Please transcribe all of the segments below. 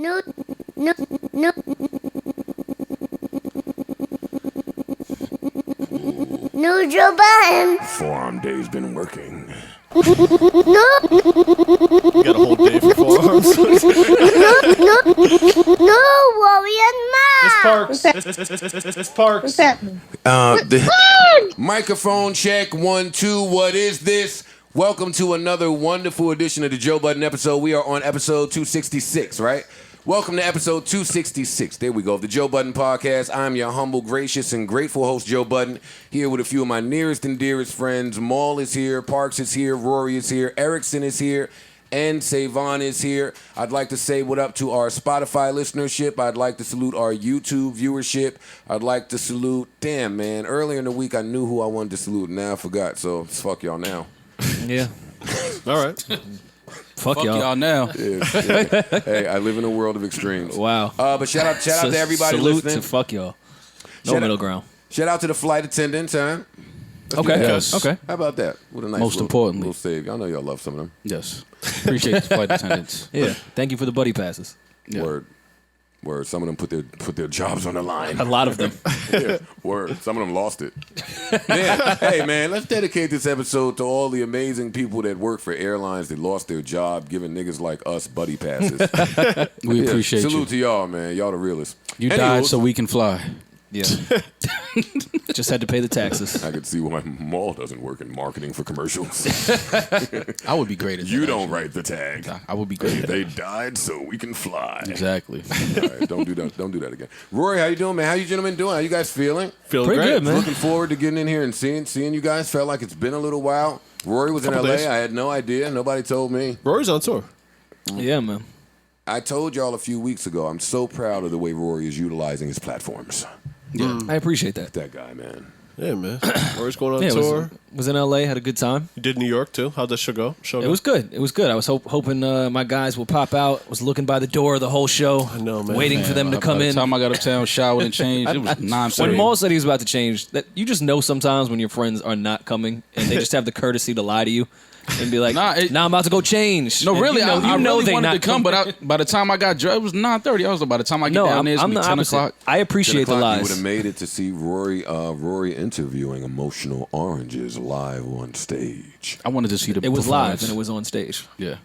No, no, no. No, Joe Budden. Forearm day's been working. No, You got a whole day for forearms. no, Warrior Ma. Parks. It's Parks. What's happening? The microphone check 1 2. What is this? Welcome to another wonderful edition of the Joe Budden episode. We are on episode 266, right? Welcome to episode 266. There we go. The Joe Budden Podcast. I'm your humble, gracious, and grateful host, Joe Budden, here with a few of my nearest and dearest friends. Maul is here, Parks is here, Rory is here, Erickson is here, and Savon is here. I'd like to say what up to our Spotify listenership. I'd like to salute our YouTube viewership. I'd like to salute, damn, man, earlier in the week I knew who I wanted to salute, and now I forgot, so fuck y'all now. Yeah. All right. Fuck y'all now. Yeah. Hey, I live in a world of extremes. Wow. But shout out to everybody salute listening. to fuck y'all. No Shout middle out- ground. Shout out to the flight attendants, huh? Okay. Yes. Okay. How about that? What a nice Most importantly. little save. I know y'all love some of them. Yes. Appreciate the flight attendants. Yeah. Thank you for the buddy passes. Yeah. Word. Some of them put their jobs on the line. A lot of them. Yeah, word. Some of them lost it. Man, hey, man, let's dedicate this episode to all the amazing people that work for airlines that lost their job, giving niggas like us buddy passes. We appreciate Salute you. to y'all, man. Y'all the realest. You Anywho, died so we can fly. Yeah. Just had to pay the taxes. I could see why Maul doesn't work in marketing for commercials. I would be great at that. You don't actually. write the tag. I would be great at that. They died so we can fly. Exactly. All right, don't do that. Don't do that again. Rory, how you doing, man? How you gentlemen doing? How you guys feeling? Feeling Pretty great. good, man. Looking forward to getting in here and seeing you guys. Felt like it's been a little while. Rory was in Couple LA. days. I had no idea. Nobody told me. Rory's on tour. Yeah, man. I told y'all a few weeks ago, I'm so proud of the way Rory is utilizing his platforms. Yeah. I appreciate that. That guy, man. Yeah, man. Rory's going on Yeah, tour. was in LA, had a good time. You did New York, too. How'd that show go? It was good. It was good. I was hoping my guys will pop out. Was looking by the door the whole show. I know, man. Waiting for them to come By the in. time I got uptown, showered, and changed, it was When 9:30. Maul said he was about to change, that you just know sometimes when your friends are not coming and they just have the courtesy to lie to you and be like, Nah, "Nah, I'm about to go change." No, And really, you know, I really they wanted not to come, but by the time I got dressed, it was 9:30. I was like, by the time I get no, down there, it's I'm gonna the be 10 opposite. o'clock. I appreciate the You would lies. have made it to see Rory interviewing Emotional Oranges live on stage. I wanted to see the It was live performance. and it was on stage. Yeah.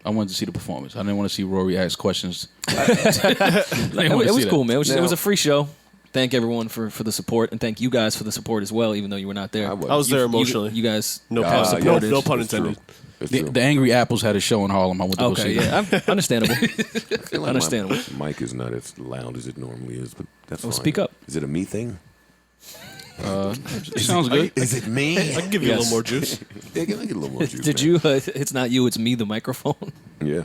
I wanted to see the performance. I didn't want to see Rory ask questions. It was cool, man. It was a free show. Thank everyone for the support, and thank you guys for the support as well, even though you were not there. I I was there emotionally. You guys No have pun, supported. no pun It's true. intended. It's The, true. the Angry Apples had a show in Harlem. I went to go Okay, see yeah, understandable. I feel like Understandable. My mic is not as loud as it normally is, but that's Well, fine. speak up. Is it a me thing? It sounds good. Is it me? I can give you a Yes. little more juice. Yeah, give me a little more juice. Did man. you? It's not you. It's me. The microphone. Yeah.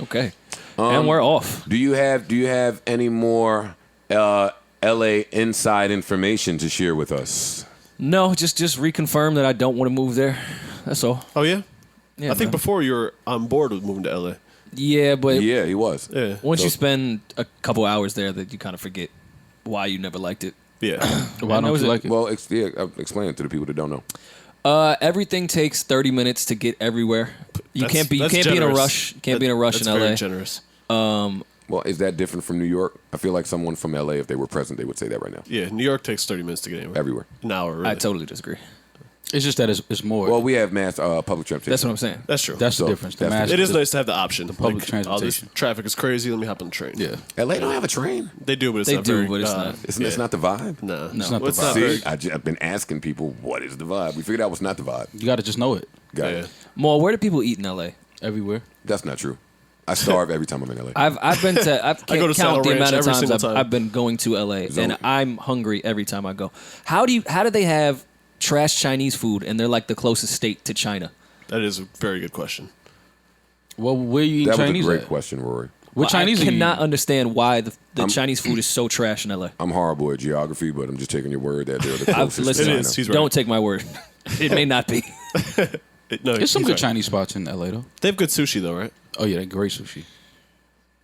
Okay, and we're off. Do you have any more LA inside information to share with us? No, just reconfirm that I don't want to move there. That's all. Oh, yeah? Yeah, I think man. before you were on board with moving to L.A. Yeah, but Yeah, he was. Yeah. once you spend a couple hours there, that you kind of forget why you never liked it. Yeah. Why that don't was you it. like it? Well, explain it to the people that don't know. Everything takes 30 minutes to get everywhere. You can't be in a generous. rush. You can't be in a rush That's in LA. very generous. Well, is that different from New York? I feel like someone from LA, if they were present, they would say that right now. Yeah, New York takes 30 minutes to get anywhere. Everywhere. An hour, really. I totally disagree. It's just that it's more. Well, we have mass public transportation. That's what I'm saying. That's true. that's so the difference. The that's- mass, It is nice to have the option. public All this transportation. traffic is crazy. Let me hop on the train. Yeah. LA don't have a train. They do, but it's They not do, very, but it's not. It's not the vibe. No, It's not Well, the not vibe. very- See, I've been asking people, what is the vibe? We figured out what's not the vibe. You got to just know it Got Yeah. it. Maul, where do people eat in LA? everywhere. That's not true. I starve every time I'm in LA. I've been to. I I can't go to Saddle count the Ranch amount of every times single time. I've been going to LA, Zone. and I'm hungry every time I go. How do they have trash Chinese food, and they're like the closest state to China? That is a very good question. Well, where you eat That was Chinese a great at? question, Rory. What Chinese I are you cannot eating? understand why the Chinese food is so trash in LA. I'm horrible at geography, but I'm just taking your word that they're the closest listen, to It China. is. He's right. Don't take my word. It may not be. There's some he's good right. Chinese spots in LA though. They have good sushi, though, right? Oh yeah, they great sushi.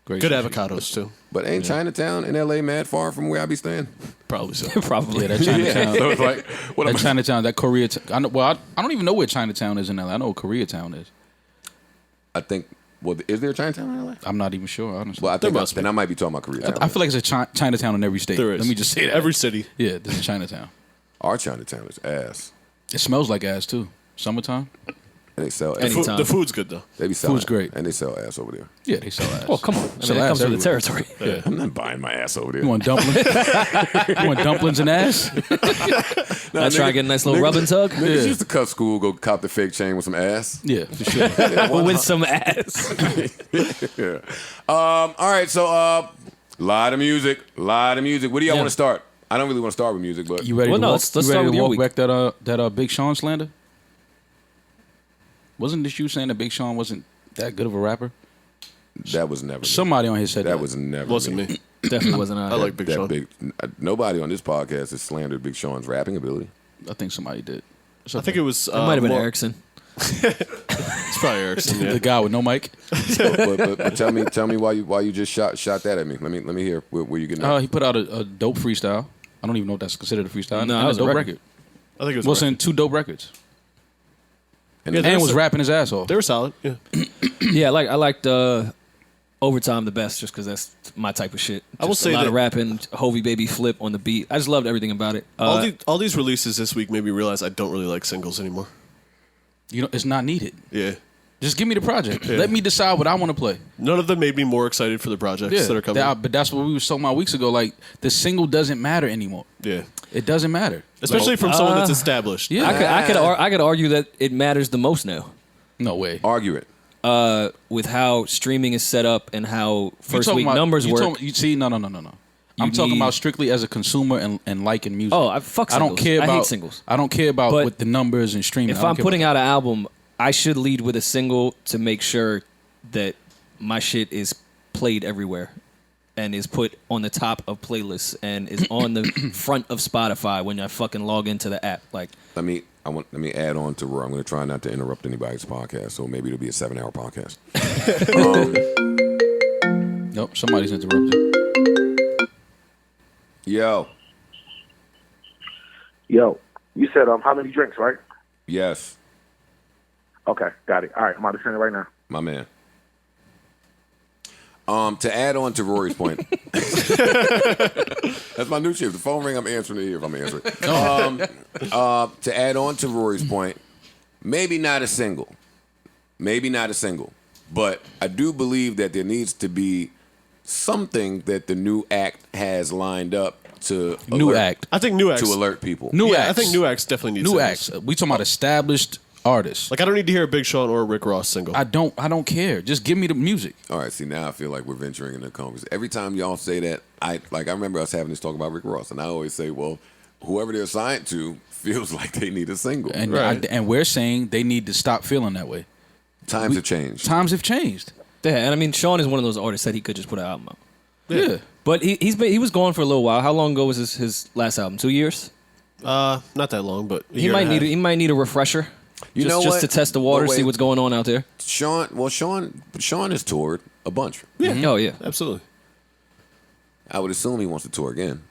Great Good sushi. avocados, too. But ain't Chinatown in LA mad far from where I be staying? Probably so. Probably. Yeah, that Chinatown. So it's like, what am That I? Chinatown, that Koreatown. I don't even know where Chinatown is in LA. I know where Koreatown is. I think Well, is there a Chinatown in LA? I'm not even sure, honestly. Well, I think then I might be talking about Koreatown. I feel like it's a Chinatown in every state. There is. Let me just say that. Every city. Yeah, there's a Chinatown. Our Chinatown is ass. It smells like ass, too. Summertime? And they sell ass. Anytime. The food's good, though. They be selling Food's great. And they sell ass over there. Yeah, they sell ass. Oh, come on. I Sell mean, that ass comes with the everywhere. territory. I'm not buying my ass over there. You want dumplings? You want dumplings and ass? I try to get a nice little rubbing tug. Niggas used to cut school, go cop the fake chain with some ass. Yeah, for sure. With some ass. Yeah. All right, so lot of music. Where do y'all want to start? I don't really want to start with music, but You ready Well, to no, walk, let's you start ready with to your walk week. back that Big Sean slander? Wasn't this you saying that Big Sean wasn't that good of a rapper? that was never me. Somebody on here said that. That was never Wasn't me. Definitely wasn't I. I like Big Sean. Nobody on this podcast has slandered Big Sean's rapping ability. I think somebody did. I think it was. It might have been more- Erickson. It's probably Erickson. Yeah. The guy with no mic. but tell me why you just shot that at me. Let me hear where you getting that. He put out a dope freestyle. I don't even know if that's considered a freestyle. No, and it was a dope a record. record. I think it was. Wilson, 2 dope records. And Yeah, And was a- rapping his ass off. They were solid. Yeah. Yeah, I liked Overtime the best just because that's my type of shit. I will Just say a lot that- of rapping, Hovey Baby flip on the beat. I just loved everything about it. all these releases this week made me realize I don't really like singles anymore. You know, it's not needed. Yeah. Just give me the project. Let me decide what I want to play. None of them made me more excited for the projects that are coming. But that's what we were talking about weeks ago. Like, the single doesn't matter anymore. Yeah. It doesn't matter. Especially from someone that's established. Yeah. I could argue that it matters the most now No way. argue it. with how streaming is set up and how You first talking week about- numbers you work. talking- you see, no. I'm talking need- about strictly as a consumer and liking music. Oh, fuck I don't singles. care I about hate singles. I don't care about But with the numbers and streaming. If I'm putting out an album, I should lead with a single to make sure that my shit is played everywhere and is put on the top of playlists and is on the front of Spotify when I fucking log into the app. Like, Let me add on to Rory. I'm going to try not to interrupt anybody's podcast, so maybe it'll be a 7-hour podcast. Nope, somebody's interrupted. Yo, Yo, you said how many drinks, right? yes, Okay, got it. All right, I'm about to send it right now. my man. To add on to Rory's point, that's my new shit. The phone ring, I'm answering it here if I'm answering. To add on to Rory's point, maybe not a single, but I do believe that there needs to be something that the new act has lined up to New act. I think new acts. to alert people. New yeah, acts. I think new acts definitely need New singles. acts. We talking about established artists. Like I don't need to hear a Big Sean or a Rick Ross single. I don't care. Just give me the music. All right, see now I feel like we're venturing into conversation. Every time y'all say that, I remember us having this talk about Rick Ross, and I always say, well, whoever they're signed to feels like they need a single. And Right. and we're saying they need to stop feeling that way. Times have changed. Times have changed. yeah, and I mean, Sean is one of those artists that he could just put an album out. Yeah. But he was gone for a little while. How long ago was his last album? 2 years? Not that long, but He might need a refresher. You just, know just what? to test the water, But wait. see what's going on out there. Sean has toured a bunch. Yeah. Oh yeah. Absolutely. I would assume he wants to tour again.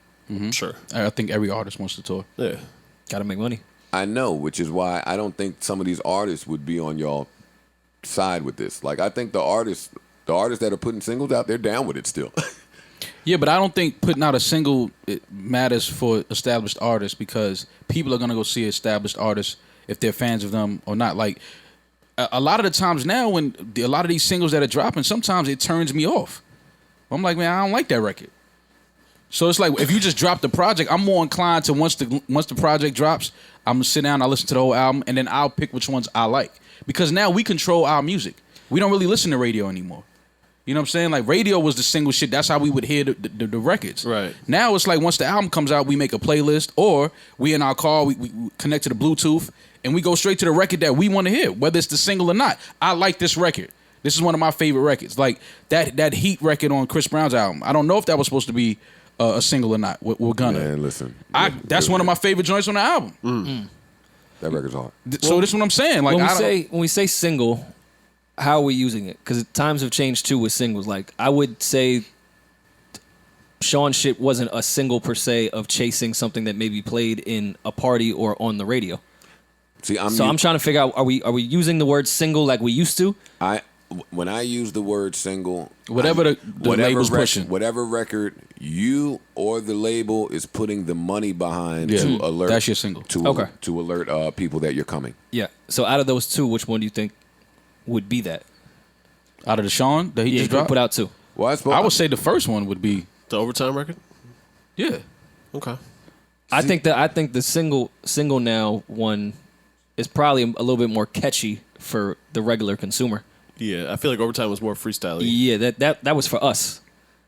Sure. I think every artist wants to tour. Yeah. Got to make money. I know, which is why I don't think some of these artists would be on y'all side with this. Like I think the artists that are putting singles out, they're down with it still. Yeah, but I don't think putting out a single it matters for established artists because people are gonna go see established artists if they're fans of them or not. Like a lot of the times now, when a lot of these singles that are dropping, sometimes it turns me off. I'm like, man, I don't like that record. So it's like if you just drop the project, I'm more inclined to once the project drops, I'm gonna sit down, I listen to the whole album, and then I'll pick which ones I like because now we control our music. We don't really listen to radio anymore. You know what I'm saying? Like radio was the single shit. That's how we would hear the records. Right. Now it's like once the album comes out, we make a playlist, or we in our car, we connect to the Bluetooth, and we go straight to the record that we want to hear, whether it's the single or not. I like this record. This is one of my favorite records. Like that Heat record on Chris Brown's album. I don't know if that was supposed to be a single or not. We're gonna. Man, listen. That's one of my favorite joints on the album. That record's hard. So this is what I'm saying. Like When we say single, how are we using it? Because times have changed too with singles. Like I would say, Sean shit wasn't a single per se of chasing something that maybe played in a party or on the radio. See, I'm trying to figure out are we using the word single like we used to? when I use the word single, Whatever the label's pushing. whatever record you or the label is putting the money behind Yeah. to alert. That's your single. Okay. To alert people that you're coming. Yeah. So out of those two, which one do you think would be that? Out of the Sean that he Yeah, just you dropped, put out two. Well, I would say the first one would be The overtime record? yeah. Okay. I think the single now one is probably a little bit more catchy for the regular consumer. Yeah, I feel like overtime was more freestyle. Yeah, that was for us.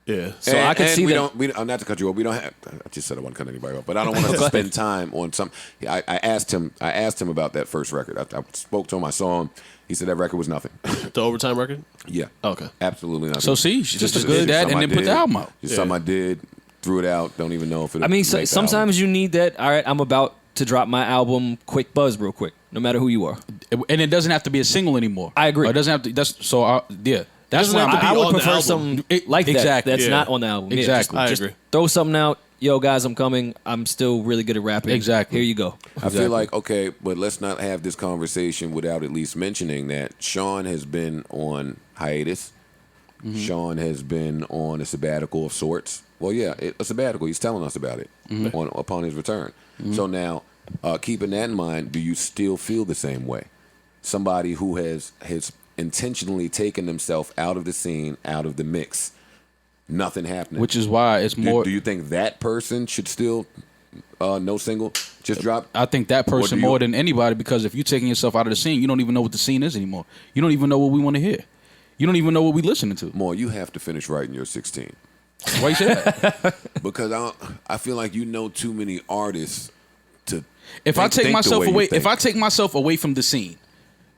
Yeah. So I could see we that. don't, not to cut you off. We don't have. I just said I want to cut anybody off, but I don't want us to spend time on some. I asked him about that first record. I spoke to him. I saw him. He said that record was nothing. The overtime record? Yeah. Okay. Absolutely nothing. So see, just as good that, and then put the album out. Just something I did, threw it out. Don't even know if it. I mean, sometimes you need that. All right, I'm about to drop my album, quick buzz, real quick. No matter who you are. And it doesn't have to be a single anymore. I agree. Or it doesn't have to. That's so. Yeah. That's doesn't why have to be I would on the prefer album. something like that. Exactly. That's Yeah. not on the album. Yeah, Exactly. I just agree. throw something out. Yo, guys, I'm coming. I'm still really good at rapping. Exactly. Here you go. I feel like, okay, but let's not have this conversation without at least mentioning that Sean has been on hiatus. Mm-hmm. Sean has been on a sabbatical of sorts. Well, yeah, a sabbatical. He's telling us about it upon his return. So now, keeping that in mind, do you still feel the same way? Somebody who has intentionally taken themselves out of the scene, out of the mix, nothing happening. which is why it's more. Do you think that person should still no single just drop? I think that Or person do you- more than anybody, because if you're taking yourself out of the scene, you don't even know what the scene is anymore. You don't even know what we want to hear. You don't even know what we listening to. More, you have to finish writing your 16 Why you say that? because I feel like you know too many artists to. If I take think the myself way you away, think. if I take myself away from the scene,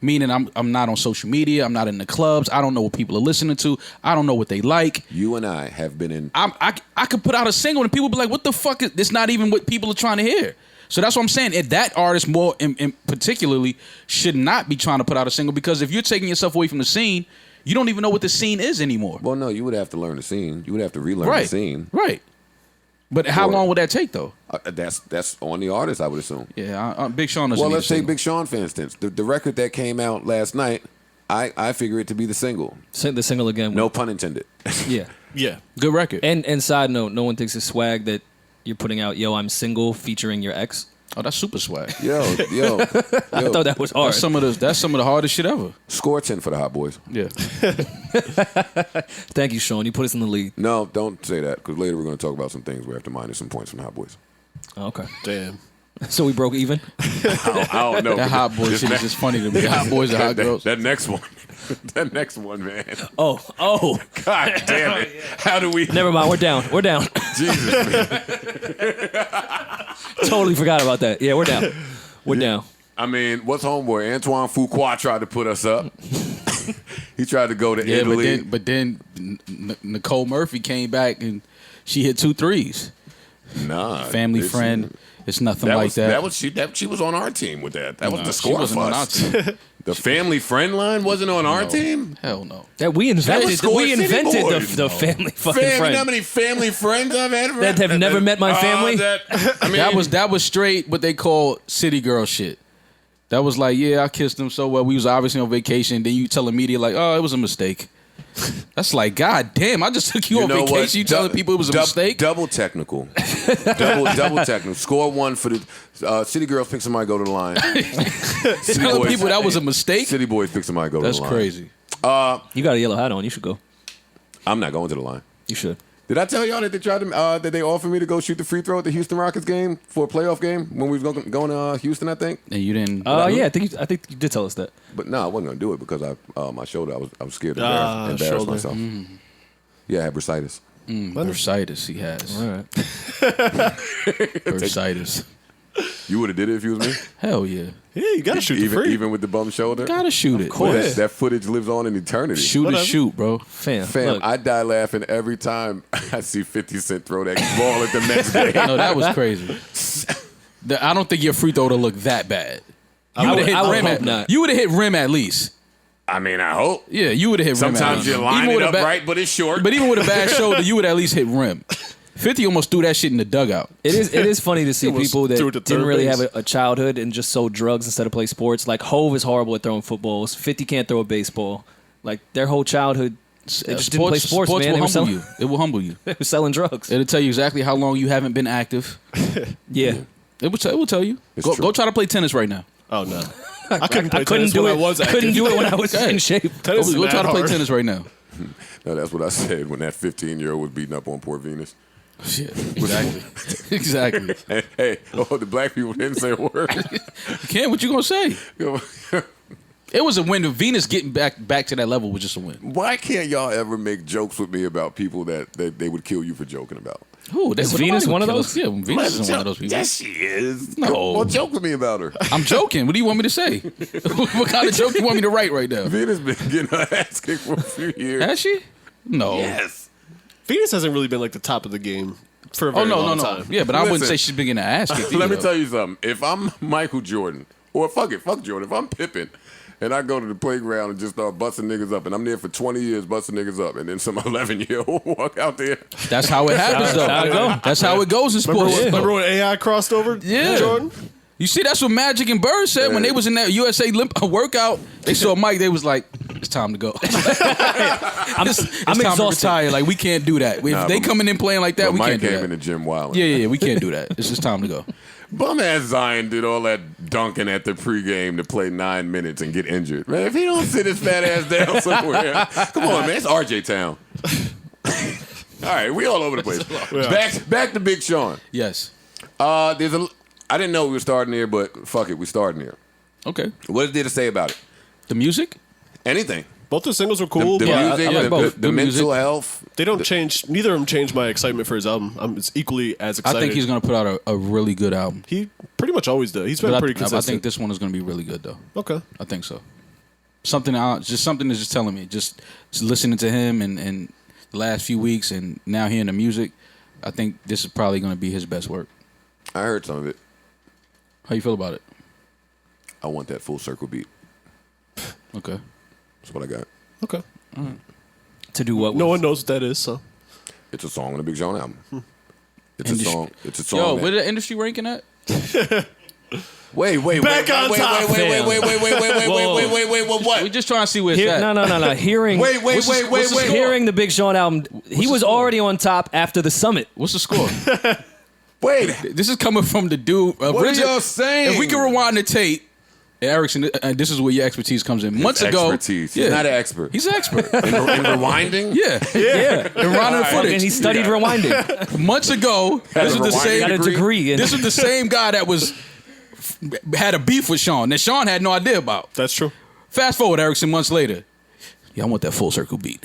meaning I'm not on social media, I'm not in the clubs, I don't know what people are listening to, I don't know what they like. You and I have been in. I could put out a single and people be like, "What the fuck is this?" Not even what people are trying to hear. So that's what I'm saying. If that artist more in particularly should not be trying to put out a single, because if you're taking yourself away from the scene, you don't even know what the scene is anymore. Well, no, you would have to learn the scene. You would have to relearn the Right. scene. Right. But how Or- long would that take though? That's on the artist, I would assume. Yeah, Big Sean doesn't Well, need let's a take single. Big Sean for instance. The record that came out last night, I figure it to be the single. Sing the single again. No pun intended. Yeah. Yeah. Good record. And side note, no one thinks it's swag that you're putting out, yo, I'm single featuring your ex. Oh, that's super swag. Yo, I thought that was hard. That's some of the hardest shit ever. score 10 for the Hot Boys. Yeah. Thank you, Sean. You put us in the lead. No, don't say that because later we're going to talk about some things we have to minus some points from the Hot Boys. Oh, okay. Damn. So we broke even? I don't know. That hot boy shit is just funny to me. Hot boys and hot girls. That next one. That next one, man. Oh. God damn it. How do we? Never mind. We're down. Jesus, man. Totally forgot about that. Yeah, we're down. We're down. I mean, what's homeboy? Antoine Fuqua tried to put us up. He tried to go to Yeah, Italy. but then Nicole Murphy came back and she hit 2 threes. Nah. Family it's- friend. It's nothing That like was, that. she was on our team with that. That was Nah, the she score wasn't for on our us. team. The family friend line wasn't on our team. Hell no. That we invented. Score We City invented Boys. the family fucking You know how friend. many family friends I've had That have never met my family? I mean, That was straight what they call city girl shit. That was like, yeah, I kissed him so well. We was obviously on vacation. Then you tell the media like, oh, it was a mistake. That's like, God damn, I just took you on know vacation. what? You telling people it was a mistake? Double technical. double technical. Score 1 for the City Girls pick somebody go to the line. City Telling people that was a mistake? City Boys pick somebody go That's to the line. crazy. You got a yellow hat on. You should go. I'm not going to the line. You should. Did I tell y'all that they tried to that they offered me to go shoot the free throw at the Houston Rockets game for a playoff game when we was going to Houston, I think. And you didn't. Yeah, I think you did tell us that. But no, I wasn't going to do it because my shoulder. I was scared to embarrass shoulder. myself. Yeah, I had bursitis. Bursitis he has. All right. Bursitis. You would have did it if you was me. Hell yeah. Yeah, you gotta shoot the free. Even with the bum shoulder. Gotta shoot it. That footage lives on in eternity. Shoot Whatever. is shoot, bro. Fam, Fam, look, I die laughing every time I see 50 Cent throw that ball at the Mets game. No, that was crazy. I don't think your free throw would look that bad. You I would have would hit rim hope at not. You would have hit rim at least. I mean, I hope. Yeah, you would have hit rim. Sometimes at you least. line Even it with a up ba- right, but it's short. But even with a bad shoulder, you would at least hit rim. 50 almost threw that shit in the dugout. it is funny to see Almost people that threw it to didn't third really base. have a childhood and just sold drugs instead of play sports. Like Hove is horrible at throwing footballs. 50 can't throw a baseball. Like their whole childhood, they just didn't play sports, man. Will They were humble you. It will humble you. They were selling drugs. It'll tell you exactly how long you haven't been active. Yeah. It will tell you. It's Go true. try to play tennis right now. Oh no, I couldn't play I couldn't tennis do when it. I was Couldn't active. do it when I was in shape. Tennis Go is try mad to play hard. tennis right now. No, that's what I said when that 15-year-old was beating up on poor Venus. Shit. Exactly. Exactly. Hey, the black people didn't say a word. Ken, what you gonna say? It was a win. Venus getting back to that level was just a win. Why can't y'all ever make jokes with me about people that they would kill you for joking about? Ooh, Is Venus one of kill those? us. Yeah, Venus is one of those people. Yes, she is. No. Well, joke with me about her. I'm joking. What do you want me to say? What kind of joke you want me to write right now? Venus been getting her ass kicked for a few years. Has she? No. Yes. Venus hasn't really been like the top of the game for a Oh very no, long no, time. Yeah, but I wouldn't Listen. say she's been getting her ass kicked. Let me either. tell you something. If I'm Michael Jordan, or fuck Jordan, if I'm Pippen, and I go to the playground and just start busting niggas up, and I'm there for 20 years busting niggas up, and then some 11-year-old walk out there. That's how it happens, though. How it go. That's how it goes in sports. Remember when AI crossed over? Yeah. Jordan? You see, that's what Magic and Bird said when they was in that USA workout. They saw Mike. They was like, "It's time to go. I'm It's time exhausted. to retire. Like we can't do that. If Nah, they but- coming in playing like that, But we Mike can't do came that. in the gym wild. Yeah, we can't do that. It's just time to go. Bum ass Zion did all that dunking at the pregame to play 9 minutes and get injured. Man, if he don't sit his fat ass down somewhere, come on, man, it's RJ Town. All right, we all over the place. Back to Big Sean. Yes. I didn't know we were starting here, but fuck it, we starting here. Okay. What is there to say about it? The music. Anything. Both the singles were cool. The but music, I like the, both. the Good mental music. health. they don't change. Neither of them changed my excitement for his album. I'm it's equally as I excited. think he's gonna put out a really good album. He pretty much always does. He's been But pretty I consistent. think this one is gonna be really good though. Okay. I think so. Something that's just telling me. Just listening to him and the last few weeks and now hearing the music, I think this is probably gonna be his best work. I heard some of it. How you feel about it? I want that full circle beat. Okay. That's what I got. Okay. To do what? No with? one knows what that is, so It's a song on the Big Sean album. It's a Industry- song. It's a song. Yo, that- where the industry ranking at? Wait, Back on top, fam. wait, what? We just trying to see where it's Here, at. no. Hearing. Wait, What's the score? Hearing the Big Sean album, he the was score? already on top after the summit. What's the score? Wait, This is coming from the dude. what are y'all saying? If we can rewind the tape, Erickson, this is where your expertise comes in. Months ago, Expertise. He's not an expert. He's an expert. in rewinding? Yeah, Yeah. and rewinding the footage. And he studied rewinding. Months ago, this was the rewinding same. Got a degree in This was the same guy that had a beef with Sean that Sean had no idea about. that's true. Fast forward, Erickson, months later. Yeah, I want that full circle beat.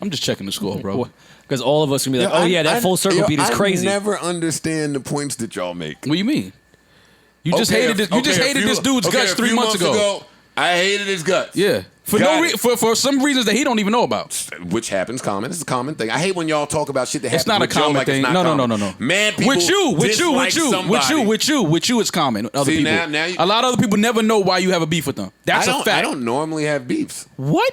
I'm just checking the score, bro. Because all of us can be like, that full circle beat is crazy. I never understand the points that y'all make. What do you mean? You just hated this. You just hated this dude's guts 3 months ago. I hated his guts. Yeah, for Got no it. for some reasons that he don't even know about. Which happens common. It's a common thing. I hate when y'all talk about shit that happens It's not a with Joe common like it's thing. not No. common. Man, people with you, dislike somebody. it's common. Other See, people, now you- a lot of other people never know why you have a beef with them. That's a fact. I don't normally have beefs What?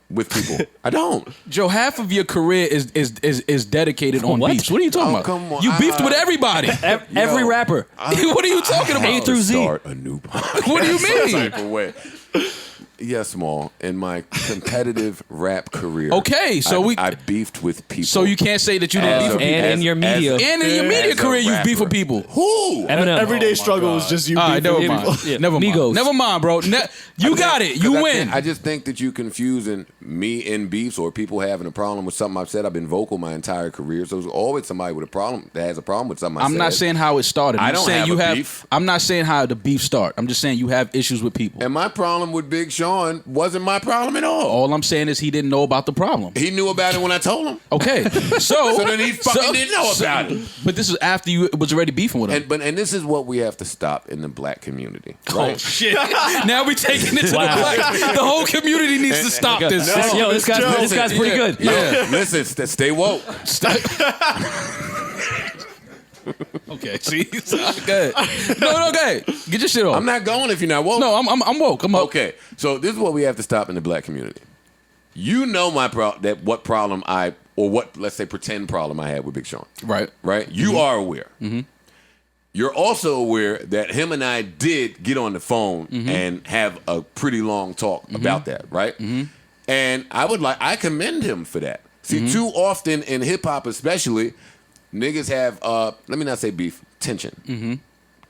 with people. I don't. Joe, half of your career is dedicated on What? beefs. What are you talking Oh, about? come on. You beefed with everybody. Every Yo. rapper. What are you talking about? A through Z. Start a new podcast. What do you mean? Some type of way. Yes, Small. In my competitive rap career, Okay, so I beefed with people. So you can't say that you didn't beef with people. And in your media. And in your media as a career, you've beefed rapper. with people. Who? Eminem. Everyday struggle is just you. All right, never beefing mind. people. Yeah. Never mind. Migos. Never mind, bro. You got it. You win. I just think that you confusing me in beefs or people having a problem with something I've said. I've been vocal my entire career, so there's always somebody with a problem that has a problem with something I I'm said. not saying how it started. I I'm don't saying have you a have. beef. I'm not saying how the beef start. I'm just saying you have issues with people. And my problem with Big Sean wasn't my problem at all. All I'm saying is he didn't know about the problem. He knew about it when I told him. Okay, so So then he fucking didn't know about it. But this is after you was already beefing with him. And this is what we have to stop in the black community. Right? Shit! Now we taking it to the black. The whole community needs to stop this. Yo, this guy's pretty good. Yeah. Listen, stay woke. Okay. See, good. No, okay. Get your shit off. I'm not going if you're not woke. No, I'm woke. I'm woke. Okay, so this is what we have to stop in the black community. You know what problem let's say pretend problem I had with Big Sean. Right. Right? You are aware. you're also aware that him and I did get on the phone and have a pretty long talk about that, right? And I commend him for that. See, too often in hip hop, especially, niggas have let me not say beef, tension.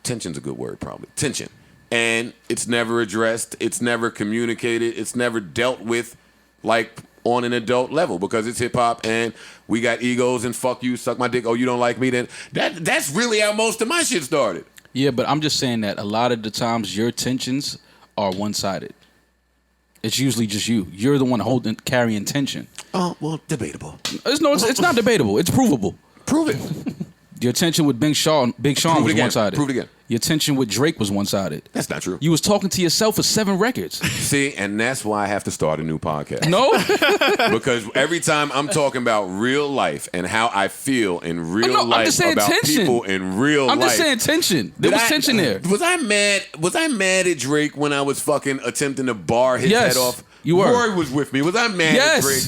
Tension's a good word, probably. Tension. And it's never addressed, it's never communicated, it's never dealt with like on an adult level because it's hip hop and we got egos and fuck you, suck my dick, oh you don't like me, then that's really how most of my shit started. Yeah, but I'm just saying that a lot of the times your tensions are one-sided. It's usually just you. You're the one carrying tension. Oh, well, debatable. It's not debatable. It's provable. Prove it. Your tension with Big Sean was one-sided. Prove it again. Your tension with Drake was one-sided. That's not true. You was talking to yourself for 7 records. See, and that's why I have to start a new podcast. No? Because every time I'm talking about real life and how I feel in real life about people in real life. I'm just saying tension. There was tension there. Was I mad at Drake when I was fucking attempting to bar his head off? You were. Rory was with me. Was I mad at Drake?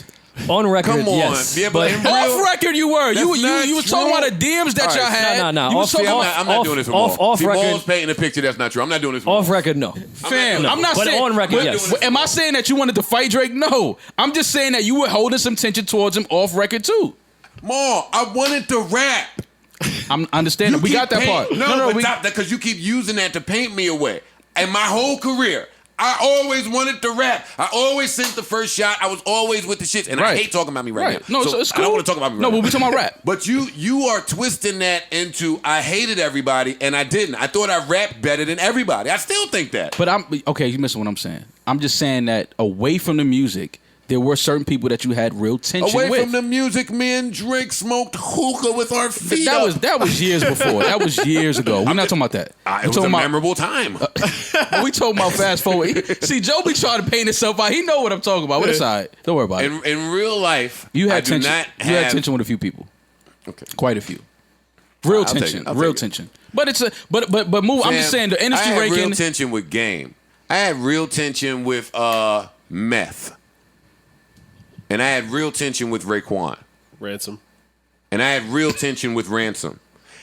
On record, Come on. yes. Yeah, but off record, you were. You was talking true. about the DMs that y'all had. No. You was talking I'm not doing this with Maul. Off See, record. Maul's painting a picture that's not true. I'm not doing this with Off Maul. record, no. Fam, I'm not but saying. on record, yes. Am I saying that you wanted to fight Drake? No. I'm just saying that you were holding some tension towards him off record too. Maul, I wanted to rap. I'm understanding. We got that part. No, but stop that because you keep using that to paint me away. And my whole career, I always wanted to rap. I always sent the first shot. I was always with the shits. And I hate talking about me right now. No, so it's cool. I don't want to talk about me right now. No, but we talking about rap. But you are twisting that into I hated everybody and I didn't. I thought I rapped better than everybody. I still think that. But okay, you missing what I'm saying. I'm just saying that away from the music, there were certain people that you had real tension with. Away from the music, me and Drake smoked hookah with our feet that was years before. That was years ago. We're not talking about that. It was a memorable time. We talking about fast forward. See, Joe be trying to paint himself out. He know what I'm talking about. What aside? Don't worry about it. In real life, You had I do tension. not You had have- tension with a few people. Okay. Quite a few. Real I'll take tension. it. I'll Real take it. tension. But it's but move. I'm just saying the industry I had ranking. real tension with Game. I had real tension with Meth. And I had real tension with Raekwon. Ransom. And I had real tension with Ransom.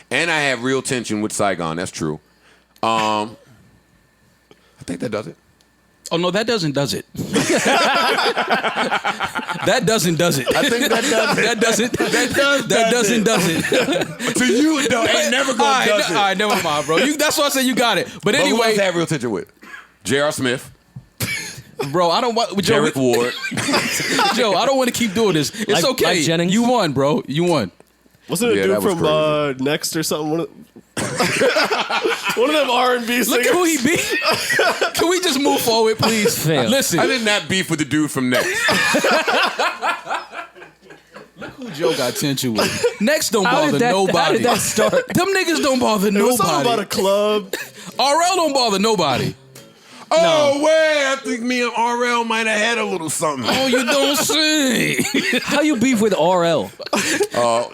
And I had real tension with Saigon. That's true. I think that does it. Oh no, that does it. That does it. I think that does it. That does it. To you, it don't. Ain't never gonna does it. All right, never mind, bro. That's why I said you got it. But But who anyway, else I had real tension with? J.R. Smith. bro, I don't want Joe. Derek Ward. Joe, I don't want to keep doing this. It's Like okay. Jennings? You won, bro. You won. Wasn't it Yeah, a that dude was from Next or something? One of them R&B singers. Look at who he beat. Can we just move forward, please? Fam. Listen. I did not beef with the dude from Next. Look who Joe got tension with. Next don't How bother did nobody. that start? Them niggas don't bother It was something about nobody. a club. RL don't bother nobody. Oh, wait. I think me and RL might have had a little something. Oh, you don't say. How you beef with RL?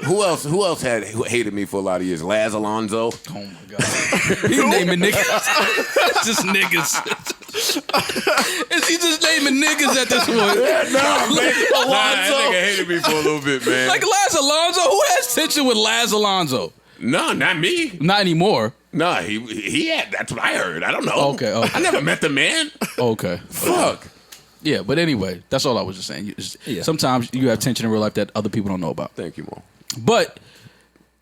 Who else hated me for a lot of years? Laz Alonso. Oh my god. He naming niggas. It's just niggas. Is he just naming niggas at this point? Nah, that nigga hated me for a little bit, man. Like Laz Alonso? Who has tension with Laz Alonso? No, not me. Not anymore. No, he had. That's what I heard. I don't know. Okay. I never met the man. Okay. Fuck. Yeah, but anyway, that's all I was just saying. Sometimes you have tension in real life that other people don't know about. Thank you, Mo. But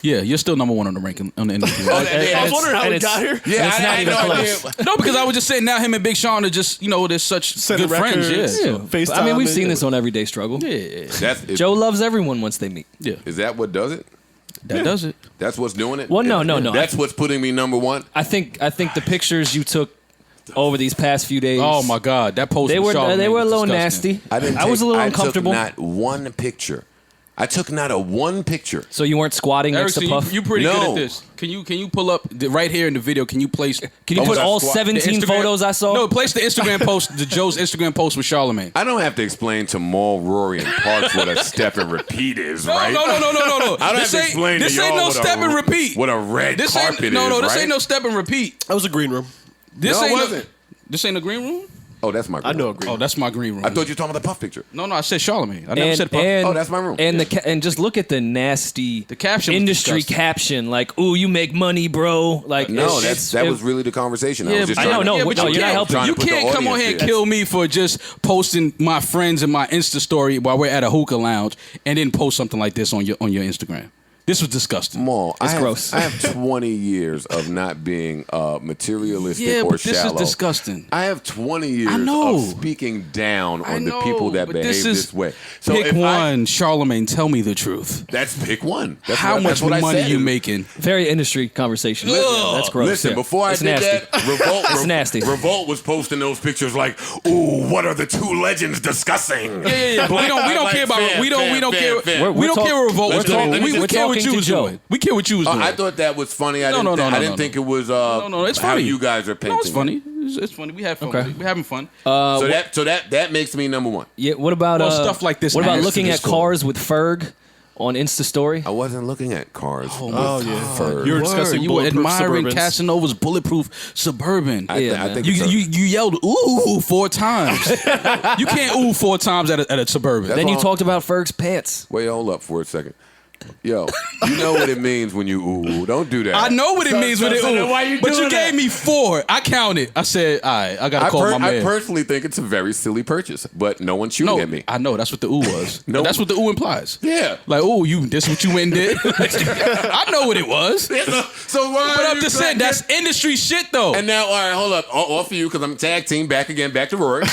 yeah, you're still number one on the ranking on the industry. I was wondering how we got here. Yeah, it's not even close. No, because I was just saying now him and Big Sean are just, they're such Sending good friends. records. Yeah. FaceTime. I mean, we've seen this on Everyday Struggle. Yeah. Joe loves everyone once they meet. Yeah. Is that what does it? That does it. That's what's doing it? Well, no. That's what's putting me number one? I think the pictures you took over these past few days. Oh my God, that post. They with were Charlamagne a little was disgusting. nasty. I was a little uncomfortable. I took not one picture. I took not a one picture. So you weren't squatting next to Erickson, Puff. you pretty good No. at this. Can you pull up right here in the video? Can you place? Can you Oh, put was I all squat- 17 the Instagram- photos I saw? No, place the Instagram post, the Joe's Instagram post with Charlamagne. I don't have to explain to Maul, Rory, and Parks what a step and repeat is, No, right? no. I don't have This to ain't explain this to ain't y'all no what step and repeat. What a red This carpet ain't, no, is, this right? ain't no step and repeat. That was a green room. This No, it ain't wasn't. This ain't a green room. Oh, that's my green I know a room. green Oh, room. that's my green room. I thought you were talking about the Puff picture. No, I said Charlamagne. I never said Puff. Oh, that's my room. And and just look at the nasty The caption was industry disgusting. caption, like, "Ooh, you make money, bro." Like, No, it's- that it- was really the conversation. I was just I trying know, to- no, Yeah, but no, you you're not can't- helping. trying You to put the can't come on audience here and there. kill me for just posting my friends in my Insta story while we're at a hookah lounge and then post something like this on your Instagram. This was disgusting. Maul, It's I have, gross. I have 20 years of not being materialistic Yeah, or but this shallow. is disgusting. I have 20 years I know. of speaking down I on the know, people that but behave this is- this way. So Pick if one, Charlamagne. Tell me the truth. That's pick one. That's How what, much that's what I money said. you making? very industry conversation. That's gross. Listen, yeah. before I It's did nasty. that, Revolt, It's nasty. Revolt was posting those pictures like, "Ooh, what are the two legends discussing?" Yeah. But we don't care about we don't care Fam. we don't care what Revolt was Let's talk- doing. let me We just- care what talking you to was Joe. doing. We care what you was doing. I thought that was funny. I No, didn't, no, I no, didn't no, think it was no, it's how funny. you guys are painting. No, it's funny. It's funny. We have fun. Okay. with it. We're having fun. So that makes me number one. Yeah. What about Well, stuff like this What about adds to looking the at score. cars with Ferg on Insta story? I wasn't looking at cars. Oh, yeah. Ferg. You were discussing You were bulletproof admiring Suburbans. Casanova's bulletproof Suburban. I Yeah, think You, it's a- you yelled ooh 4 times. You can't ooh 4 times at a Suburban. That's Then you all- talked about Ferg's pants. Wait, hold up for a second. Yo, you know what it means when you ooh. Don't do that. I know what it means with it. then Ooh, why you but doing you gave that? me 4. I counted. I said, all right, I gotta call my I man. personally think it's a very silly purchase, but no one's shooting No, at me. I know that's what the ooh was. No. That's what the ooh implies. Yeah. Like, ooh, this what you went and did. I know what it was. So why? But are I'm you just saying, trying- that's industry shit though. And now, all right, hold up. All for you because I'm tag team back again, back to Rory.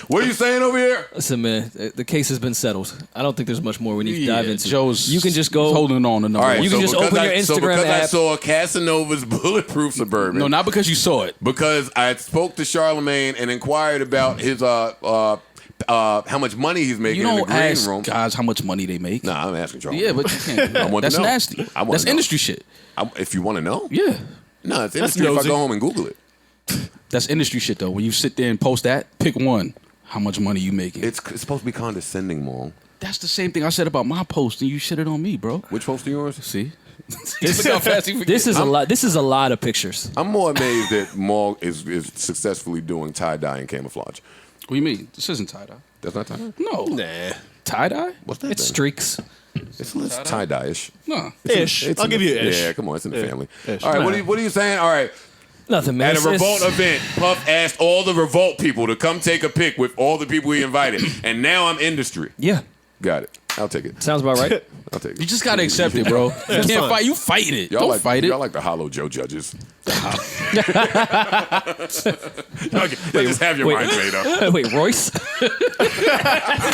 What are you saying over here? Listen, man, the case has been settled. I don't think there's much more we need to dive into. Joe's You can just go. holding on to number All right, one. You can just because open your so Instagram because I app. saw Casanova's bulletproof Suburban. No, not because you saw it. Because I spoke to Charlamagne and inquired about his how much money he's making You in the don't green ask room. guys how much money they make. Nah, I'm asking Charlamagne. Yeah, but you can't. I want to That's know. nasty. I want That's to know. industry shit. If you want to know, Yeah. no, it's industry. If I nosy. go home and Google it, That's industry shit though. When you sit there and post that, pick one. How much money you making? it's supposed to be condescending, Mom. That's the same thing I said about my post, and you shitted on me, bro. Which post are yours? See? Look how fast he forgets. This is a lot. This is a lot of pictures. I'm more amazed that Maul is successfully doing tie dye and camouflage. What do you mean? This isn't tie dye. That's not tie dye. No. Nah. Tie dye? What's that? It's then? streaks. It's tie dye ish. No. Ish. I'll give you ish. Yeah, come on, it's in the family. Ish. All right, what are you saying? All right, Nothing, man. at a It's- Revolt event, Puff asked all the Revolt people to come take a pic with all the people he invited, and now I'm industry. Yeah, Got it. I'll take it. sounds about right. I'll take it. You just gotta accept it, bro. You can't fine. fight. You fight it. Y'all Don't like, fight it. Y'all like the Hollow Joe judges. Okay, just have your minds made up. Wait, Royce?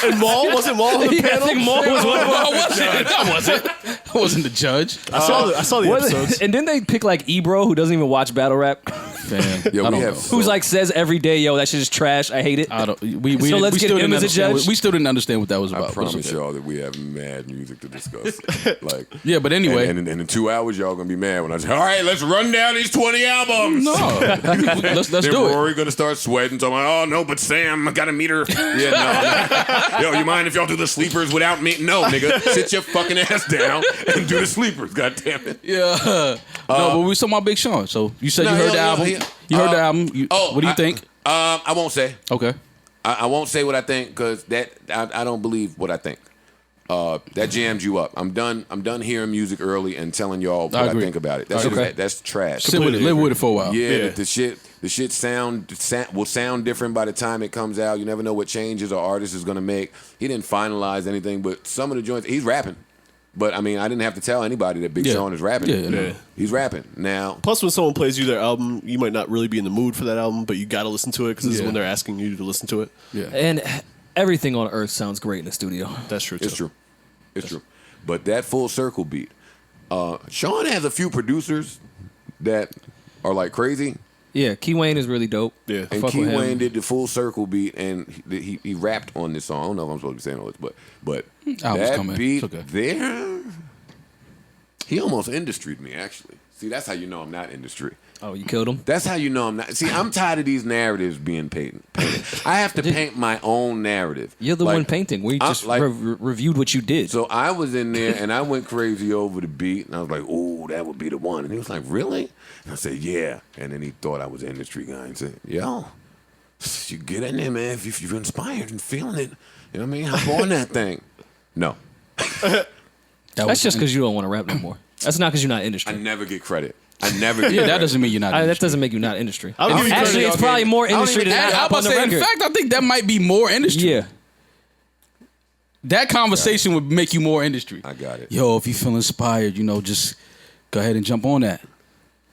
And Maul? Wasn't Maul on the Yeah, I panel? think Maul was one. I wasn't the judge. I saw the episodes. And then they pick like Ebro, who doesn't even watch battle rap, Fam, Yo, I we don't have know. so- who's like says every day, "Yo, that shit is trash. I hate it." I don't. We So let's we get still him didn't as a understand judge? We still didn't understand what that was I about. promise It's okay. y'all that we have mad music to discuss. Like, Yeah, but anyway. and in 2 hours, y'all gonna be mad when I say, "All right, let's run down these 20 albums." No, let's Then do it. Rory gonna start sweating, talking about, "Oh no, but Sam, I gotta meet her." Yeah, no. Yo, you mind if y'all do the sleepers without me? No, nigga, sit your fucking ass down and do the sleepers. God damn it. Yeah. No, but we was talking about Big Sean. So you said No, you heard yo, the yo, album. he- You heard the album. What do you think? I won't say. Okay. I won't say what I think because I don't believe what I think. That jammed you up. I'm done hearing music early and telling y'all what I agree. think about it. I agree. That's trash. Sit with it. Live with it for a while. Yeah, Yeah. the shit will sound different by the time it comes out. You never know what changes an artist is gonna make. He didn't finalize anything, but some of the joints he's rapping. But I mean, I didn't have to tell anybody that Big Yeah. Sean is rapping. Yeah. He's rapping now. Plus, when someone plays you their album, you might not really be in the mood for that album, but you got to listen to it because this is Yeah. when they're asking you to listen to it. Yeah. And everything on Earth sounds great in the studio. That's true, too. It's true. It's true. But that full circle beat, Sean has a few producers that are like crazy. Yeah, Key Wayne is really dope. Yeah. I And fuck Key with him. Wayne did the full circle beat, and he rapped on this song. I don't know if I'm supposed to be saying all this, but Album's that coming. beat It's okay. there, he almost industried me, actually. See, that's how you know I'm not industry. Oh, you killed him? That's how you know I'm not. See, I'm tired of these narratives being painted. I have to paint my own narrative. You're the Like, one painting. We I- just like- reviewed what you did. So I was in there and I went crazy over the beat and I was like, "Oh, that would be the one." And he was like, "Really?" And I said, "Yeah." And then he thought I was an industry guy and said, "Yo, You get in there, man. If you're inspired and feeling it, you know what I mean? Hop on that thing. No. That's just because you don't want to rap no more. That's not because you're not I industry. never get credit. I never get Yeah, that credit. doesn't mean you're not. That doesn't make you not industry. I'll give you Actually, credit, it's okay. probably more industry than that I'm up about on to the say, in record. fact, I think that might be more industry. Yeah. That conversation would make you more industry. I got it. Yo, if you feel inspired, just go ahead and jump on that.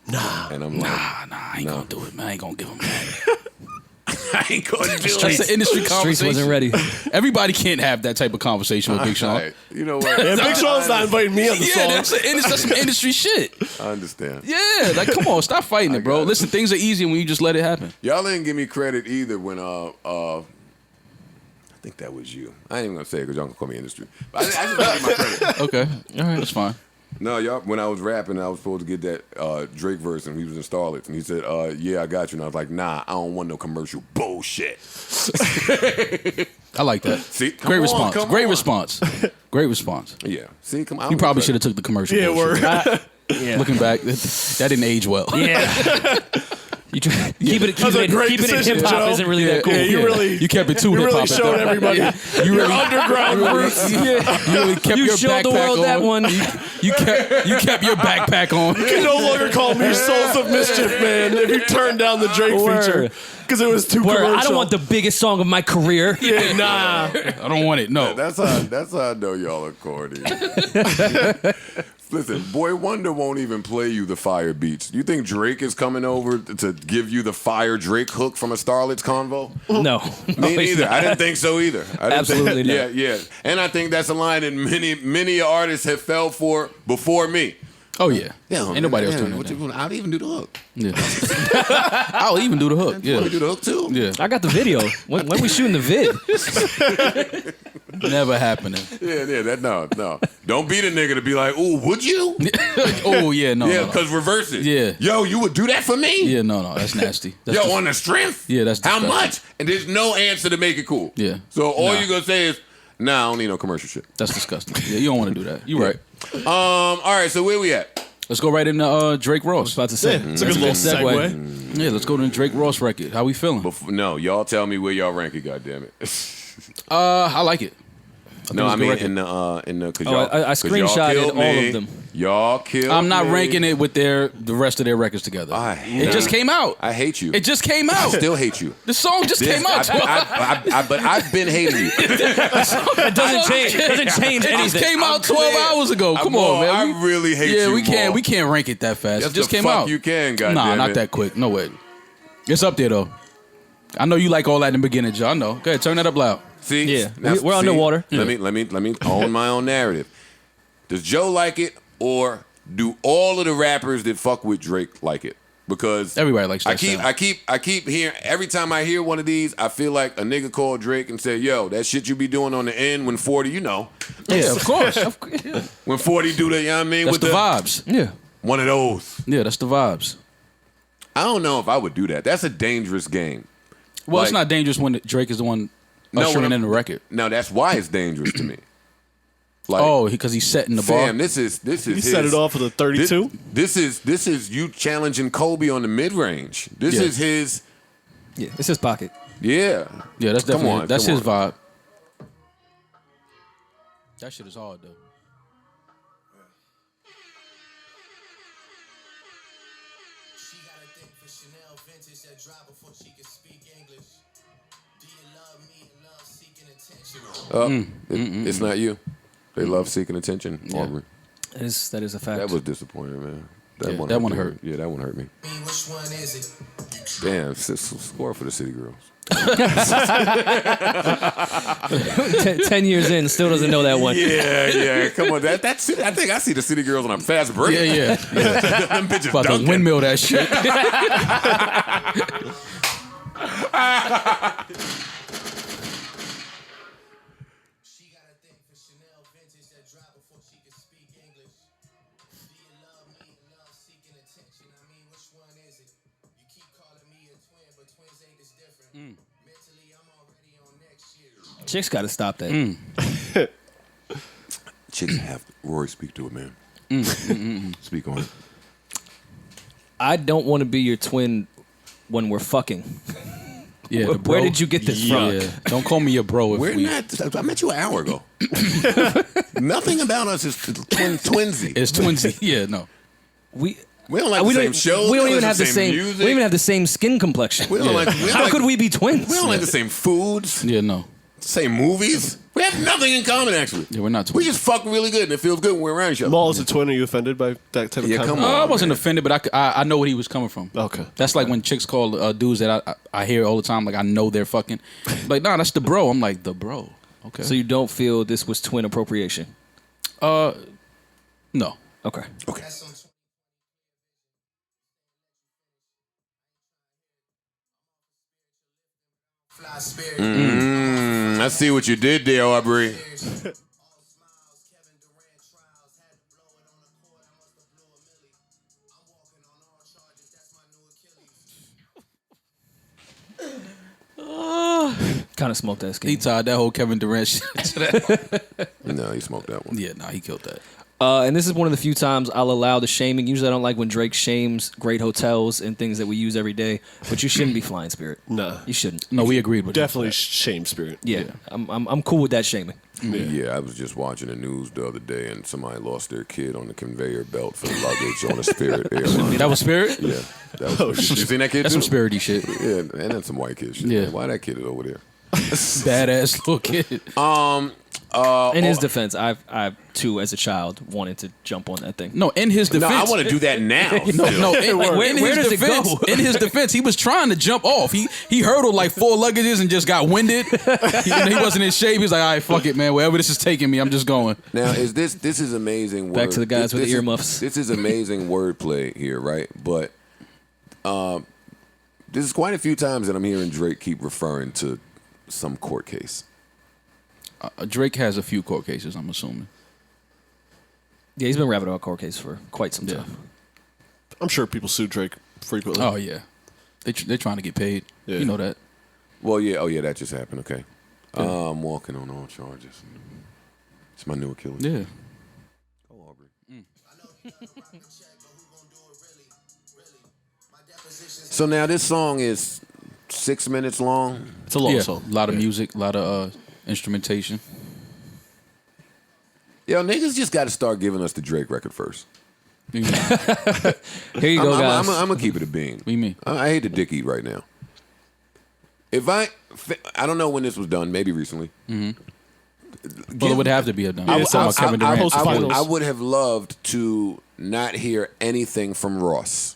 And I'm like, Nah, I ain't gonna do it, man. I ain't gonna give him that. I ain't going to do That's an industry Streets conversation. wasn't ready. Everybody can't have that type of conversation with Big Sean. Alright, you know what? And Big Sean's not inviting me on the song. That's some industry shit. I understand. Yeah, like come on, stop fighting it, bro. got it. Listen, things are easy when you just let it happen. Y'all didn't give me credit either when I think that was you. I ain't even gonna say it because y'all gonna call me industry. But I just give my credit. Okay, all right, that's fine. No, y'all. When I was rapping, I was supposed to get that Drake verse, and he was in Starlets, and he said, "Yeah, I got you." And I was like, "Nah, I don't want no commercial bullshit." I like that. See, come Great on, response. come Great on. response. Great response. Yeah. See, come on. You probably should have took the commercial. Yeah, bullshit. word. Yeah. Looking back, that didn't age well. Yeah. You try, keeping That was a great it decision, hip hop Joe. isn't really that cool. Yeah, you really You kept it too you hip really hop. showed everybody You your really underground roots. You really kept You your showed the backpack world on. that one. You kept your backpack on. You can no longer call me Souls of Mischief, man, if you turned down the Drake feature. Word. Because it was too Word, commercial. I don't want the biggest song of my career. Yeah, nah. I don't want it. No. That's how I know y'all are corny. Listen, Boy Wonder won't even play you the fire beats. You think Drake is coming over to give you the fire Drake hook from a Starlet's convo? No. Me neither. I didn't think so either. I didn't Absolutely think, not. Yeah. And I think that's a line that many artists have fell for before me. Oh yeah. Yeah, Ain't nobody else man, turning what that you down. down. I'll even do the hook. Yeah. I'll even do the hook. You Yeah. want to do the hook too? Yeah. I got the video. When we shooting the vid? Never happening. Yeah. No. Don't be the nigga to be like, ooh, would you? Oh yeah, no. Yeah, no. because reverse it. Yeah. Yo, you would do that for me? Yeah, no, that's nasty. That's Yo, just- on the strength? Yeah, that's How disgusting. much? And there's no answer to make it cool. Yeah. So all Nah. you're going to say is, nah, I don't need no commercial shit. That's disgusting. Yeah, you don't want to do that. You're right. All right, so where we at? Let's go right into Drake Ross. About to say. It's a good little segue. Yeah, let's go to the Drake Ross record. How we feeling? No, y'all tell me where y'all rank it, goddammit. I like it. No, it's I a good mean record. in the cause Oh, y'all, I 'cause y'all screenshotted killed all me. of them. Y'all killed I'm not me. ranking it with the rest of their records together. It just came out. I hate you. It just came I out. still hate you. The song just came out. But I've been hating you. It doesn't change. It doesn't change It just anything. came out I'm 12 clear. hours ago. Come Maul, on, man. I really hate you. Yeah, we can't. Maul. We can't rank it that fast. Yes, It just the came fuck out. you can, Nah, goddamn not it. that quick. No way. It's up there though. I know you like all that in the beginning, Joe. I know. Go ahead, turn that up loud. See, Yeah, Now, we're underwater. Let me own my own narrative. Does Joe like it, or do all of the rappers that fuck with Drake like it? Because Everybody likes that sound. I keep hearing, every time I hear one of these, I feel like a nigga called Drake and said, "Yo, that shit you be doing on the end when 40, you know, Yeah, of course. when 40 do the, you know what I mean, That's with the vibes. Yeah. one of those." Yeah, that's the vibes. I don't know if I would do that. That's a dangerous game. Well, it's Like- not dangerous when Drake is the one No, ushering when in the record. Now that's why it's dangerous to me. Like, Oh, because he's setting the bar. fam, this is You his, set it off with a 32? This is you challenging Kobe on the mid range. This Yeah. is his. Yeah. It's his pocket. Yeah. Yeah, that's Come definitely on, that's come his vibe. That shit is hard though. She gotta think for Chanel vintage that drop before she can speak English. Do you love me and love seeking attention? It's not you. They love seeking attention. Aubrey. That is a fact. That was disappointing, man. Yeah, that one me. hurt. Yeah, that one hurt me. I mean, which one is it? Damn, score for the City Girls. 10 years in, still doesn't know that one. Yeah. Come on, that's it. I think I see the City Girls on a fast break. Yeah. Them bitches About to dunking. windmill that shit. She gotta think for Chanel vintage that drop before she can speak English. Do you love me and love seeking attention? I mean, which one is it? You keep calling me a twin, but twins ain't as different. Mentally, I'm already on next year. Chicks got to stop that. Chicks have Rory speak to it, man. Speak on it. I don't want to be your twin when we're fucking. Yeah, the Where bro. did you get this from? Yeah. Don't call me your bro. If We're we, not. I met you an hour ago. Nothing about us is twinsy. It's twinsy. Yeah, no. We don't like the same shows. We don't even have the same same. music. We don't even have the same skin complexion. We don't like. How could we be twins? We don't like the same foods. Yeah, no. Same movies. We have nothing in common, actually. Yeah, we're not We twins. just fuck really good, and it feels good when we're around each other. Maul is a twin. Are you offended by that type of Yeah, comment? come on. I wasn't man. offended, but I know what he was coming from. Okay. That's like when chicks call dudes that I hear all the time, like I know they're fucking. Like, nah, that's the bro. I'm like, the bro. Okay. So you don't feel this was twin appropriation? No. Okay. Okay. Fly spirit. I see what you did there, Aubrey. All smiles, Kevin Durant trials. Had to blow it on the court. I must have blew a milli. I'm walking on all charges. That's my new Achilles. Kind of smoked that skin. He tied that whole Kevin Durant shit to that. No, he smoked that one. Yeah, nah, he killed that. And this is one of the few times I'll allow the shaming. Usually I don't like when Drake shames great hotels and things that we use every day. But you shouldn't be flying Spirit. Nah. You shouldn't. No, we agreed with Definitely shame spirit. Yeah. I'm cool with that shaming. Yeah, I was just watching the news the other day, and somebody lost their kid on the conveyor belt for luggage on a Spirit airline. that. That was Spirit? Yeah, that was. You seen that kid? That's too? some spirity shit. Yeah, and then some white kid shit. Yeah. Man. Why that kid is over there? Badass little kid. In his defense, I've too, as a child, wanted to jump on that thing. No, in his No, defense. I want to do that now. No, Where does it go? In his defense, he was trying to jump off. He hurdled like 4 luggages and just got winded. he wasn't in shape. He was like, all right, fuck it, man. Wherever this is taking me, I'm just going. Now, this is amazing. Back to the guys with the earmuffs. This is amazing wordplay here, right? But this is quite a few times that I'm hearing Drake keep referring to some court case. Drake has a few court cases, I'm assuming. Yeah, he's been rapping about court case for quite some time. I'm sure people sue Drake frequently. Oh, yeah. They're trying to get paid. Yeah. You know that. Well, yeah. Oh, yeah. That just happened. Okay. I'm walking on all charges. It's my new Achilles. Yeah. Oh, Aubrey. So now this song is 6 minutes long. It's a long Yeah. song. A lot of music, a lot of instrumentation. Yo, niggas just got to start giving us the Drake record first. You know, Here you go, guys. I'm gonna keep it a bean. what do you mean? I hate to dick eat right now. If I don't know when this was done, maybe recently. Well, it would have to be done. Yeah, It's talking about Kevin Durant. post-finals. I would have loved to not hear anything from Ross,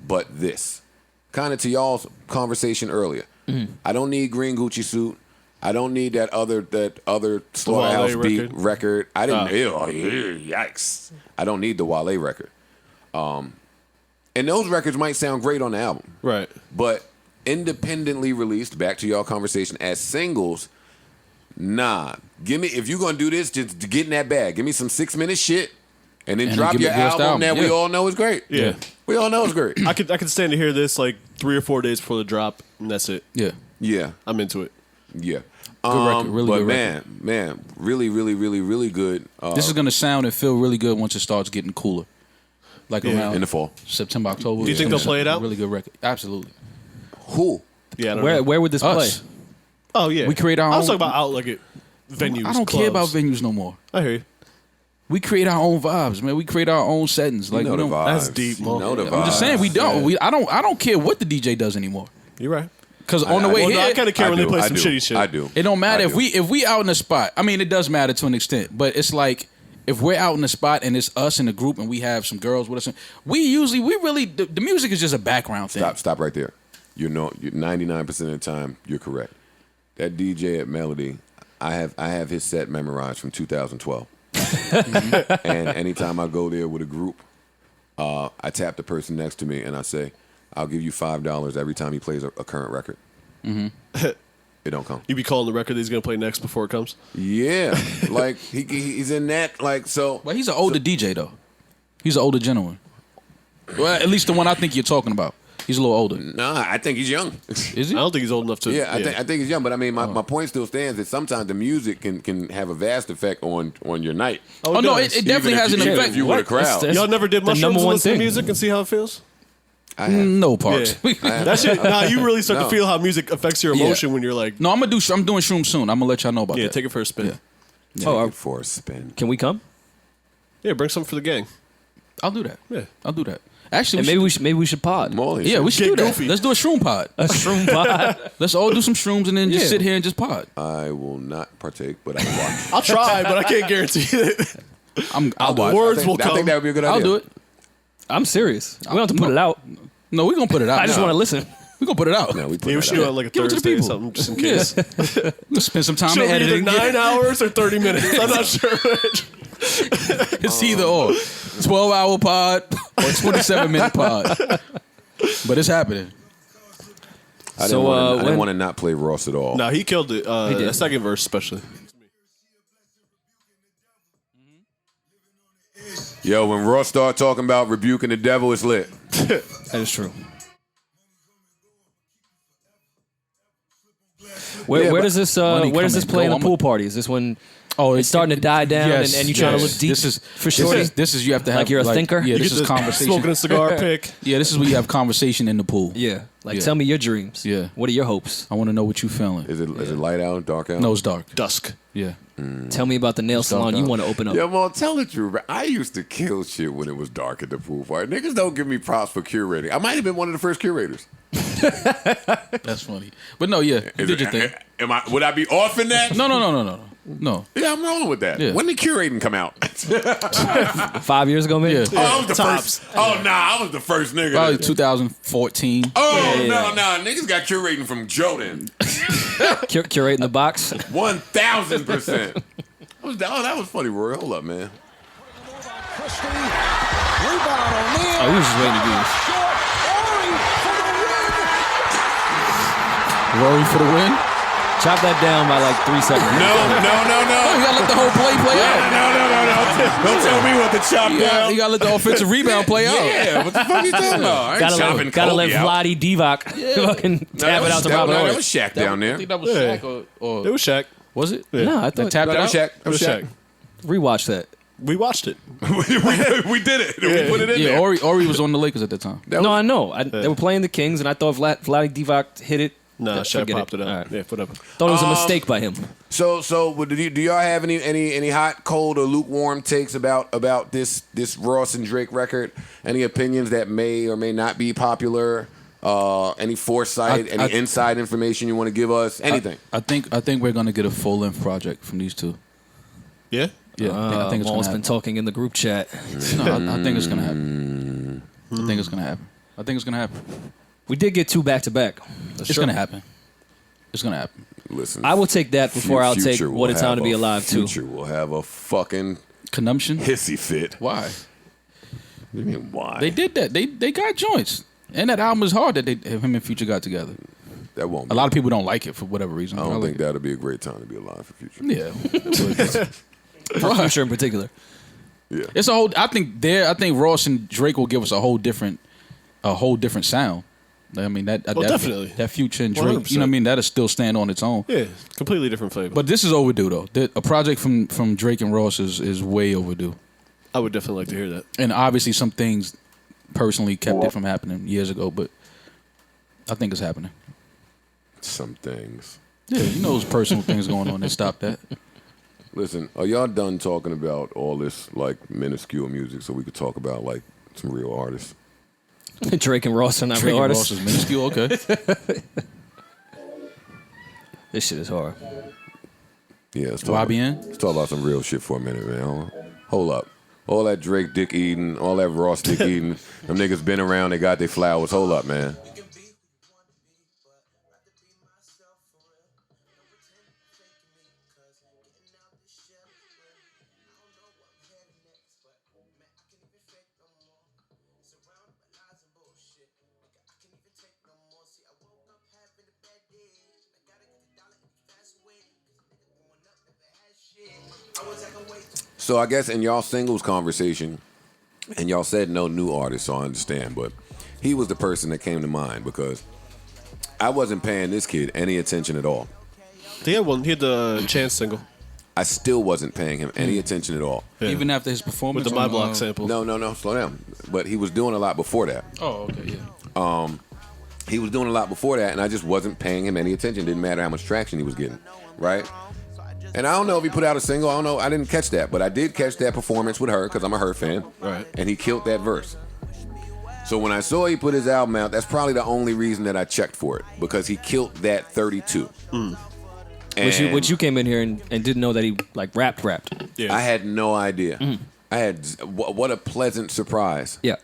but this. Kind of to y'all's conversation earlier. I don't need green Gucci suit. I don't need that other Slaughterhouse Wale Beat record. I didn't. Yikes! I don't need the Wale record. And those records might sound great on the album, Right. but independently released, back to y'all conversation, as singles, nah. Give me, if you're gonna do this, just get in that bag. Give me some 6-minute shit, and then And drop give me your the best album that we album. all know is great. Yeah. We all know it's great. I could stand to hear this like 3 or 4 days before the drop, and that's it. Yeah. Yeah, I'm into it. yeah. record, really but good man, really, really, really, really good. This is going to sound and feel really good once it starts getting cooler. Like around in the fall. September, October. Do you think they'll play it out? Really good record. Absolutely. Who? Yeah. I don't know. Where would this play? Us. Oh yeah. We create our I was own- talking about out like it venues. I don't care about clubs. venues no more. I hear you. We create our own vibes, man. We create our own settings. Like You know we the don't. vibes. That's deep, You Mo. know the I'm just saying we don't. vibes. I don't care what the DJ does anymore. You're right. Because on the way Well, here, no, I kind of care when they play I some do. shitty shit. I do. it don't matter I if do. we out in the spot. I mean, it does matter to an extent, but it's like if we're out in the spot and it's us in the group and we have some girls with us, we really the music is just a background thing. Stop right there. You know, 99% of the time, you're correct. That DJ at Melody, I have his set memorized from 2012. And anytime I go there with a group, I tap the person next to me and I say, I'll give you $5 every time he plays a current record. It don't come. You be calling the record that he's gonna play next before it comes. Yeah, like he's in that, like, so. Well, he's an older DJ though. He's an older gentleman. Well, at least the one I think you're talking about. He's a little older. Nah, I think he's young. Is he? I don't think he's old enough to. Yeah, I think he's young, but I mean, my point still stands that sometimes the music can have a vast effect on your night. Oh no, does. it definitely Even has if an you- effect. if you were the crowd. That's Y'all never did the mushrooms number and one listen to thing. music and see how it feels? No parts. Yeah. That shit. Nah, you really start No. to feel how music affects your emotion when you're like, No, I'm doing shrooms soon. I'm gonna let y'all know about yeah, that. take it for a spin. Yeah. Oh, For a spin. can we come? Yeah, bring something for the gang. I'll do that. Yeah. I'll do that. Actually, And maybe we should pod. Molly, yeah, we should do Get that. goofy. Let's do a shroom pod. A shroom pod. Let's all do some shrooms and then just Yeah. sit here and just pod. I will not partake, but I will watch. I'll try, but I can't guarantee it. I'll watch. Words will I think come. that would be a good idea. I'll do it. I'm serious. We don't have to put it out. No, we're gonna put it out. I just want to listen. We're gonna put it out. No, we put Yeah, we that should do out. it like a Give it to the Thursday or people. something, just in case. We'll spend some time Should be either editing. 9 hours or 30 minutes. I'm not sure which. It's either or. 12-hour pod or 27-minute pod. But it's happening. I So, didn't when- want to not play Ross at all. Nah, he killed it. did. The second verse, especially. Yo, when Ross started talking about rebuking the devil, it's lit. That is true. Where does this money where does come this and play in go. the pool party? Is this when Oh, it's starting to die down and you're trying to look deep for shorty? This is you have to have Like you're a thinker? Yeah, You this Get is the conversation. Smoking a cigar pick. Yeah, this is where you have conversation in the pool. Yeah. Like Yeah. tell me your dreams. Yeah. What are your hopes? I want to know what you feeling. Is it light out, dark out? No, it's dark. Dusk. Yeah. Tell me about the nail salon you want to open up. Yo, Mo, tell the truth. I used to kill shit when it was dark at the pool party. Niggas don't give me props for curating. I might have been one of the first curators. That's funny. But no, yeah, you did your thing. Would I be off in that? No. Yeah, I'm wrong with that. Yeah. When did curating come out? 5 years ago, maybe? Yeah. Oh, I was the Tops. first. Oh, nah, I was the first nigga. Probably 2014. Oh, no, niggas got curating from Jordan. Curating the box. 1,000%. That was funny, Rory. Hold up, man. Oh, we was just waiting to do this. Rory for the win. Chop that down by like 3 seconds. No. Oh, you gotta let the whole play out. No. Don't tell me what to chop down. You gotta let the offensive rebound play out. Yeah, what the fuck you talking about? I ain't chopping Gotta let Kobe out. Vlade Divac fucking tap it out to Robert That Horry. was Shaq down I there. think that was Yeah. Shaq or It was Shaq. was it? No, I That thought tapped No, it that out. was Shaq. It was Shaq. rewatch that. We watched it. we did it. We put it in Yeah, there. Ori was on the Lakers at that time. That No, was- I know. They were playing the Kings, and I thought Vlade Divac hit it. Nah, Shaq Forget popped it up. All right. Yeah, whatever. Thought it was a mistake by him. So do y'all have any hot, cold, or lukewarm takes about this Ross and Drake record? Any opinions that may or may not be popular? Any foresight? Any inside information you want to give us? Anything? I think we're gonna get a full length project from these two. Yeah? Yeah, I think it's gonna Maul's been happen. talking in the group chat. No, I think it's gonna happen. I think it's gonna happen. We did get 2 back-to-back. It's gonna happen. It's gonna happen. Listen, I will take that before I'll take Future What will a Time have to Be a- Alive, too. Future will have a fucking Consumption. hissy fit. Why? What do you mean, why? They did that. They got joints, and that album is hard that him and Future got together. That won't. A lot of people don't like it for whatever reason. I don't like think that'll be a great time to be alive for Future. Yeah. For Future in particular. Yeah. It's a whole. I think Ross and Drake will give us a whole different sound. I mean that definitely. that Future and Drake. 100%. You know what I mean? That'll still stand on its own. Yeah, completely different flavor. But this is overdue though. A project from Drake and Ross is way overdue. I would definitely like to hear that. And obviously some things personally kept it from happening years ago, but I think it's happening. Some things. Yeah, you know those personal things going on that stop that. Listen, are y'all done talking about all this like minuscule music so we could talk about like some real artists? Drake and Ross are not Drake real and artists. Ross is minuscule, okay. This shit is hard. Yeah, let's talk, YBN? let's talk about some real shit for a minute, man. Hold up. All that Drake dick eating, all that Ross dick eating, them niggas been around, they got their flowers. Hold up, man. So I guess in y'all singles conversation, and y'all said no new artists, so I understand, but he was the person that came to mind because I wasn't paying this kid any attention at all. He had the Chance single. I still wasn't paying him any attention at all. Yeah. Even after his performance With the My on, Block sample. No, slow down. But he was doing a lot before that. Oh, okay, yeah. He was doing a lot before that, and I just wasn't paying him any attention. Didn't matter how much traction he was getting, right? And I don't know if he put out a single. I don't know. I didn't catch that, but I did catch that performance with her because I'm a her fan. Right. And he killed that verse. So when I saw he put his album out, that's probably the only reason that I checked for it, because he killed that 32. Which you came in here and didn't know that he like rapped. Yeah. I had no idea. I had what a pleasant surprise. Yeah.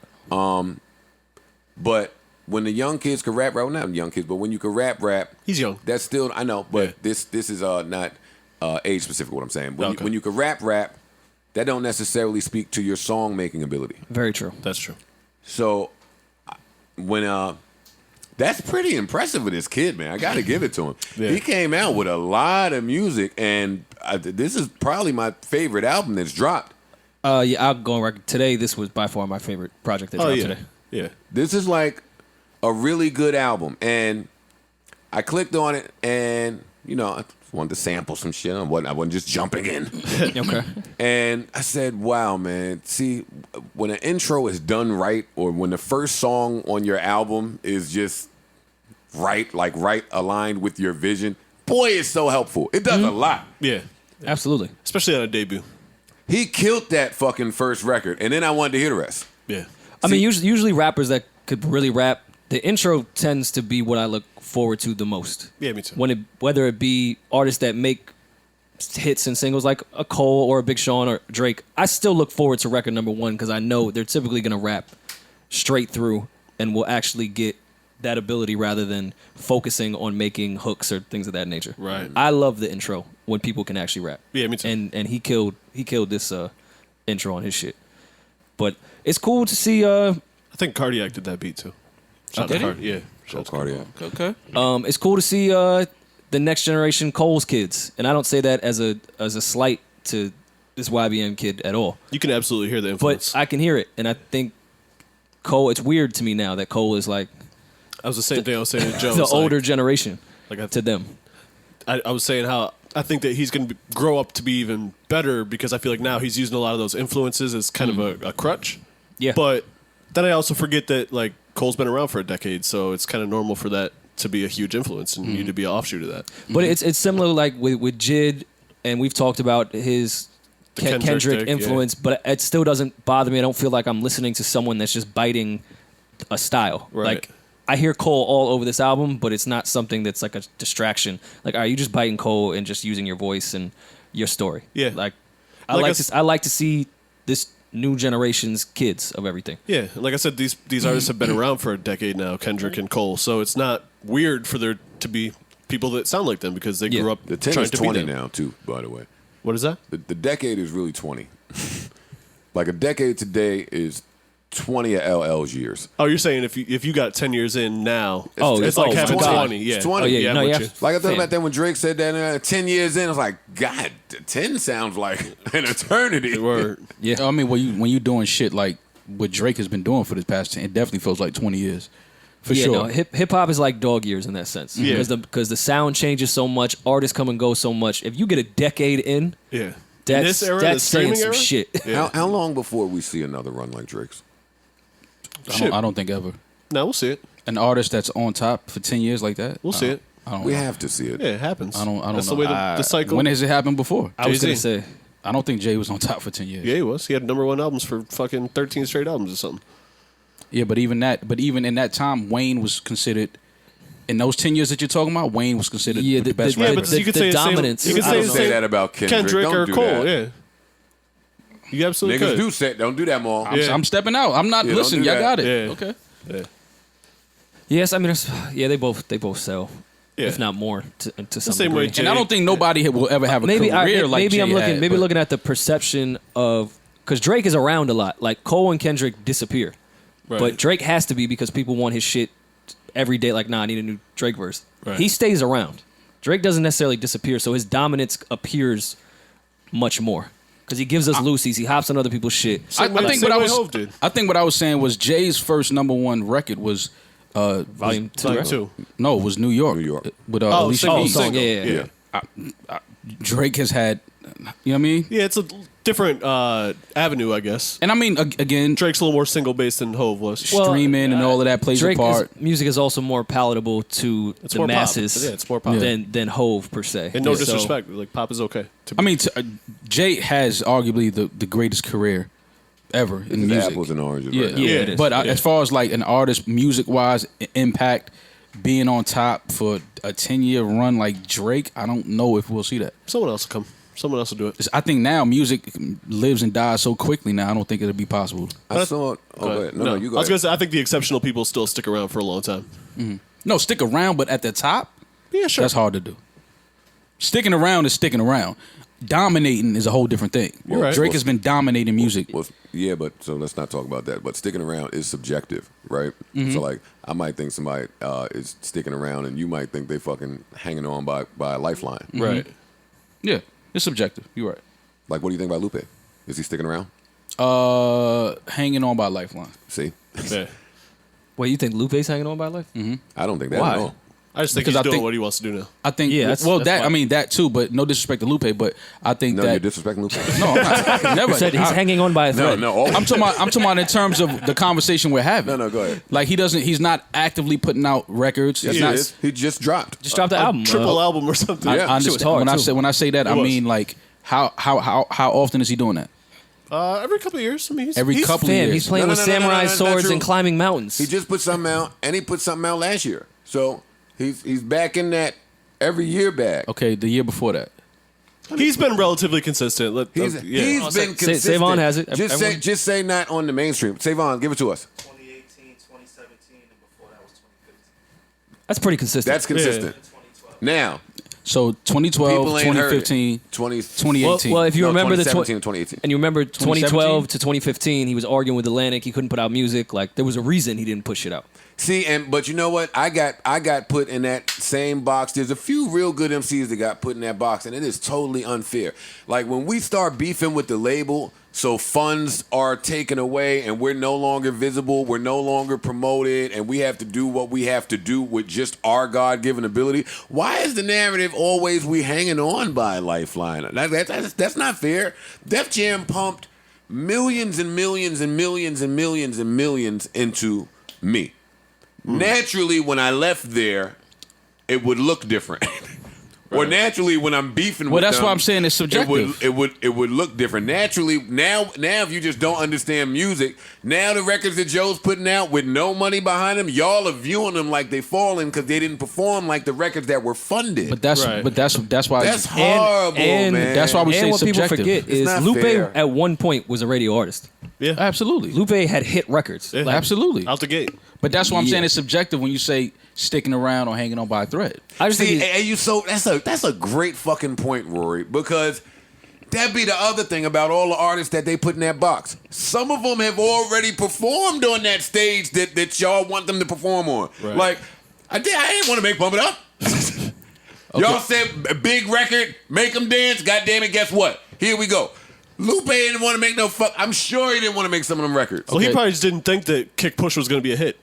But when the young kids could rap, well, not young kids, but when you could rap, He's young. that's still, I know, but Yeah. this is not age specific. What I'm saying, Okay. when you could rap, that don't necessarily speak to your song making ability. Very true. That's true. So when that's pretty impressive with this kid, man. I got to give it to him. Yeah. He came out with a lot of music, and this is probably my favorite album that's dropped. Yeah, I'll go on record. Today, this was by far my favorite project that dropped yeah. today. Yeah. This is like a really good album, and I clicked on it, and I wanted to sample some shit. I wasn't just jumping in. Okay. And I said, wow, man, see, when an intro is done right, or when the first song on your album is just right, like right aligned with your vision, boy, it's so helpful. It does a lot. Yeah. Absolutely. Especially on a debut. He killed that fucking first record, and then I wanted to hear the rest. Yeah. I mean, usually rappers that could really rap, the intro tends to be what I look forward to the most. Yeah, me too. Whether it be artists that make hits and singles like a Cole or a Big Sean or Drake, I still look forward to record number one because I know they're typically going to rap straight through and will actually get that ability rather than focusing on making hooks or things of that nature. Right. I love the intro when people can actually rap. Yeah, me too. And he killed this intro on his shit. But it's cool to see. I think Cardiac did that beat too. Shout out did to he? Card- Yeah. Shout out to Cardiac. Okay. It's cool to see the next generation Cole's kids, and I don't say that as a slight to this YBN kid at all. You can absolutely hear the influence. But I can hear it, and I think Cole. It's weird to me now that Cole is like I was the same thing I was saying to Joe. the It's like- older generation like to them. I was saying how I think that he's going to grow up to be even better because I feel like now he's using a lot of those influences as kind of a crutch. Yeah, But then I also forget that like Cole's been around for a decade, so it's kind of normal for that to be a huge influence and you to be an offshoot of that. but it's similar like with Jid, and we've talked about his The Kendrick Kendrick thing, influence, but it still doesn't bother me. I don't feel like I'm listening to someone that's just biting a style. Right. Like I hear Cole all over this album, but it's not something that's like a distraction. Like, are you just biting Cole and just using your voice and your story? Yeah. Like Like I like to see this new generation's kids of everything. Yeah, like I said, these artists have been around for a decade now, Kendrick and Cole. So it's not weird for there to be people that sound like them because they Yeah. grew up The 10 trying is to 20 be them. now, too, by the way. What is that? The decade is really 20. Like a decade today is 20 of LL's years. Oh, you're saying if you got 10 years in now, Oh, it's like oh, having my God. 20. Yeah. It's 20. Oh yeah, I'm no, with yeah. you. Like I thought Fam. about that when Drake said that 10 years in, I was like, God, 10 sounds like an eternity. Word. Yeah. I mean, when you doing shit like what Drake has been doing for the past 10, it definitely feels like 20 years. For yeah, sure. no, hip hop is like dog years in that sense. Yeah. Because the sound changes so much, artists come and go so much. If you get a decade in, Yeah. In that's this era, the that's saying streaming some era? shit. Yeah. How long before we see another run like Drake's? I don't think ever. No, we'll see it. An artist that's on top for 10 years like that. We'll see it. I don't We know. have to see it. Yeah, it happens. I don't That's know. the way the cycle. When has it happened before? I was Jay-Z. gonna say. I don't think Jay was on top for 10 years. Yeah, he was. He had #1 albums for fucking 13 straight albums or something. Yeah, but even in that time, Wayne was considered. In those 10 years that you're talking about, Wayne was considered Yeah, the best yeah, rapper. but you could say the same- dominance. you could I say don't the say same- that about Kendrick. Kendrick Don't or do Cole, that. yeah. You absolutely Niggas could. do say, don't do that, Maul. Yeah. I'm stepping out. I'm not Yeah, don't listening. do Y'all that. got it. Yeah. Okay. Yeah. Yes, I mean, they both sell, Yeah. if not more, to some same way degree. Jay- And I don't think nobody will ever have a maybe career like maybe Jay I'm looking had, maybe but- looking at the perception of because Drake is around a lot. Like Cole and Kendrick disappear, Right. but Drake has to be because people want his shit every day. Like, nah, I need a new Drake verse. Right. He stays around. Drake doesn't necessarily disappear, so his dominance appears much more because he gives us loosies. He hops on other people's shit. I Same way- think same what I way was. Hov did. I think what I was saying was Jay's first #1 record was. Volume 2, Volume right? 2. No, it was New York. New York. With Oh, Alicia single, Keys. song, single. yeah. Drake has had You know what I mean? Yeah, it's a different avenue, I guess. And I mean, again, Drake's a little more single based than Hove was. streaming and all of that plays a part. Music is also more palatable to It's the more pop. masses. Yeah, it's more pop. than Hove per se. And no Yeah, so- disrespect, like pop is okay. I mean, Jay has arguably the greatest career ever in The music. apples and oranges. Yeah, right now. Yeah, it is. But as far as like an artist, music wise, impact, being on top for a 10-year run like Drake, I don't know if we'll see that. Someone else will come. Someone else will do it. I think now music lives and dies so quickly now. I don't think it'll be possible. I saw. Oh, go ahead. No, you go I was ahead. gonna say I think the exceptional people still stick around for a long time. No, stick around, but at the top, Yeah, sure. that's hard to do. Sticking around is sticking around. Dominating is a whole different thing. You're right. Drake has been dominating music. Well, yeah, but so let's not talk about that. But sticking around is subjective, right? Mm-hmm. So like, I might think somebody is sticking around, and you might think they fucking hanging on by a lifeline. Right. Yeah, it's subjective. You're right. Like, what do you think about Lupe? Is he sticking around? Hanging on by lifeline. See, Yeah. Wait, you think Lupe's hanging on by life? I don't think that Why? at all. I just think Because he's I doing think- what he wants to do now. I think. Yeah, that's- well, that's that why. I mean that too, but no disrespect to Lupe, but I think No, you're that. disrespecting Lupe. No, I'm not. Never. Said he's I- hanging on by a No, thread. no. Oh. I'm talking about in terms of the conversation we're having. No, go ahead. Like he's not actively putting out records. Yes, He's he not. is. He just dropped. Just dropped the album. Triple album or something. I, Yeah. I Shit was understand. hard, When I say that, I was. mean like how often is he doing that? Every couple of years. I mean, Every he's couple of Fam, years. he's playing No, with no, no, no, no, samurai no, that's not swords true. and climbing mountains. He just put something out, and he put something out last year. So he's back in that every year bag. Okay, the year before that. He's been relatively consistent. He's yeah. been consistent. Savon has it. Just say not on the mainstream. Savon, give it to us. 2018, 2017, and before that was 2015. That's pretty consistent. That's consistent. 2012. Now, So 2012, people ain't heard it. 2015, 20, 2018. Well, if you no, remember the 2017 and 2018. and you remember 2012 2017? to 2015, he was arguing with Atlantic. He couldn't put out music. Like there was a reason he didn't push it out. See, but you know what? I got put in that same box. There's a few real good MCs that got put in that box, and it is totally unfair. Like when we start beefing with the label, so funds are taken away, and we're no longer visible, we're no longer promoted, and we have to do what we have to do with just our God-given ability. Why is the narrative always we hanging on by a lifeline? That's not fair. Def Jam pumped millions and millions and millions and millions and millions into me. Naturally, when I left there, it would look different. Or naturally, when I'm beefing with that's them, why I'm saying it's subjective. It would look different. Naturally, now if you just don't understand music, now the records that Joe's putting out with no money behind them, y'all are viewing them like they falling because they didn't perform like the records that were funded. But that's Right. that's why That's horrible, and man. that's why we say and what people subjective. forget It's is not Lupe fair. at one point was a radio artist. Yeah. absolutely, Lupe had hit records. Yeah. Like, absolutely. Out the gate. But that's why I'm saying Yeah. it's subjective when you say sticking around or hanging on by a thread. I just See, think he's- that's a great fucking point, Rory, because that'd be the other thing about all the artists that they put in that box. Some of them have already performed on that stage that y'all want them to perform on. Right. Like, I didn't want to make Pump It Up. Y'all said a big record, make them dance. God damn it, guess what? Here we go. Lupe didn't want to make no fuck. I'm sure he didn't want to make some of them records. Well, he Okay. probably just didn't think that Kick Push was going to be a hit.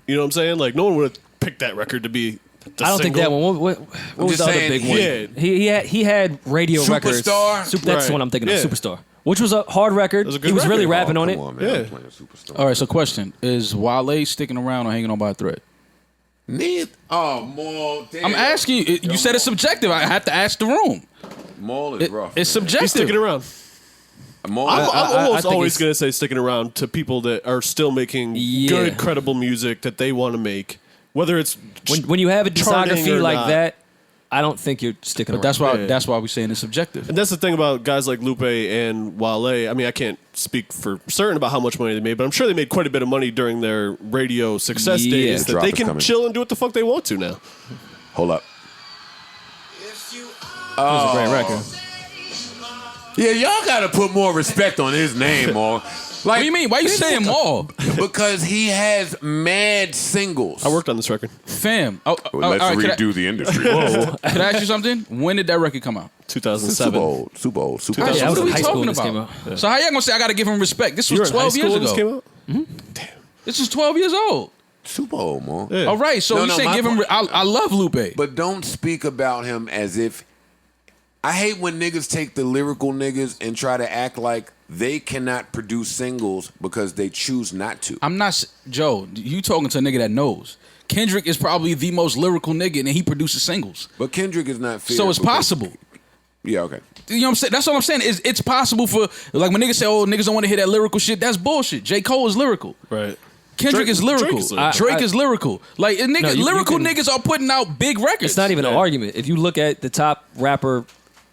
You know what I'm saying? Like, no one would have picked that record to be the I don't think that single. one. What was just the other saying, big one? yeah. He had radio records. Superstar? That's Right. the one I'm thinking of. Yeah. Superstar, which was a hard record. was a good He was really record. rapping on it. Come on, man. Yeah. I'm playing Superstar. All right, so question: is Wale sticking around or hanging on by a thread? Neither. Oh, Maul. Damn. I'm asking you. You said it's subjective. I have to ask the room. Maul is rough. It's man. subjective. He's sticking around. Maul. I'm I almost think always he's- going to say sticking around to people that are still making Yeah. good, credible music that they want to make. Whether it's When you have a charting discography or like not. that, I don't think you're sticking But around. that's why we're saying it's subjective. And that's the thing about guys like Lupe and Wale. I mean, I can't speak for certain about how much money they made, but I'm sure they made quite a bit of money during their radio success Yeah. days The that drop they is can coming. chill and do what the fuck they want to now. Hold up. It was a great record. Yeah, y'all gotta put more respect on his name, Maul. Like, What do you mean? Why you saying Maul? Because he has mad singles. I worked on this record, Fam. Oh, Let's all right, redo the industry. Could I ask you something? When did that record come out? 2007. Super old. Super old. Super Yeah, old. I was what are in we high school talking when this about? came out. So how y'all gonna say I gotta give him respect? This You were was in high 12 school years when this ago. came out? This was 12 years old. Super old, Maul. Yeah. All right, so No, you no, say my give him. point- I love Lupe. But don't speak about him as if I hate when niggas take the lyrical niggas and try to act like they cannot produce singles because they choose not to. I'm not Joe. You talking to a nigga that knows. Kendrick is probably the most lyrical nigga, and he produces singles. But Kendrick is not fair. So it's possible. Yeah, okay. You know what I'm saying? That's what I'm saying. It's possible for, like, when niggas say, "Oh, niggas don't want to hear that lyrical shit." That's bullshit. J. Cole is lyrical. Right. Kendrick is lyrical. Drake is lyrical. Like, lyrical niggas are putting out big records. It's not even an argument. If you look at the top rapper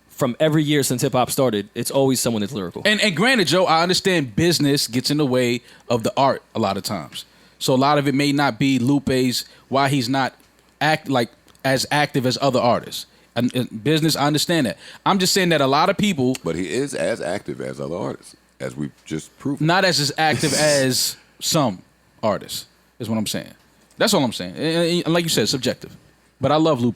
from every year since hip hop started, it's always someone that's lyrical. And granted, Joe, I understand business gets in the way of the art a lot of times. So a lot of it may not be Lupe's why he's not as active as other artists. And business, I understand that. I'm just saying that a lot of people, But he is as active as other artists, as we just proved. not as active as some artists, is what I'm saying. That's all I'm saying. And like you said, subjective. But I love Lupe.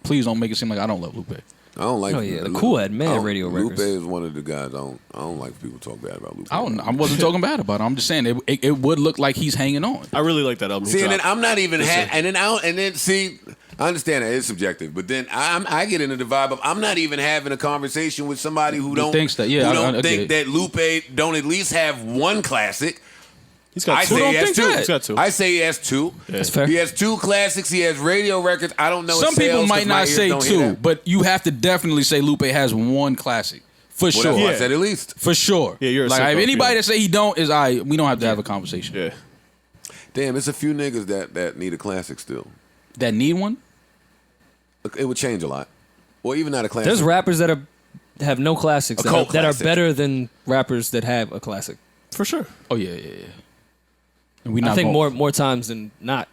Please don't make it seem like I don't love Lupe. I don't like. Oh yeah, the Cool had mad radio Lupe records. is one of the guys. I don't like people talk bad about Lupe. I wasn't talking bad about it. I'm just saying it would look like he's hanging on. I really like that album. See, and then I'm not even see. I understand that it's subjective, but then I get into the vibe of I'm not even having a conversation with somebody who don't thinks that. Yeah, who I don't think get it. that Lupe don't at least have one classic. He's got I two. say he has think two. that. He's got two. I say he has two. That's fair. He has two classics. He has radio records. I don't know. Some his people sales 'cause might my not ears say don't hear two, that. but you have to definitely say Lupe has one classic. For Well, sure. that's why I Yeah. said at least. For sure. Yeah, you're a like sicko if if anybody you- that say he don't is we don't have to have a conversation. Yeah. Damn, it's a few niggas that need a classic still. That need one? It would change a lot. Or even not a classic. There's rappers that have no classics that cult are classic. better than rappers that have a classic. For sure. Oh yeah. And we not I think going- more times than not.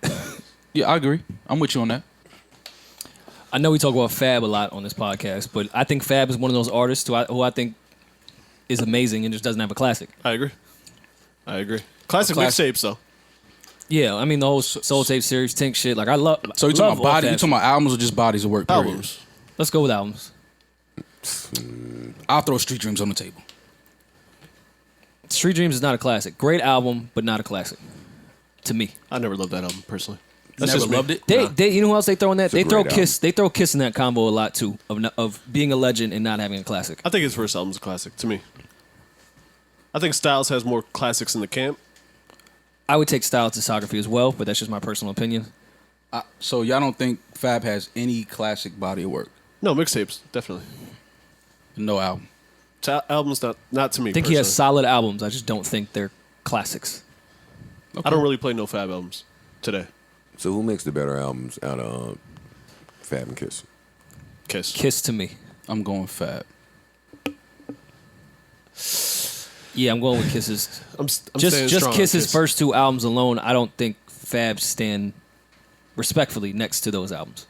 Yeah, I agree. I'm with you on that. I know we talk about Fab a lot on this podcast, but I think Fab is one of those artists who I think is amazing and just doesn't have a classic. I agree. Classic mixtapes though. Yeah, I mean the whole Soul Tape series, Tink shit. Like I love. So you love talking about all body? Fab You talking about albums or just bodies of work? Period? Albums. Let's go with albums. I'll throw Street Dreams on the table. Street Dreams is not a classic. Great album, but not a classic. To me. I never loved that album personally. Never just me. loved it. They you know who else they throw in that? a They throw great Kiss. They throw Kiss in that combo a lot too of being a legend and not having a classic. I think his first album's a classic to me. I think Styles has more classics in the camp. I would take Style Discography as well, but that's just my personal opinion. So y'all don't think Fab has any classic body of work? No, mixtapes, definitely. No album. Albums, not to me. I think he has personally. solid albums. I just don't think they're classics. I don't really play no Fab albums today. So who makes the better albums out of Fab and Kiss? Kiss. Kiss to me. I'm going Fab. Yeah, I'm going with Kiss's. I'm Just staying strong on Kiss's Kiss. first two albums alone, I don't think Fab stand respectfully next to those albums.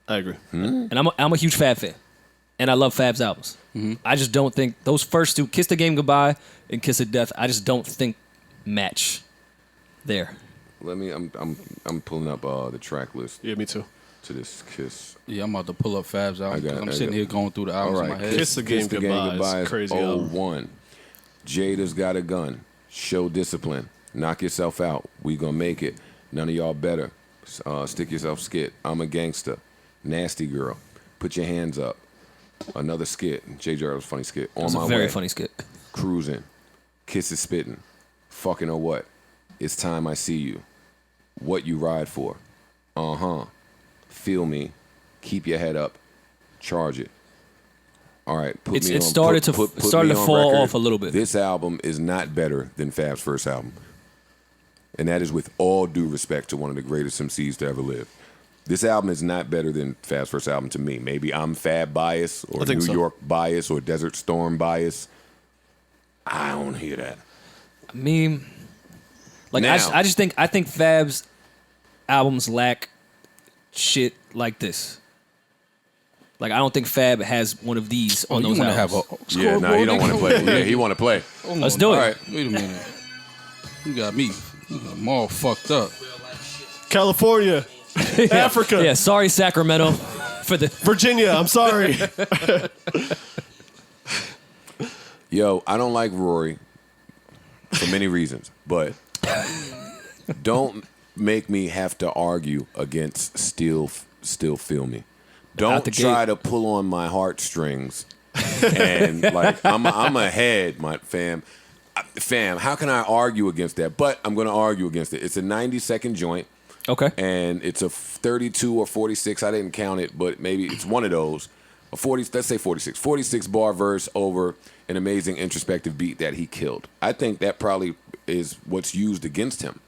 I agree. And I'm a huge Fab fan, and I love Fab's albums. I just don't think those first two, Kiss the Game Goodbye and Kiss of Death, I just don't think match there. Let me. I'm pulling up the track list Yeah, me too. to this Kiss. Yeah, I'm about to pull up Fab's album. I got 'cause I'm it, I sitting got here it. going through the All albums in right, my head. Kiss the Game Goodbye is crazy album. 01. Jada's Got a Gun. Show Discipline. Knock Yourself Out. We Gonna Make It. None of Y'all Better. Stick Yourself Skit. I'm a Gangster. Nasty Girl. Put Your Hands Up. Another skit. J. Jarrett's funny skit. On It's My a very Way. funny skit. Cruising. Kiss Is Spitting. Fucking or What. It's Time I See You. What You Ride For. Feel Me. Keep Your Head Up. Charge It. All right. It started to fall off a little bit. This album is not better than Fab's first album. And that is with all due respect to one of the greatest MCs to ever live. This album is not better than Fab's first album to me. Maybe I'm Fab bias or I think New so. York bias or Desert Storm bias. I don't hear that. I mean, like Now. I think Fab's albums lack shit like this. Like I don't think Fab has one of these on you those want to have albums. a Yeah, no, he don't want to play. Yeah, he want to play. Let's do it. All right. Wait a minute. You got me all fucked up. California, Africa, Yeah, sorry Sacramento for the Virginia. I'm sorry. Yo, I don't like Rory for many reasons, but don't make me have to argue against Still Feel Me. don't the try gate. to pull on my heartstrings. And like I'm ahead, my fam. Fam, how can I argue against that? But I'm going to argue against it. It's a 90-second joint. Okay. And it's a 32 or 46. I didn't count it, but maybe it's one of those. A 40. Let's say 46. 46 bar verse over an amazing introspective beat that he killed. I think that probably is what's used against him.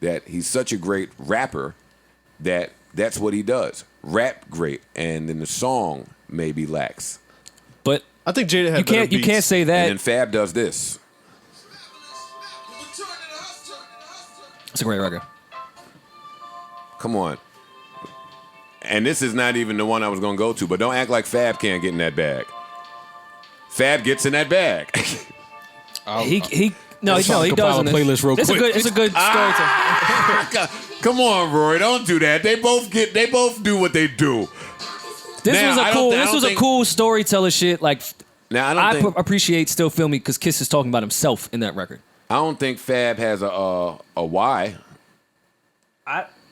That he's such a great rapper that that's what he does. Rap great, and then the song maybe lacks. But I think Jada had better you can't beats. say And that. then Fab does this. It's a great record. Come on. And this is not even the one I was going to go to, but don't act like Fab can't get in that bag. Fab gets in that bag. He I'm trying to he compile doesn't. a playlist real It's quick. a good storytelling. Come on, Rory, don't do that. They both do what they do. This Now, I don't was a think- cool storyteller shit. Like Now I don't think appreciate Still Feel Me because Kiss is talking about himself in that record. I don't think Fab has a Y.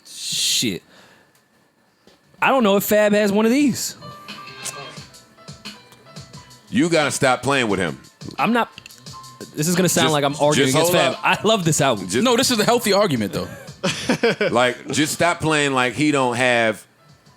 Shit. I don't know if Fab has one of these. You got to stop playing with him. I'm not. This is gonna sound Just- like I'm arguing just against hold Fab. up. I love this album. No, this is a healthy argument though. Like, just stop playing like he don't have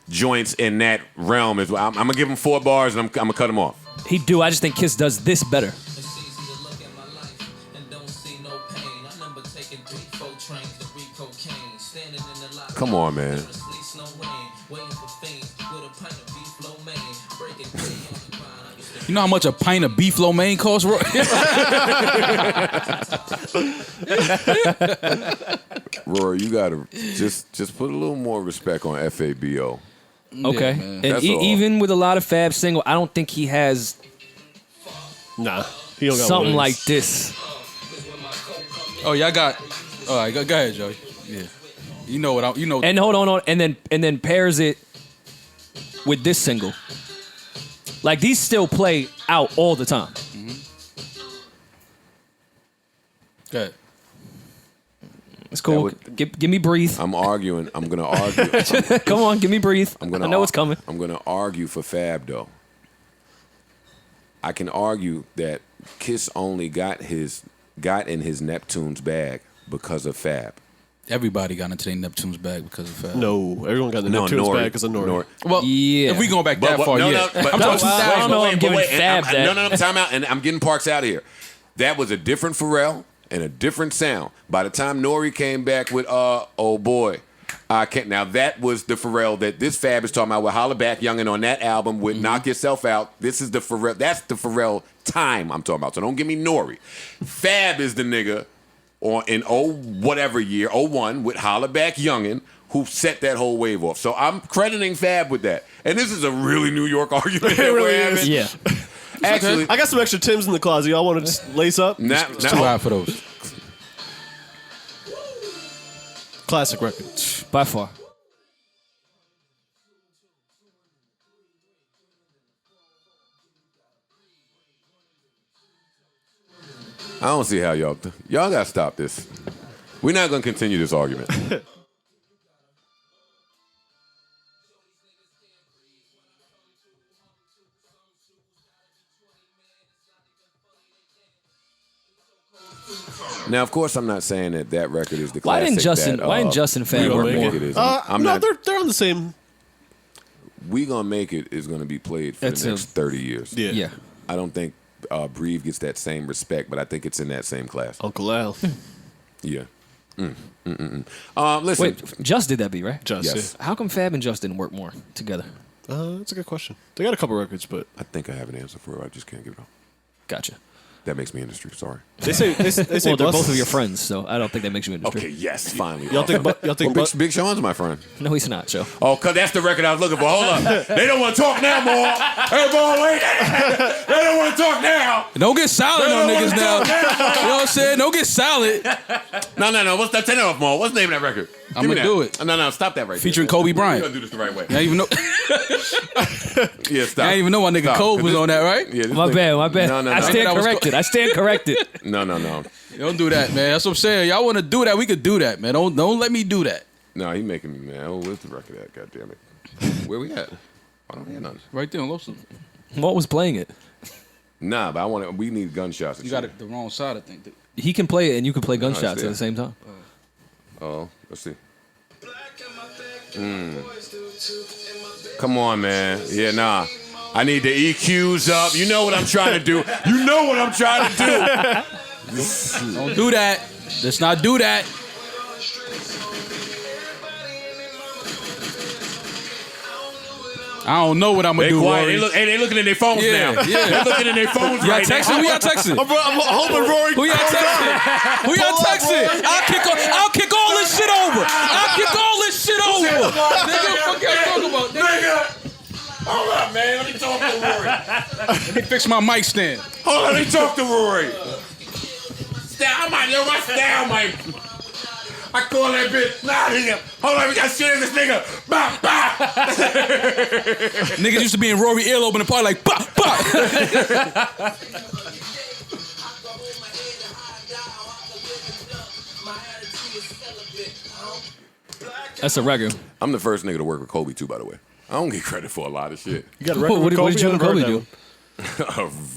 joints in that realm. As well. I'm gonna give him 4 bars and I'm gonna cut him off. He do. I just think Kiss does this better. It's easy to look at my life and don't see no pain. I remember taking 3-4 trains to read cocaine, standing in the lot. Come on, man. Sleet, snow, rain, waiting for fiends with a pint of beef, lo mein, breaking day on the grind. I used to You know how much a pint of beef lo mein costs, Roy? Rory, you gotta just put a little more respect on FABO. Okay. man. And That's all. even with a lot of Fab single, I don't think he has Nah, he don't got something one of like these. this. Oh, y'all got. All right, go ahead, Joey. Yeah, you know what? You know. And hold on, and then pairs it with this single. Like these still play out all the time. Go ahead. It's cool. Give me breathe. I'm arguing. I'm gonna argue. Come on, give me breathe. I'm gonna I know it's coming. I'm gonna argue for Fab though. I can argue that Kiss only got in his Neptune's bag because of Fab. Everybody got into their Neptune's bag because of Fab. No, everyone got the Neptune's Nori. back because of Nori. Well, Yeah. if we going back that far, no, yeah. no, but, I'm talking I don't know if I'm giving Fab and that. No, time out, and I'm getting Parks out of here. That was a different Pharrell and a different sound. By the time Nori came back with oh boy, I can't. Now that was the Pharrell that this Fab is talking about with Holla Back Youngin' on that album with Knock Yourself Out. This is the Pharrell. That's the Pharrell time I'm talking about. So don't give me Nori. Fab is the nigga in whatever year, 01, with Holla Back Youngin', who set that whole wave off. So I'm crediting Fab with that. And this is a really New York argument. It really is. Yeah. Actually, I got some extra Timbs in the closet. Y'all want to just lace up? not, Too high for those. Classic record. By far. I don't see how y'all gotta stop this. We're not gonna continue this argument. Now, of course, I'm not saying that record is the Why classic. didn't Justin? That, why didn't Justin We Fab Gonna work Make more? It is. No, not. they're on the same. We Gonna Make It is gonna be played for That's the next 30 years. Yeah. Yeah. I don't think Breathe gets that same respect, but I think it's in that same class. Uncle Al. Yeah. Listen. Wait, Just did that beat, right? Just, Yes. How come Fab and Just didn't work more together? That's a good question. They got a couple records, but I think I have an answer for it. I just can't give it up. Gotcha. That makes me industry. Sorry. they say Well, they're Bus- both of your friends, so I don't think that makes you industry. Okay. Yes. Finally. Y'all think Well, Big Sean's my friend. No, he's not, Joe. Oh, cause that's the record I was looking for. Hold up. They don't want to talk now, boy. Hey, boy, wait. They don't want to talk now. Don't get silent on They don't niggas now. wanna talk You know what I'm saying? Don't get silent. No. What's that? Turn it off, Maul. What's the name of that record? I'ma Give me that. do it. No. Stop that right Featuring there. Kobe Bryant. We're gonna do this the right way. I didn't even know. Yeah, stop. I didn't even know my nigga Stop. Cole was This- on that, right? Yeah, this My nigga- bad. No. I stand That was corrected. I stand corrected. No. Don't do that, man. That's what I'm saying. Y'all want to do that? We could do that, man. Don't let me do that. No, he making me mad. Oh, where's the record at? God damn it. Where we at? I don't hear nothing. Right there on Los. What was playing it? Nah, but we need gunshots. You got it the wrong side, I think. He can play it, and you can play gunshots there. at the same time. Oh, let's see. Come on, man. Yeah, nah. I need the EQs up. You know what I'm trying to do. You know what I'm trying to do. Don't do that. Let's not do that. I don't know what I'm gonna They do, quiet. Rory. They looking at their phones Yeah, now. yeah. They're looking at their phones Y'all right texting? now. Who y'all texting? I'm hoping Rory. Who y'all texting? Who y'all texting? I'll kick all this shit over. I'll kick all this shit over. Nigga, fuck y'all talking about? Nigga. Hold up, man. Let me talk to Rory. Let me fix my mic stand. Hold on, let me talk to Rory. My style might. I call that bitch. Nah, nigga. Hold on, we got shit in this nigga. Bah, bah. Niggas used to be in Rory earlobe in the party like, bah, bah. That's a record. I'm the first nigga to work with Kobe, too, by the way. I don't get credit for a lot of shit. You got a record What with did you and Kobe I never do?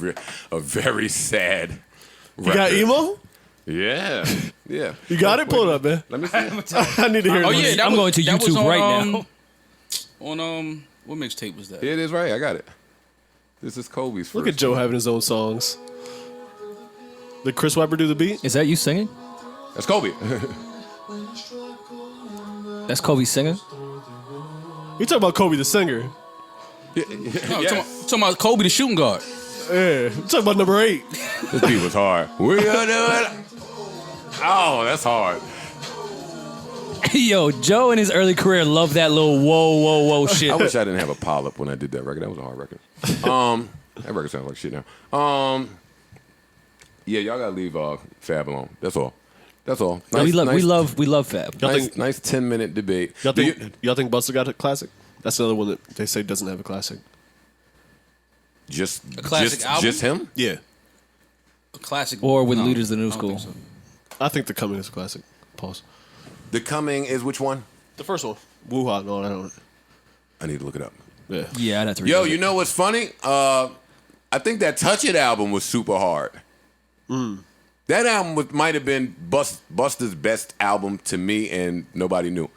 heard a very sad that. You got emo? Yeah. Yeah. You got it? Pull it up, man. Let me see. I need to hear Oh, this. yeah. I'm going to that was YouTube on, right now. On, what mixtape was that? Here it is right. I got it. This is Kobe's first. Look at Joe having his own songs. Did Chris Webber do the beat? Is that you singing? That's Kobe. That's Kobe singing? You talking about Kobe the singer? No, talking about Kobe the shooting guard. Yeah. You talking about number 8? This beat was hard. We are doing. Oh, that's hard. Yo, Joe in his early career loved that little whoa shit. I wish I didn't have a polyp when I did that record. That was a hard record. That record sounds like shit now. Yeah, y'all gotta leave Fab alone. That's all. That's all. No, we love Fab. Nice 10-minute debate. Y'all think Busta got a classic? That's another one that they say doesn't have a classic. Just A classic album? Just him? Yeah. A classic. Or with No, Leaders of the New I don't think School. so. I think The Coming is a classic. Pause. The Coming is which one? The first one. Wuha and all that. I need to look it up. Yeah. Yeah, I'd have to Yo, revisit. you know what's funny? I think that Touch It album was super hard. That album might have been Busta's best album to me, and nobody knew.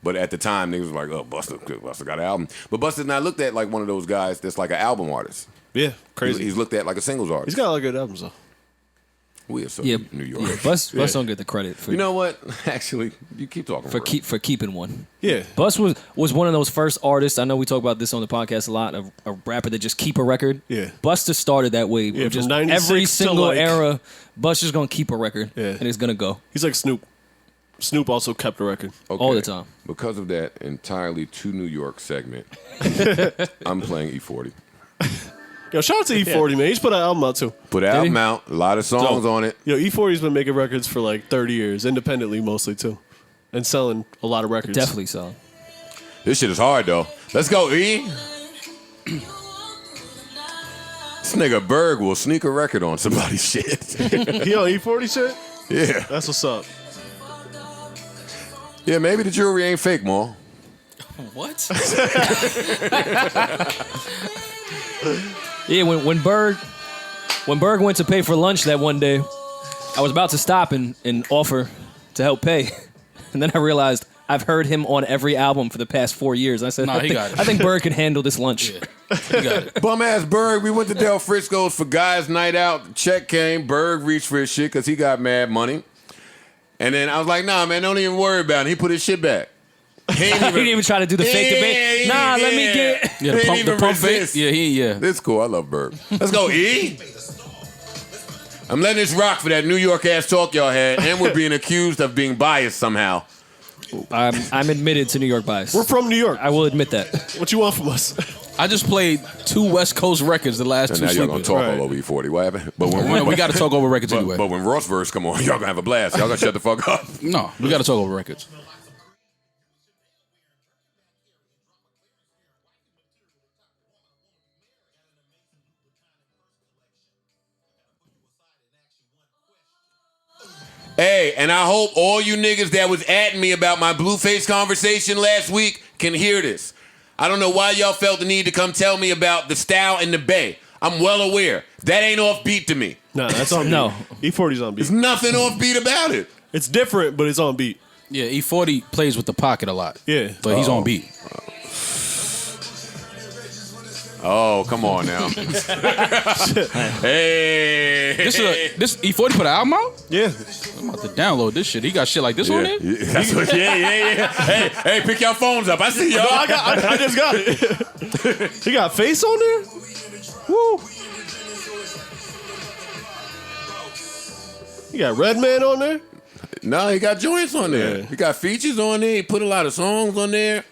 But at the time, niggas was like, oh, Busta got an album. But Busta's not looked at like one of those guys that's like an album artist. Yeah. Crazy. He's looked at like a singles artist. He's got a lot of good albums, though. We are so Yeah, New York. Yeah, Bus don't get the credit for You know what? Actually, you keep talking. for Rory. keeping one. Yeah. Bus was one of those first artists. I know we talk about this on the podcast a lot. A rapper that just keep a record. Yeah. Busta started that way. Yeah, Just from 96 every to, single like- era, Busta's gonna keep a record. Yeah. And it's gonna go He's like Snoop. Snoop also kept a record. Okay. all the time. Because of that entirely to New York segment, I'm playing E40. Yo, shout out to E40, man. He's put an album out, too. Put an album out, a lot of songs on it. Yo, E40's been making records for like 30 years, independently mostly, too. And selling a lot of records. Definitely so. This shit is hard though. Let's go, E. This nigga Berg will sneak a record on somebody's shit. He on E40 shit? Yeah. That's what's up. Yeah, maybe the jewelry ain't fake, Maul. What? Yeah, when Berg went to pay for lunch that one day, I was about to stop and offer to help pay, and then I realized I've heard him on every album for the past 4 years. I said, Nah, he got it. I think Berg can handle this lunch. You got it. Bum ass Berg, we went to Del Frisco's for guys' night out. The check came. Berg reached for his shit because he got mad money. And then I was like, nah, man, don't even worry about it. He put his shit back. He ain't He didn't even try to do the fake debate. Nah, let me get. Yeah, He the ain't even pump fake. resist. Yeah. This cool. I love Berg. Let's go, E. I'm letting this rock for that New York ass talk y'all had, and we're being accused of being biased somehow. I'm admitted to New York bias. We're from New York. I will admit that. What you want from us? I just played 2 West Coast records the last And 2 now y'all gonna sleepers. talk Right. all over E40. What happened? But We got to talk over records anyway. But when Ross verse come on, y'all gonna have a blast. Y'all gonna shut the fuck up. No, we got to talk over records. Hey, and I hope all you niggas that was at me about my Blueface conversation last week can hear this. I don't know why y'all felt the need to come tell me about the style in the Bay. I'm well aware. That ain't offbeat to me. No, that's on No. beat. E40's on beat. There's nothing offbeat about it. It's different, but it's on beat. Yeah, E40 plays with the pocket a lot. Yeah. But he's on beat. Oh, come on now. Hey. This E40 put an album out? Yeah. I'm about to download this shit. He got shit like this on there? Yeah. Hey, pick your phones up. I see y'all. No, I just got it. He got Face on there? Woo. He got Redman on there? No, he got joints on there. Yeah. He got features on there. He put a lot of songs on there.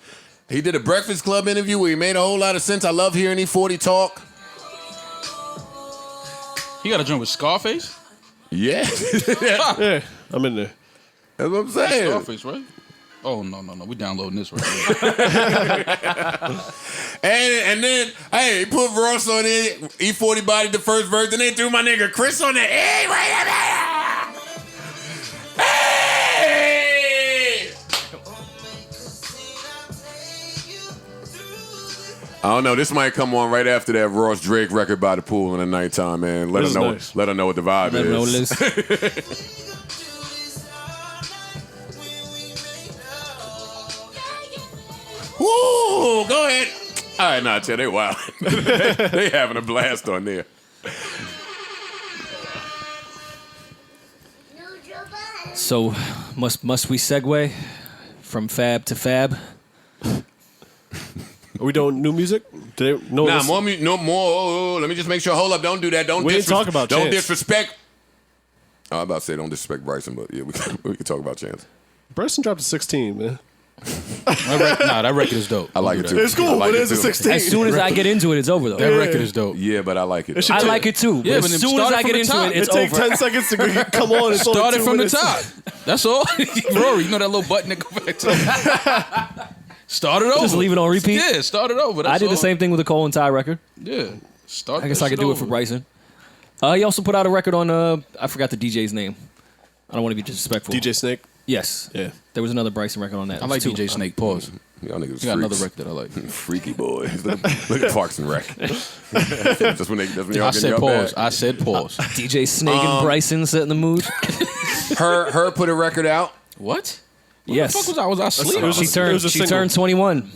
He did a Breakfast Club interview where he made a whole lot of sense. I love hearing E40 talk. He got a joint with Scarface? Yeah. Yeah, I'm in there. That's what I'm saying. Scarface, right? Oh, no. We downloading this right here. And then, hey, he put Ross on it. E40 bodied the first verse. Then they threw my nigga Chris on there. Hey, wait a minute. Hey! I don't know. This might come on right after that Ross Drake record by the pool in the nighttime, man. Let This her is know. nice. Let her know what the vibe Let 'em know is. this. Woo! Go ahead. All right, nah, chill. They wild. They having a blast on there. So must we segue from fab to fab? Are we doing new music? No, Nah, no more. Let me just make sure. Hold up. Don't do that. Don't We didn't talk about Don't Chance. disrespect. I was about to say don't disrespect Bryson, but yeah, we can talk about Chance. Bryson dropped a 16, man. That record is dope. I like it too. It's cool, I like but it it's a too. 16. As soon as I get into it, it's over though. That record is dope. Yeah, but I like it. should I though. like it too. Yeah, But but as then soon as start I it get from the into top. it, it's It take over. 10 seconds to come on. It's only Start it 2 from the minutes. top. That's all. Rory, you know that little button that go back to Start it over. Just leave it on repeat? Yeah, start it over. That's I did the all. same thing with the Cole and Ty record. Yeah. Start I guess that I could shit do it for over. Bryson. He also put out a record on I forgot the DJ's name. I don't want to be disrespectful. DJ Snake. Yes. Yeah. There was another Bryson record on that. I like DJ Snake. Pause. Y'all niggas He got another freaks. record that I like. Freaky boys. Look at Parks and Rec. That's when y'all I get said y'all pause. back. I said pause. DJ Snake and Bryson setting the mood. Her put a record out. What? Yes. The fuck was I asleep? It was She it was a turned. She single. turned 21.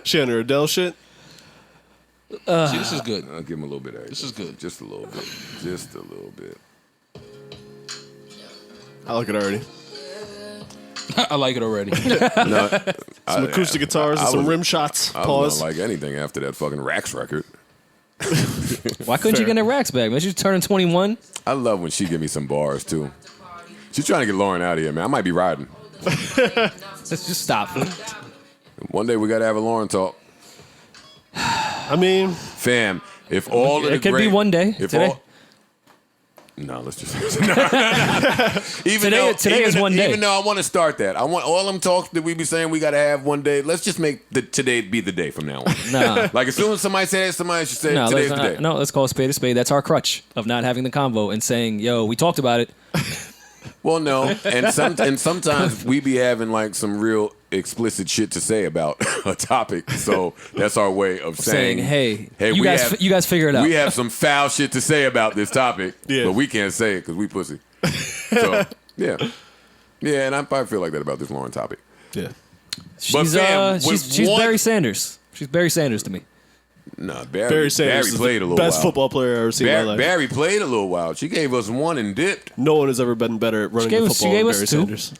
She on her Adele shit. See, this is good. I'll give him a little bit of This is good. Just a little bit. Just a little bit. I like it already. I like it already. No, Some acoustic guitars and I some was- rim shots. I Pause. don't like anything after that fucking Rax record. Why couldn't you get in racks back, man? She's turning 21. I love when she give me some bars too. She's trying to get Lauren out of here, man. I might be riding. Let's just stop. One day we gotta have a Lauren talk. I mean, Fam, if all of the It could be great- one day. if Today. all- No, let's just. Even Today is one day. Even though I want to start that, I want all them talks that we be saying we got to have one day. Let's just make today be the day from now on. Nah. Like as soon as somebody say that, somebody should say No, today's the day. let's call a spade a spade. That's our crutch of not having the convo and saying, yo, we talked about it. Well, no, and sometimes we be having like some real explicit shit to say about a topic. So that's our way of saying, hey, we you guys figure it out. We have some foul shit to say about this topic, Yeah. but we can't say it because we pussy. So yeah, and I probably feel like that about this Lauren topic. yeah. But fam, she's with Barry Sanders. She's Barry Sanders to me. Nah, Barry Sanders is played a the little best while. football player I've ever seen in my life. Barry played a little while. She gave us one and dipped. No one has ever been better at running gave the us- she football gave than us Barry two. Sanders.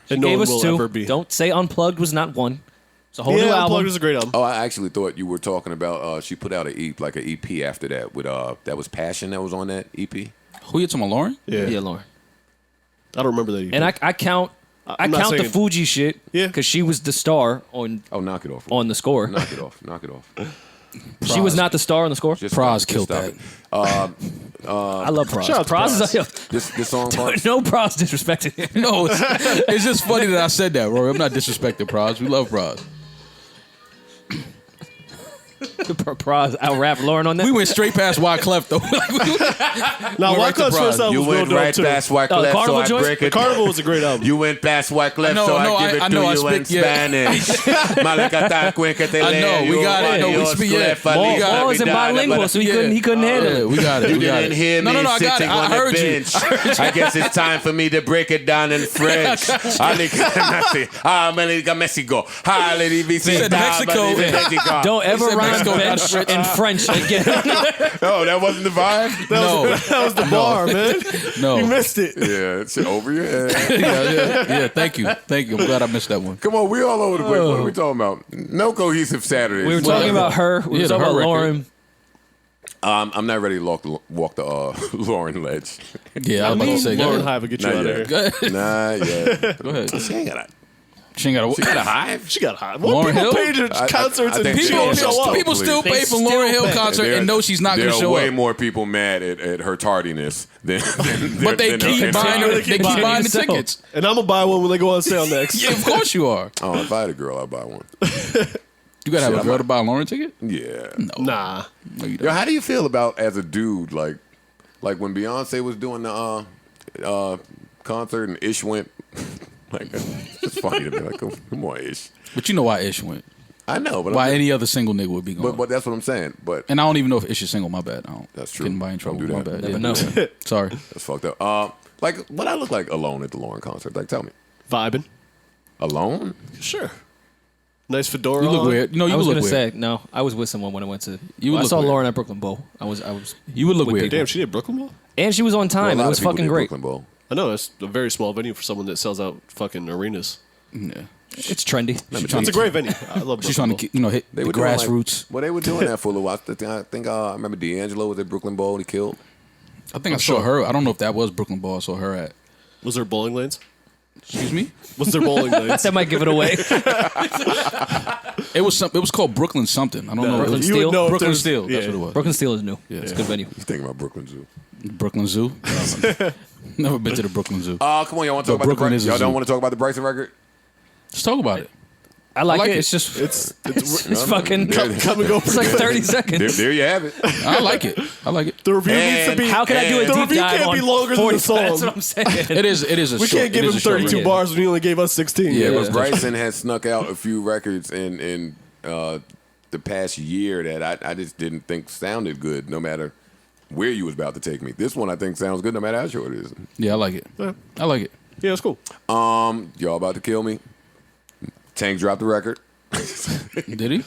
She And no gave one us will two. ever be. Don't say Unplugged was not one. It's a whole new Yeah, album. Unplugged is a great album. Oh, I actually thought you were talking about. She put out an EP after that with that was Passion that was on that EP. Who you talking about, Lauren? Yeah, Lauren. I don't remember that. EP. And I count I'm not the saying- Fuji shit Yeah. because she was the star on Knock it off. the score. Knock it off. Knock it off. She was not the star on the score. Just Praz stop- killed just that. stop I love Praz. Shout out to Praz is This song part. no Praz disrespected him. No, it's just funny that I said that, Rory. I'm not disrespecting Praz. We love Praz. Praz Praz out-rap Lauren on that? We went straight past Wyclef though. Now, Went right to Wyclef's first Bronze. album You was real went dope right too. past Wyclef, the so Carnival I joint? break The it. Carnival was a great album. You went past Wyclef, No, so no, I give it I to know, I you in speak- yeah. Spanish. Malakata, cuencatele, I know, we got it. yo, No, we speak- yeah. Clef, Maul- Ali, Maul wasn't Navidad, bilingual, so he couldn't handle Yeah, it. we got it. You we got didn't it. hear me No, I got sitting it. on I heard the you. bench. I guess it's time for me to break it down in French. Mexico. said Mexico. Don't ever said rhyme Mexico, not bench French. in French again. No, that wasn't the vibe. No, That was the bar, man. no. You missed it. Yeah, it's over your head. yeah. Thank you. I'm glad I missed that one. Come on, we all over the place. What are we talking about? No cohesive Saturdays. We were talking about her. We Yeah, were the talking Her about record. Lauren. I'm not ready to walk the Lauren ledge. Yeah, I was about to say. Lauren Go Hive will get you Not out yet. of here. Nah, yeah. Go ahead. She ain't got a, She ain't she got got a hive. She got hot. Lauren What people Hill? pay to concerts I and think she she don't is. show up? People still They pay for Lauryn Hill still pay. concert and know she's not going to There show are way up. more people mad at her tardiness than But they than keep her buying entry. they keep buying the So- tickets. And I'm gonna buy one when they go on sale next. Yeah, of course you are. Oh, if I had a girl, I'd buy one. You gotta have Shit, a girl to buy a Lauren ticket? Yeah. Nah. No, you Yo, don't. how do you feel about as a dude, like when Beyonce was doing the concert and Ish went, like it's funny to be like, come on, Ish. But you know why Ish went. I know, but Why any other single nigga would be going. but that's what I'm saying. But And I don't even know if Ish is single. My bad. I don't. That's true. Getting by in trouble. Don't do My that. bad. Never Yeah. know. Sorry. that's fucked up. Like what I look like alone at the Lauren concert? Like, tell me, Vibing. alone? Sure. Nice fedora. You look on. weird. No, you I was would gonna look weird. say no. I was with someone when I went to. You would I look saw weird. Lauren at Brooklyn Bowl. I was. You would look with weird. people. Damn, she did Brooklyn Bowl? And she was on Well, a time. lot It of was people fucking did great. Brooklyn Bowl. I know, it's a very small venue for someone that sells out fucking arenas. Yeah. It's trendy. It's a great venue. I love She's Brooklyn trying to, hit They the were doing, like- grassroots. well, they were doing that for a little while. I think I remember D'Angelo was at Brooklyn Bowl and he killed. I think I saw her. I don't know if that was Brooklyn Ball. I saw her at. Bowl. Was there bowling lanes? Excuse me. Was there bowling lanes? That might give it away. It was called Brooklyn something. I don't know. Brooklyn It was- Steel? You would know if Brooklyn there's- Steel. That's yeah. what it was. Brooklyn Steel is new. It's a good venue. He's thinking about Brooklyn Zoo. Brooklyn Zoo. Never been to the Brooklyn Zoo. Come on, y'all want to But talk about Brooklyn the is a Y'all don't zoo. want to talk about the Bryson record? Let's talk about it. I like, like it. it. It's just It's fucking. There- come and go. It's like 30 seconds. There you have it. I like it. I like it. The review needs to And be. How can I do a the deep review dive can't on be longer 40 than the song. That's what I'm saying. It is. It is a We short. can't give it is him a short 32 record. bars when he only gave us 16. Yeah. But Bryson has snuck out a few records in the past year that I just didn't think sounded good, no matter where you was about to take me. This one I think sounds good, no matter how short it is. Yeah, I like it. I like it. Yeah, it's cool. Y'all about to kill me. Tank dropped the record. Did he?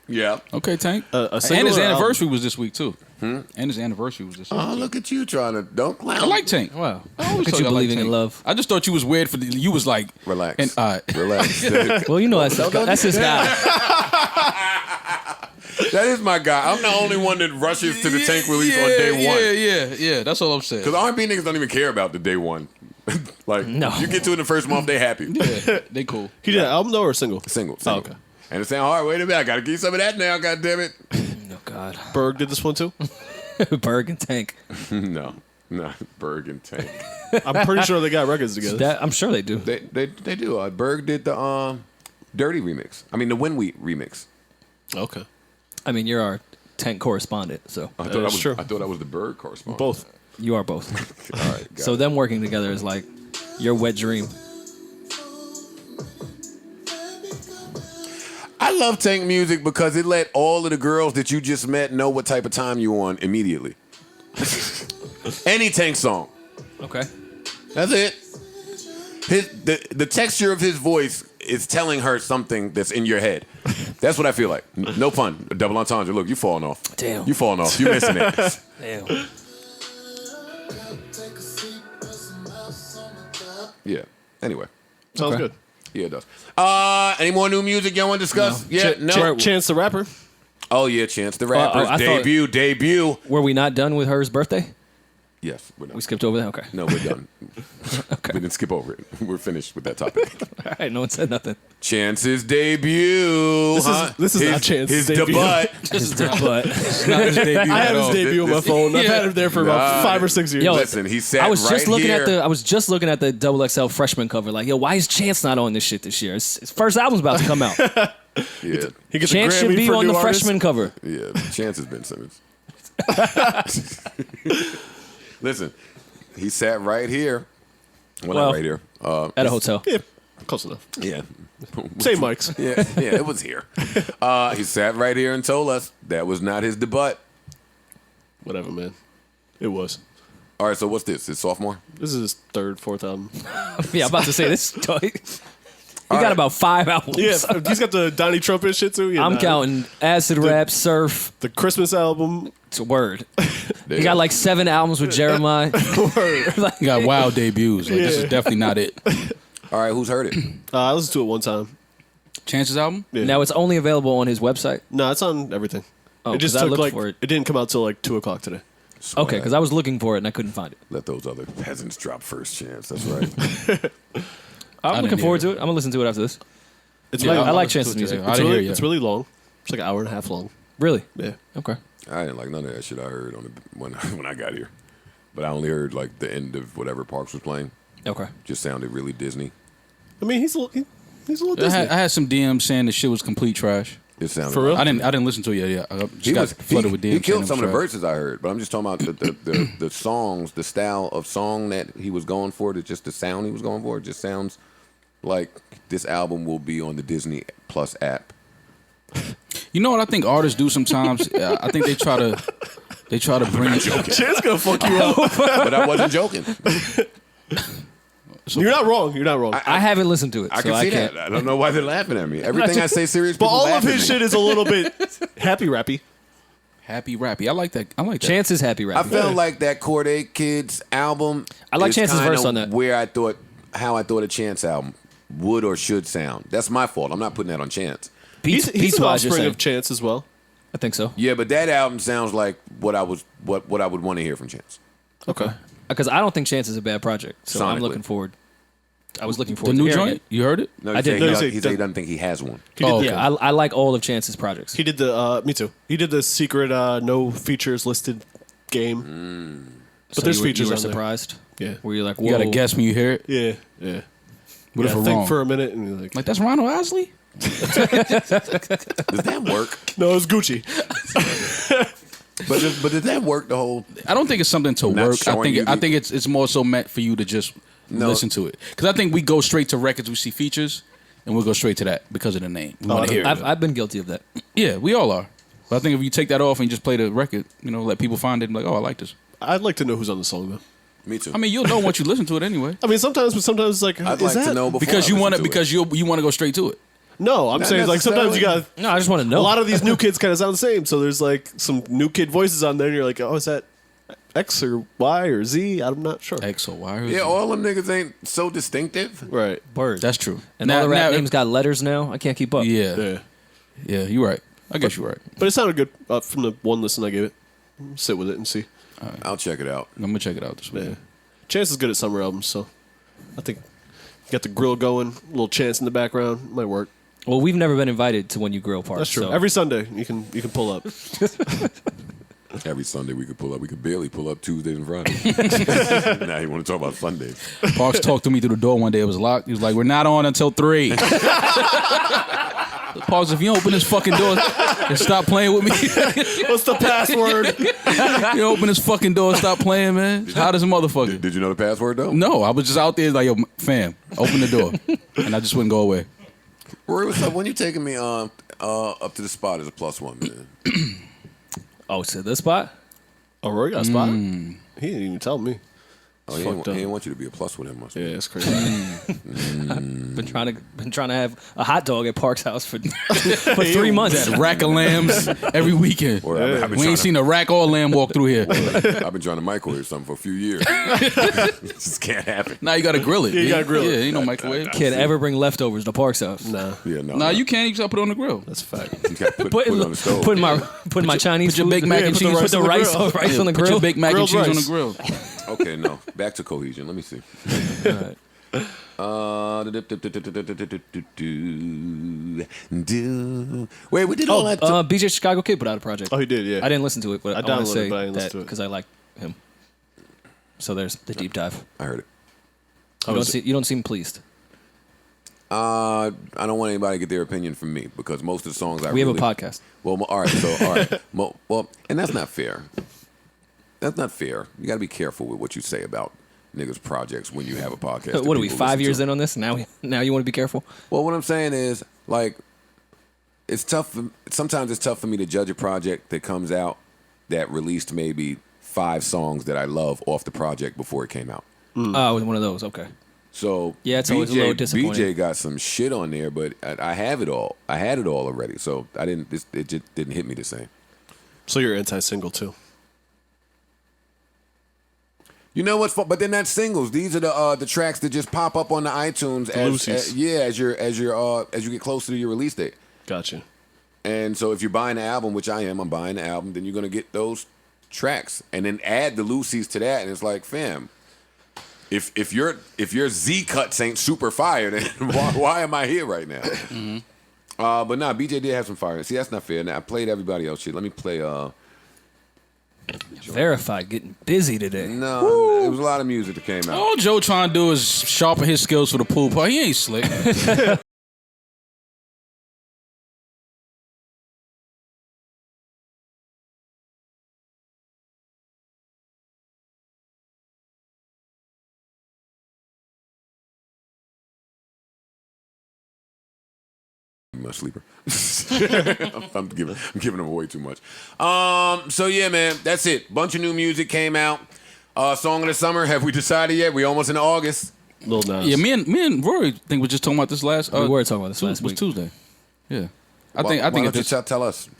Yeah. Okay, Tank. A And single his or album? anniversary was this week too. And his anniversary was this week. Oh, look at you trying to don't clown. I like Tank. Wow. I always Look at thought you I liked believing in Tank. love. I just thought you was weird for the. You was like Relax. And Relax. Well, you know that's his guy. That is my guy. I'm the only one that rushes to the Tank release on day one. Yeah. That's all I'm saying. Because R&B niggas don't even care about the day one. Like, No. you get to it in the first month, they happy. Yeah, they cool. He did an album though or a single? Single. Oh, okay. And it's saying, all right, wait a minute, I got to get some of that now, God damn it. Oh God. Berg did this one too. Berg and Tank. No, Berg and Tank. I'm pretty sure they got records together. That I'm sure they do. They do. Berg did the Dirty remix. I mean, the When We remix. Okay. I mean, you're our Tank correspondent, so I thought That's true. I thought I was the Berg correspondent. Both. you are both. All right. So them working together is like your wet dream. I love Tank music because it let all of the girls that you just met know what type of time you on immediately. Any Tank song. Okay. That's it. The texture of his voice is telling her something that's in your head. That's what I feel like. No pun. Double entendre. Look, you falling off. Damn. You falling off. You missing it. Damn. Yeah. Anyway. Sounds Okay. good. Yeah, it does. Any more new music y'all want to discuss? No. Yeah, no. Chance the Rapper. Oh yeah, Chance the Rapper's I thought- debut. Were we not done with her's birthday? Yes, we're done. We skipped over that. Okay. No, we're done. We didn't skip over it. We're finished with that topic. All right. No one said nothing. Chance's debut. This is his, not Chance's his debut. debut. But Not his debut I at have his all. debut on my phone. I've had him there for about 5 or 6 years. Yo, Listen, he sat I was just right looking here. at the XXL freshman cover. Like, yo, why is Chance not on this shit this year? His first album's about to come out. Yeah, He gets Chance a should Grammy be for on new the artist. freshman cover. yeah. Chance has been Simmons. Listen, he sat right here. Well, Well, not right here. At a hotel. Yeah, close enough. Yeah. Same mics. Yeah, it was here. He sat right here and told us that was not his debut. Whatever, man. It was. All right, so what's this? His sophomore? This is his third, fourth album. Yeah, I'm about to say this. He got about 5 albums. Yeah, he's got the Donnie Trumpet shit too. Yeah, I'm nah. counting acid rap, surf. The Christmas album. It's a word. He got like 7 albums with Jeremiah. Like, You got wild debuts. Like, This is definitely not it. All right, who's heard it? I listened to it one time. Chance's album? Yeah. Now it's only available on his website. No, it's on everything. Oh, It just 'cause I took looked like for it. it didn't come out till like 2:00 today. Okay, because I was looking for it and I couldn't find it. Let those other peasants drop first. Chance. That's right. I'm looking didn't forward hear to it. I'm gonna listen to it after this. It's Yeah, really, I like listen to Chance's it music. today. I it's didn't really, hear it it's yet. really long. It's like an hour and a half long. Really? Yeah. Okay. I didn't like none of that shit I heard on the, when I got here. But I only heard like the end of whatever Parks was playing. Okay. Just sounded really Disney. I mean, he's a little I Disney. had some DMs saying the shit was complete trash. It sounded For real? like- I didn't listen to it yet. I just He got was flooded with DMs. he killed saying some it of the was trash. verses I heard, but I'm just talking about the songs, the style of song that he was going for, just the sound he was going for. It just sounds like this album will be on the Disney Plus app. You know what I think artists do sometimes? I think they try to bring it. Chance gonna fuck you up. But I wasn't joking. You're not wrong. You're not wrong. I haven't listened to it, I so can see can't. that. I don't know why they're laughing at me. Everything I say serious, but people all laugh of at his me. shit is a little bit happy rappy. Happy rappy. I like that. I like that. Chance is happy I rapping. felt like that Cordae Kids album. I like is Chance's kinda verse on that. how I thought a Chance album would or should sound. That's my fault. I'm not putting that on Chance. Beats, He's beats an wise, you're offspring saying. of Chance as well. I think so. Yeah, but that album sounds like what I would want to hear from Chance. Okay. Because I don't think Chance is a bad project, so I'm Sonically. looking forward. I was looking The forward to new hearing joint? it. You heard it? No, I did. He, No, said he he doesn't think he has one. He did, Oh, okay. Yeah, I like all of Chance's projects. He did the me too. He did the secret no features listed game. But So there's you were, features you were on there. surprised? Yeah. Were you like, whoa? You gotta guess when you hear it. Yeah, yeah. What if Yeah, I'm think wrong? for a minute and you're Like that's Ronald Osley? Does that work? no, it's Gucci. But does that work the whole? I don't think it's something to Not work. showing you I the- think it's more so meant for you to just No. listen to it. Because I think we go straight to records, we see features, and we'll go straight to that because of the name. We want to hear it. I've been guilty of that. Yeah, we all are. But I think if you take that off and just play the record, let people find it and be like, oh, I like this. I'd like to know who's on the song though. Me too. I mean, you'll know once you listen to it anyway. I mean, sometimes it's like, I'd is like that? to know before Because I you listen want to to, because you want to go straight to it. No, I'm Not saying like sometimes you got necessarily. No, I just want to know. a lot of these new kids kind of sound the same. So there's like some new kid voices on there, and you're like, oh, is that X or Y or Z? I'm not sure. X or Y. Yeah, all them niggas ain't so distinctive. Right. Bird. That's true. And all the rap names got letters now. I can't keep up. Yeah, Yeah. you're right. I guess you're right. But it sounded good from the one listen I gave it. Sit with it and see. I'll check it out. I'm gonna check it out this week. Yeah. Chance is good at summer albums, so I think got the grill going, a little Chance in the background, might work. Well, we've never been invited to When You Grill Park. That's true. So. Every Sunday you can pull up. Every Sunday we could pull up. We could barely pull up Tuesdays and Fridays. Now you want to talk about Sundays? Parks talked to me through the door one day. It was locked. He was like, "We're not on until 3." Parks, if you don't open this fucking door and stop playing with me, What's the password? you open this fucking door and stop playing, man. It's hot as a motherfucker. Did you know the password though? No, I was just out there like, yo, fam, open the door, and I just wouldn't go away. Rory, what's up? When you taking me up to the spot as a +1, man? Oh, to this spot? Oh, Rory got a spot? He didn't even tell me. Oh, he didn't want you to be a +1 with him. Must Yeah, it's crazy. Been trying to have a hot dog at Park's house for 3 months. That rack of lambs every weekend. Or I've been We trying ain't seen a rack or lamb walk through here. I've been trying to microwave something for a few years. It just can't happen. Now you gotta grill it. Yeah, you gotta grill it. Yeah, ain't no microwave. Can't ever bring leftovers to Park's house. Nah, Yeah, no. Nah, you can't. You just gotta put it on the grill. that's a fact. You gotta put it on the stove. Putting my Chinese Put your food- Big Mac and put the cheese. rice Put the on the rice grill. rice on the Put grill. your Big Mac and Grilled cheese on the rice. grill. Okay, no. Back to cohesion. Let me see. Wait, we did all that. BJ Chicago Kid put out a project. Oh, he did, yeah. I didn't listen to it, but I I want downloaded to it, say but I didn't listen that to it. because I like him. So there's the deep dive. I heard it. You don't seem pleased. I don't want anybody to get their opinion from me because most of the songs We have a podcast. Well, all right. So, all right. Well, and that's not fair. That's not fair. You got to be careful with what you say about niggas' projects when you have a podcast. What are we, 5 years in on this? Now you want to be careful? Well, what I'm saying is, like, it's tough. Sometimes it's tough for me to judge a project that comes out that released maybe 5 songs that I love off the project before it came out. Oh, it was one of those. Okay. So yeah, it's always a little disappointing. BJ got some shit on there, but I have it all. I had it all already, so I didn't. It just didn't hit me the same. So you're anti-single too. You know what's fun? But then that's singles. These are the tracks that just pop up on the iTunes as you get closer to your release date. Gotcha. And so if you're buying the album, which I am, I'm buying the album, then you're gonna get those tracks and then add the Lucy's to that, and it's like, fam. If your Z cuts ain't super fire, then why am I here right now? Mm-hmm. But nah, BJ did have some fire. See, that's not fair. Now I played everybody else shit. Let me play. Verified, getting busy today. No, it was a lot of music that came out. All Joe trying to do is sharpen his skills for the pool part. He ain't slick. Much sleeper. I'm giving them away too much. So yeah, man, that's it. Bunch of new music came out. Song of the summer. Have we decided yet? We almost in August. Lil Nas. Yeah, me and Rory think we're just talking about this last. We were talking about this last was week. Tuesday. Yeah, I Why think don't it's you tell us.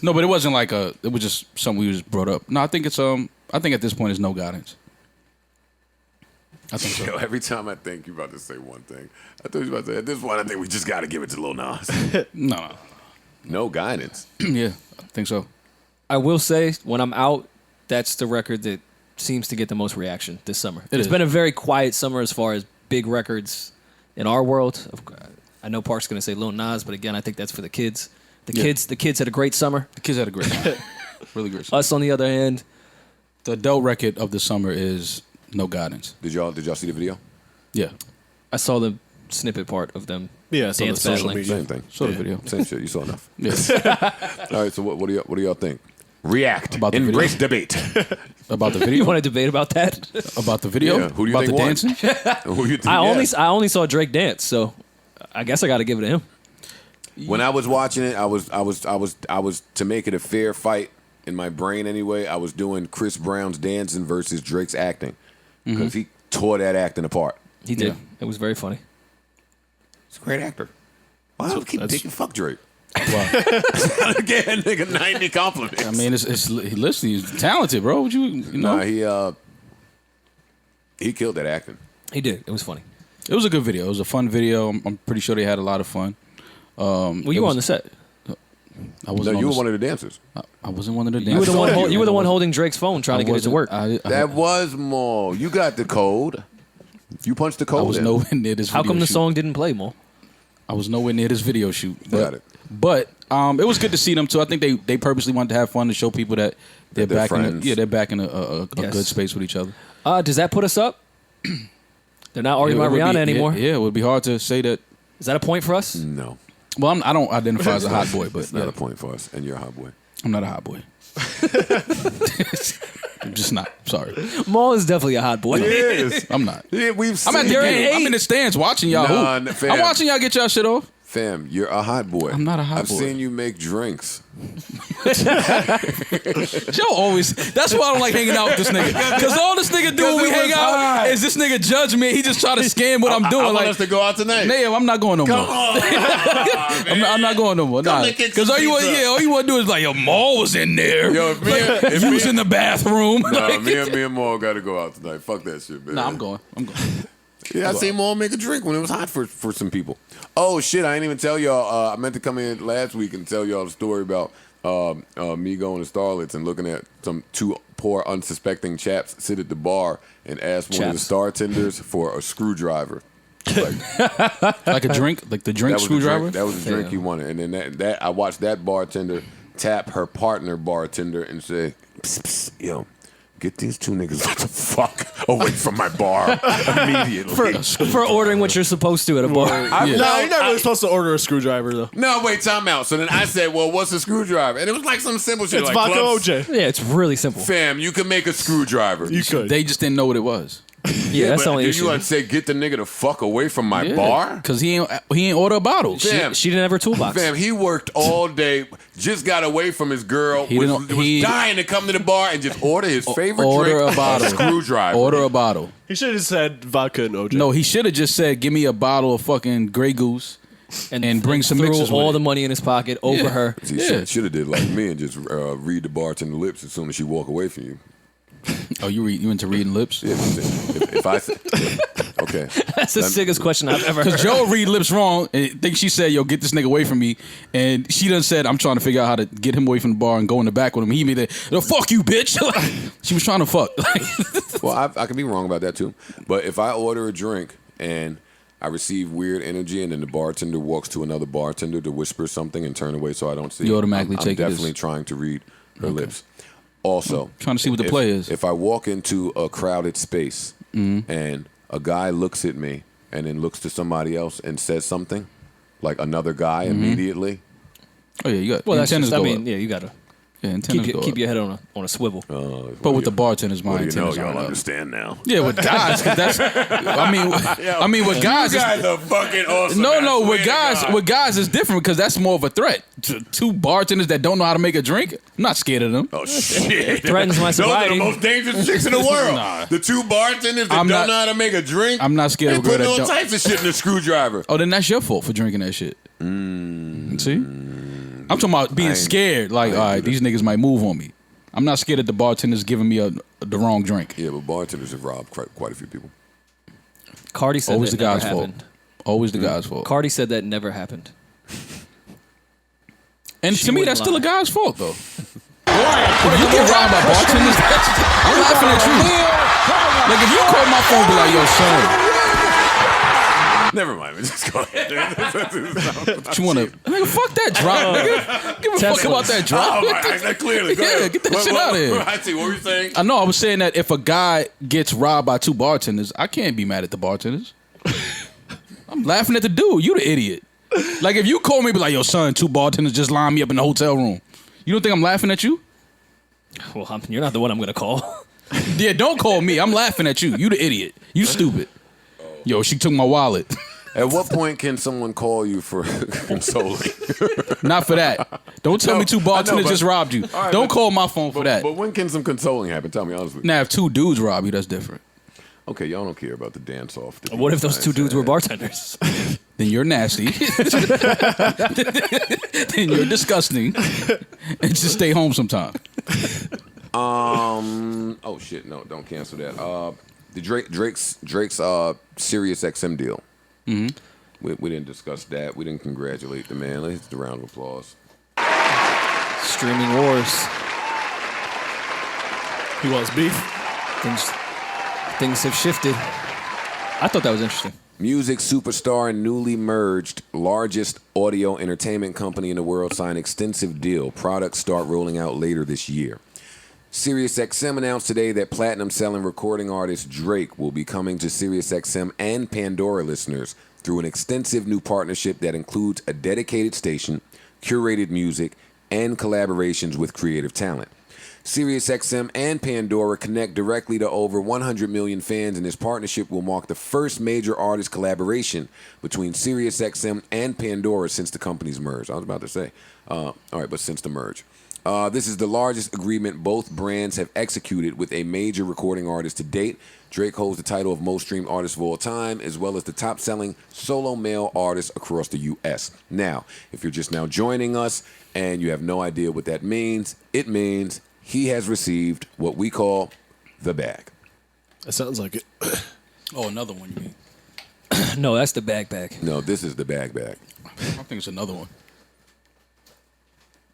no, but it wasn't like it was just something we just brought up. No, I think it's I think at this point it's no guidance. I think so. Yo, every time I think you're about to say one thing, I thought you were about to say, at this point, I think we just got to give it to Lil Nas. No. No guidance. Yeah, I think so. I will say, when I'm out, that's the record that seems to get the most reaction this summer. It's been a very quiet summer as far as big records in our world. I know Park's going to say Lil Nas, but again, I think that's for the kids. The kids had a great summer. The kids had a great summer. Really great summer. Us, on the other hand, the adult record of the summer is No Guidance. Did y'all see the video? Yeah. I saw the snippet part of them. Yeah, it's on the dance social battling. media. Same thing. Saw the video. Same shit. You saw enough. Yeah. All right. So what do y'all think? React. About the Embrace video? debate. About the You video? want to debate about that? About the video? Yeah. Who do you about think the won? dancing? Who you think? I only saw Drake dance, so I guess I got to give it to him. When I was watching it, I was to make it a fair fight in my brain anyway. I was doing Chris Brown's dancing versus Drake's acting because he tore that acting apart. He did. Yeah. It was very funny. He's a great actor. Why do I keep picking fuck Drake? Wow. Again, nigga, 90 compliments. I mean, listen, he's talented, bro. Would you know? Nah, he killed that acting. He did. It was funny. It was a good video. It was a fun video. I'm pretty sure they had a lot of fun. Well, you were on the set. I wasn't. No, you were one of the dancers. I wasn't one of the You were dancers. the one. You were the one holding Drake's phone, trying to get it to work. That was Mo. You got the code. You punched the code. I was in. nowhere near this. How video come the shoot. song didn't play, Mo? I was nowhere near this video shoot. Got it. But it was good to see them too. I think they purposely wanted to have fun to show people that they're They're back friends. they're back in a Yes. good space with each other. Does that put us up? They're not arguing about It would Rihanna be- anymore. Yeah, it would be hard to say that. Is that a point for us? No. Well, I don't identify as a hot boy, but It's not yeah, a point for us, and you're a hot boy. I'm not a hot boy. I'm just not. Sorry, Mo is definitely a hot boy. Is. I'm not. Yeah, we've I'm at the seen game. it. I'm in the stands watching y'all. Nah, hoop. fam. I'm watching y'all get y'all shit off. Fam, you're a hot boy. I'm not a hot I've boy. seen you make drinks. Joe always. That's why I don't like hanging out with this nigga. Because all this nigga do when we it hang was out hot. is this nigga judge me. He just try to scan what I'm doing. I want like, us to go out tonight. Nah, I'm not going no more. I'm not going no more. Nah. and get Because some all you want, pizza. all you want to do is like, yo, Maul was in there. Yo, if me- Like, if you me- was in the bathroom. No, Like, me and Maul got to go out tonight. Fuck that shit, man. Nah, I'm going. Yeah, I seen Maul make a drink when it was hot for some people. Oh shit, I ain't even tell y'all. I meant to come in last week and tell y'all the story about me going to Starlets and looking at some two poor unsuspecting chaps sit at the bar and ask one of the Chaps. bartenders for a screwdriver. Like a drink, like the drink That was screwdriver. The drink, that was the drink he wanted, and then that I watched that bartender tap her partner bartender and say, psst, psst, yo, get these two niggas the fuck away from my bar immediately. For ordering what you're supposed to at a bar. No, you're not really supposed to order a screwdriver though. No, wait, time out. So then I said, well, what's a screwdriver? And it was like some simple shit. It's like vodka clubs. OJ. Yeah, it's really simple. Fam, you can make a screwdriver. You could. They just didn't know what it was. Yeah, that's the But only did issue. you like say, get the nigga the fuck away from my Yeah, bar? because he ain't order a bottle. Fam, She didn't have her toolbox. Fam, he worked all day, just got away from his girl, was dying to come to the bar and just order his favorite order drink, a bottle. screwdriver. Order a bottle. He should have said vodka and OJ. No, he should have just said, "Give me a bottle of fucking Grey Goose and bring some threw mixers all with the it." money in his pocket over Yeah. her. He Yeah. should have did like me and just read the bartender lips as soon as she walk away from you. Oh, you into reading lips? Yeah, if I said, okay. That's the sickest question I've ever heard. Because Joe read lips wrong and think she said, "Yo, get this nigga away from me," and she done said, "I'm trying to figure out how to get him away from the bar and go in the back with him." He be there, "No, fuck you, bitch." She was trying to fuck. Well, I could be wrong about that too. But if I order a drink and I receive weird energy and then the bartender walks to another bartender to whisper something and turn away so I don't see You it, automatically I'm take it as- definitely trying to read her lips. Also, Trying to see what the if- play is. If I walk into a crowded space Mm-hmm. and a guy looks at me and then looks to somebody else and says something, like another guy Mm-hmm. immediately, Oh yeah, you got. Well, that's antennas just, I go mean, up. yeah, you gotta Yeah, antennas go keep up. your head on a swivel. But with the bartenders, my what do you know? antennas Y'all aren't up. understand now. Yeah, with guys, 'cause that's. I mean, with guys, You it's, guys are fucking awesome. no, I no, swear with to guys, God. with guys, it's different because that's more of a threat. Two bartenders that don't know how to make a drink, I'm not scared of them. Oh shit! Threatens my Those are sobriety. the most dangerous chicks in the world. Nah. The two bartenders that I'm don't not- know how to make a drink. I'm not scared They of a girl putting that all don't. types of shit in the screwdriver. Oh, then that's your fault for drinking that shit. See, I'm talking about being ain't- scared. Like, all right, these niggas might move on me. I'm not scared that the bartender's giving me the wrong drink. Yeah, but bartenders have robbed quite a few people. Cardi said Always that the never guy's fault. happened. Always the guy's fault. Cardi said that never happened. And She to me, wouldn't that's still a lie. guy's fault, though. If you get robbed by bartenders, I'm laughing at you. Like, if you call my phone and be like, "Yo, son, Never mind. Just go ahead. what you want to..." Nigga, fuck that drop, nigga. Give a fuck Tesla. about that drop. Oh my! Clearly, go Yeah, ahead. get that shit out of here. I see. What were you saying? I know, I was saying that if a guy gets robbed by two bartenders, I can't be mad at the bartenders. I'm laughing at the dude. You the idiot. Like, if you call me and be like, "Yo, son, two bartenders just lined me up in the hotel room." You don't think I'm laughing at you? Well, you're not the one I'm gonna call. Yeah, don't call me. I'm laughing at you. You the idiot. You stupid. Yo, she took my wallet. At what point can someone call you for consoling? Not for that. Don't tell No, me two I know, bartenders but- just robbed you. All right, Don't but- call my phone for that. But when can some consoling happen? Tell me honestly. Now, if two dudes rob you, that's different. Okay, y'all don't care about the dance off. What if those two dudes were bartenders? Then you're nasty. Then you're disgusting. And just stay home sometime. Oh shit! No, don't cancel that. The Drake's Sirius XM deal. Mm-hmm. We didn't discuss that. We didn't congratulate the man. Let's hit the round of applause. Streaming wars. He wants beef. Things have shifted. I thought that was interesting. Music superstar and newly merged largest audio entertainment company in the world signed extensive deal. Products start rolling out later this year. SiriusXM announced today that platinum-selling recording artist Drake will be coming to SiriusXM and Pandora listeners through an extensive new partnership that includes a dedicated station, curated music, and collaborations with creative talent. SiriusXM and Pandora connect directly to over 100 million fans, and this partnership will mark the first major artist collaboration between SiriusXM and Pandora since the companies merged. I was about to say, all right, but since the merge. This is the largest agreement both brands have executed with a major recording artist to date. Drake holds the title of most streamed artist of all time, as well as the top-selling solo male artist across the U.S. Now, if you're just now joining us and you have no idea what that means, it means he has received what we call the bag. That sounds like it. Oh, another one you mean? No, that's the bag. No, this is the bag. I think it's another one.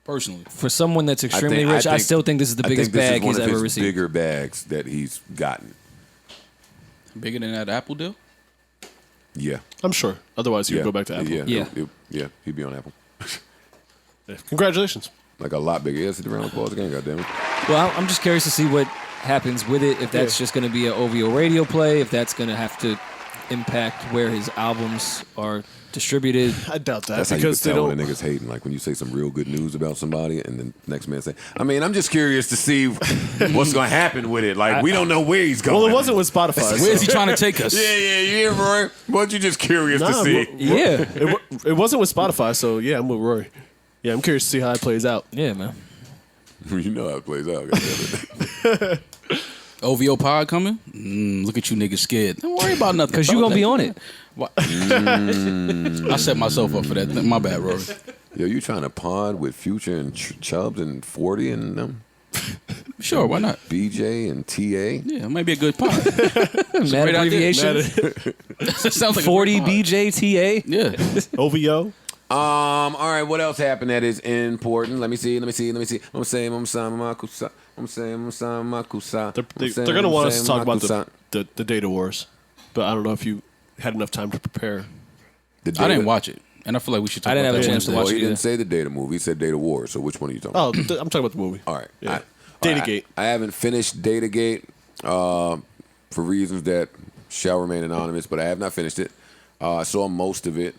Personally. For someone that's extremely rich, I still think this is the biggest bag he's ever received. Bigger bags that he's gotten. Bigger than that Apple deal? Yeah. I'm sure. Otherwise, he would go back to Apple. Yeah, he'd be on Apple. Yeah. Congratulations. Like a lot bigger. Yes, the round of applause again, goddammit. Well, I'm just curious to see happens with it, if that's just going to be an OVO radio play, if that's going to have to impact where his albums are distributed. I doubt that That's how you because can they tell don't. when a nigga's hating. Like when you say some real good news about somebody, and then next man say, "I mean, I'm just curious to see what's going to happen with it. Like we don't know where he's going." Well, it wasn't with Spotify. Where's he trying to take us? Yeah, Rory. Weren't you just curious to see? Yeah. It wasn't with Spotify, so yeah, I'm with Rory. Yeah, I'm curious to see how it plays out. Yeah, man. You know how it plays out. goddammit. OVO pod coming? Look at you niggas scared. Don't worry about nothing. Because you're going to be on it. I set myself up for that. My bad, Rory. Yo, you trying to pod with Future and Chubbs and 40 and them? Sure, why not? BJ and TA? Yeah, it might be a good pod. Mad great idea. abbreviation. Sounds like 40 a great pod. BJTA. Yeah. OVO. All right, what else happened that is important? Let me see. I'm saying Makusa. They're going to want us to talk about the data wars, but I don't know if you had enough time to prepare. I didn't watch it, and I feel like we should talk I didn't about have a that chance to Wednesday. watch Well, it he didn't either. say the data movie. He said data war. So which one are you talking about? Oh, I'm talking about the movie. All right. Yeah. Datagate. Datagate. I haven't finished Datagate for reasons that shall remain anonymous, but I have not finished it. I saw most of it.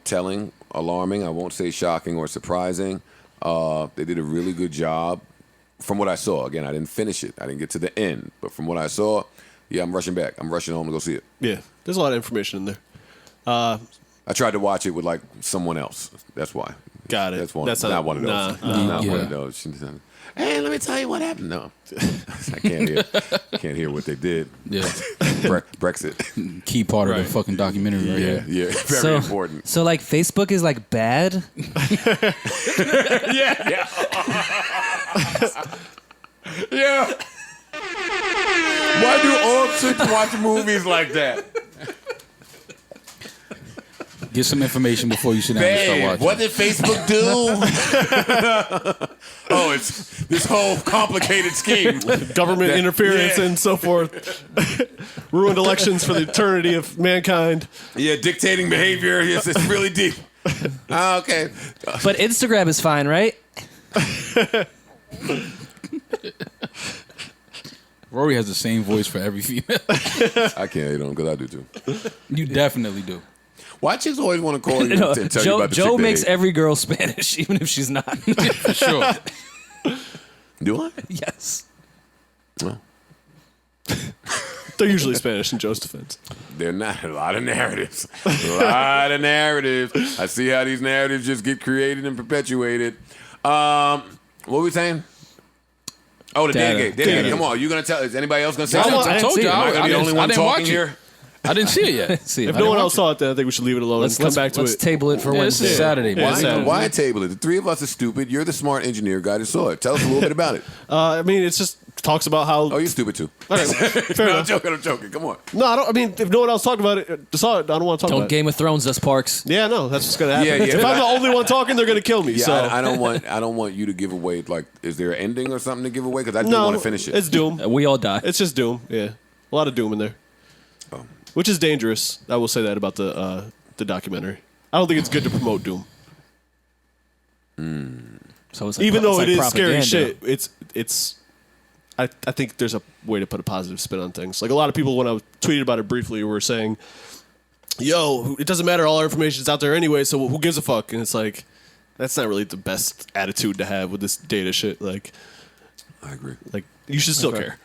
Telling, alarming. I won't say shocking or surprising. They did a really good job from what I saw. Again, I didn't finish it. I didn't get to the end. But from what I saw, yeah, I'm rushing back. I'm rushing home to go see it. Yeah, there's a lot of information in there. I tried to watch it with like someone else. That's why. Got it. That's one. That's not not- one of those. nah. Not one Yeah. of those. She said, hey, let me tell you what happened. No, I can't hear. Can't hear what they did. Yeah. Brexit. Key part of Right. the fucking documentary right here. Yeah, very important. So, like, Facebook is, like, bad? Yeah. Why do all chicks watch movies like that? Get some information before you sit down and start Babe, watching. what did Facebook do? Oh, it's this whole complicated scheme. Government interference yeah. and so forth. Ruined elections for the eternity of mankind. Yeah, dictating behavior. Yes, it's really deep. Okay. But Instagram is fine, right? Rory has the same voice for every female. I can't hate on because I do too. You definitely do. Why chicks always want to call you No, and tell you about the Joe chick they makes hate? every girl Spanish, even if she's not. For sure. Do I? Yes. Well, They're usually Spanish in Joe's defense. they're not. A lot of narratives. A lot of narratives. I see how these narratives just get created and perpetuated. What were we saying? Oh, the Data. Data. Come on. You going to tell? Is anybody else going to say I something? I told see you. it. Am I going to be the only one didn't talking watch here? it. I didn't see it yet. See, If no one else saw it, then I think we should leave it alone and come back to let's it. table it for Yeah, this Wednesday. is Saturday. Yeah, man. Saturday. Why table it? The three of us are stupid. You're the smart engineer guy that saw it. Tell us a little bit about it. I mean, it's just talks about how. Oh, you're stupid too. Okay, fair No, I'm enough. joking. Come on. No, I don't. I mean, if no one else talked about it, saw it. I don't want to talk Don't about Game of Thrones us, Parks. it. Yeah, no, that's what's gonna happen. Yeah, yeah. If I'm the only one talking, they're gonna kill me. Yeah, so I don't want you to give away. Like, is there an ending or something to give away? Because I do no, want to finish it. It's Doom. We all die. It's just Doom. Yeah, a lot of Doom in there, Oh. which is dangerous. I will say that about the documentary. I don't think it's good to promote Doom, So it's like, even though it's it like is scary propaganda. shit. It's. I think there's a way to put a positive spin on things. Like a lot of people, when I tweeted about it briefly, were saying, "Yo, it doesn't matter. All our information's out there anyway. So who gives a fuck?" And it's like, that's not really the best attitude to have with this data shit. Like I agree. you should still Okay. care.